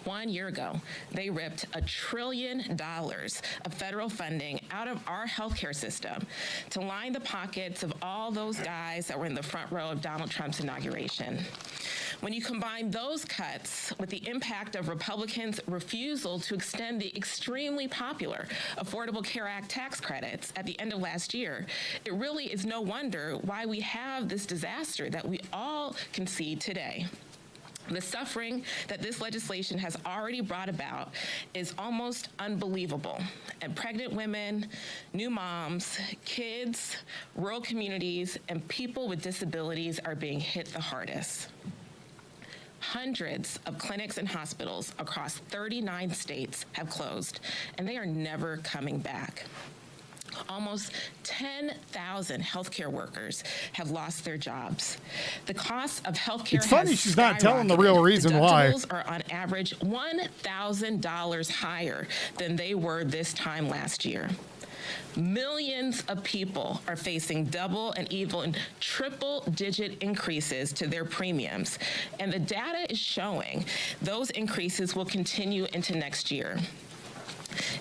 1 year ago, they ripped $1 trillion of federal funding out of our healthcare system to line the pockets of all those guys that were in the front row of Donald Trump's inauguration. When you combine those cuts with the impact of Republicans' refusal to extend the extremely popular Affordable Care Act tax credits at the end of last year, it really is no wonder why we have this disaster that we all can see today. The suffering that this legislation has already brought about is almost unbelievable. And pregnant women, new moms, kids, rural communities, and people with disabilities are being hit the hardest. Hundreds of clinics and hospitals across 39 states have closed, and they are never coming back. Almost 10,000 healthcare workers have lost their jobs. The cost of healthcare It's funny has she's not telling the real skyrocketed. reason why. Deductibles are on average $1,000 higher than they were this time last year. Millions of people are facing double and even triple-digit increases to their premiums, and the data is showing those increases will continue into next year.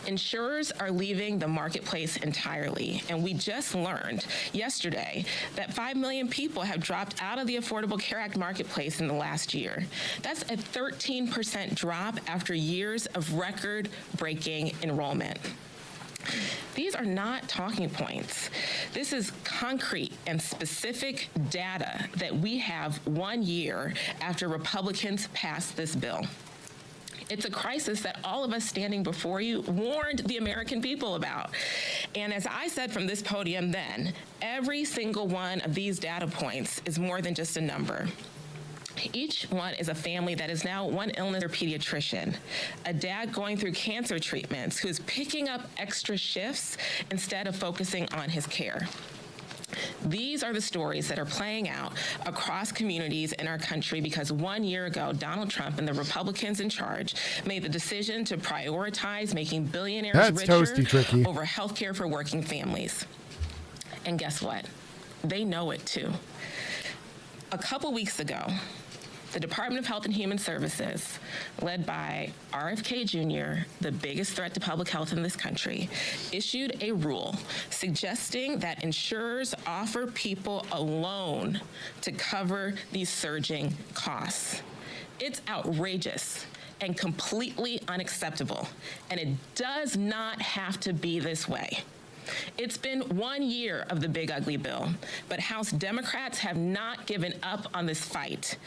Insurers are leaving the marketplace entirely, and we just learned yesterday that 5 million people have dropped out of the Affordable Care Act marketplace in the last year. That's a 13% drop after years of record-breaking enrollment. These are not talking points. This is concrete and specific data that we have 1 year after Republicans passed this bill. It's a crisis that all of us standing before you warned the American people about. And as I said from this podium then, every single one of these data points is more than just a number. Each one is a family that is now one illness or pediatrician, a dad going through cancer treatments who's picking up extra shifts instead of focusing on his care. These are the stories that are playing out across communities in our country because 1 year ago, Donald Trump and the Republicans in charge made the decision to prioritize making billionaires richer over health care for working families. And guess what? they know it too. A couple weeks ago, the Department of Health and Human Services, led by RFK Jr., the biggest threat to public health in this country, issued a rule suggesting that insurers offer people a loan to cover these surging costs. It's outrageous and completely unacceptable, and it does not have to be this way. It's been 1 year of the big ugly bill, but House Democrats have not given up on this fight.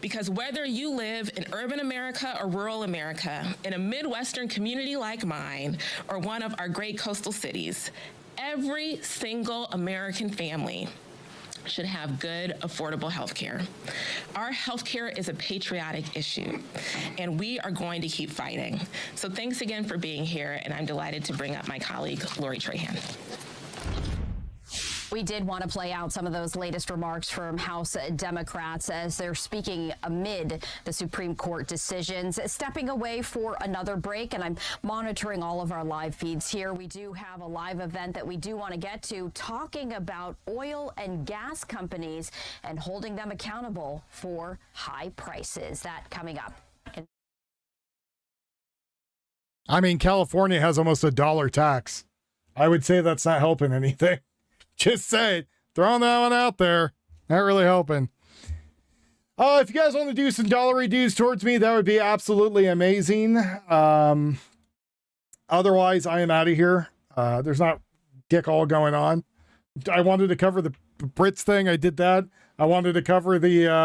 Because whether you live in urban America or rural America, in a Midwestern community like mine, or one of our great coastal cities, every single American family should have good, affordable health care. Our health care is a patriotic issue, and we are going to keep fighting. So thanks again for being here, and I'm delighted to bring up my colleague, Lori Trahan. We did want to play out some of those latest remarks from House Democrats as they're speaking amid the Supreme Court decisions. Stepping away for another break, and I'm monitoring all of our live feeds here. We do have a live event that we do want to get to, talking about oil and gas companies and holding them accountable for high prices. That coming up. I mean, California has almost $1 tax. I would say that's not helping anything. Just say, throwing that one out there. Not really helping. If you guys want to do some dollary dues towards me, that would be absolutely amazing. Otherwise, I am out of here. There's not dick all going on. I wanted to cover the Brits thing. I did that. I wanted to cover the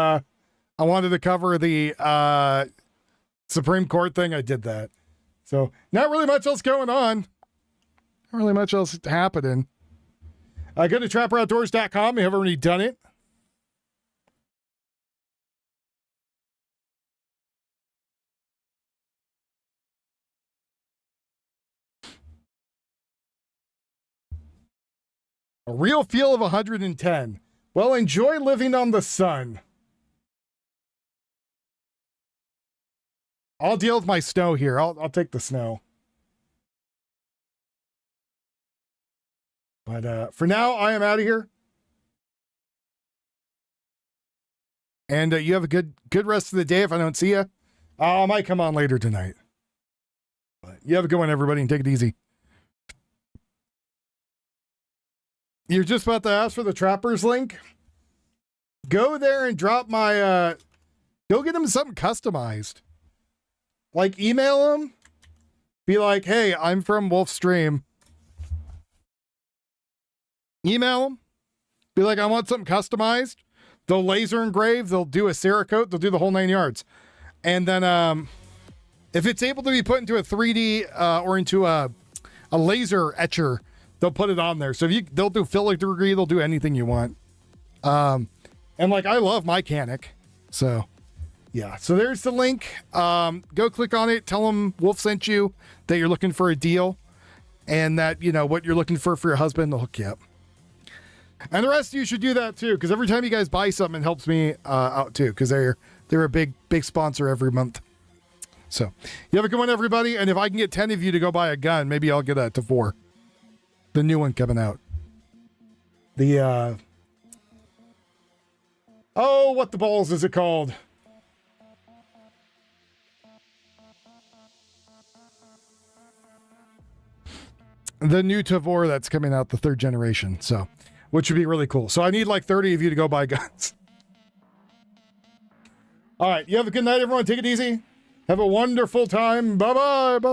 Supreme Court thing. I did that. So not really much else going on. Not really much else happening. Go to trapperoutdoors.com. You haven't already done it. A real feel of 110. Well, enjoy living on the sun. I'll deal with my snow here. I'll take the snow. But for now, I am out of here. And you have a good rest of the day if I don't see you. I might come on later tonight. But you have a good one, everybody, and take it easy. You're just about to ask for the Trappers link? Go there and drop my... go get them something customized. Like, email them. Be like, hey, I'm from Wolfstream. Email them. Be like, I want something customized. They'll laser engrave. They'll do a Cerakote. They'll do the whole 9 yards. And then if it's able to be put into a 3D or into a laser etcher, they'll put it on there. So they'll do filigree. They'll do anything you want. And like, I love my Canic. So yeah. So there's the link. Go click on it. Tell them Wolf sent you, that you're looking for a deal, and that, you know, what you're looking for your husband. They'll hook you up. And the rest of you should do that too, because every time you guys buy something, it helps me out too, because they're a big sponsor every month. So you have a good one, everybody. And if I can get 10 of you to go buy a gun, maybe I'll get that to 4. The new one coming out. The what the balls is it called? The new Tavor that's coming out, the 3rd generation. So, which would be really cool. So I need like 30 of you to go buy guns. All right. You have a good night, everyone. Take it easy. Have a wonderful time. Bye-bye. Bye-bye.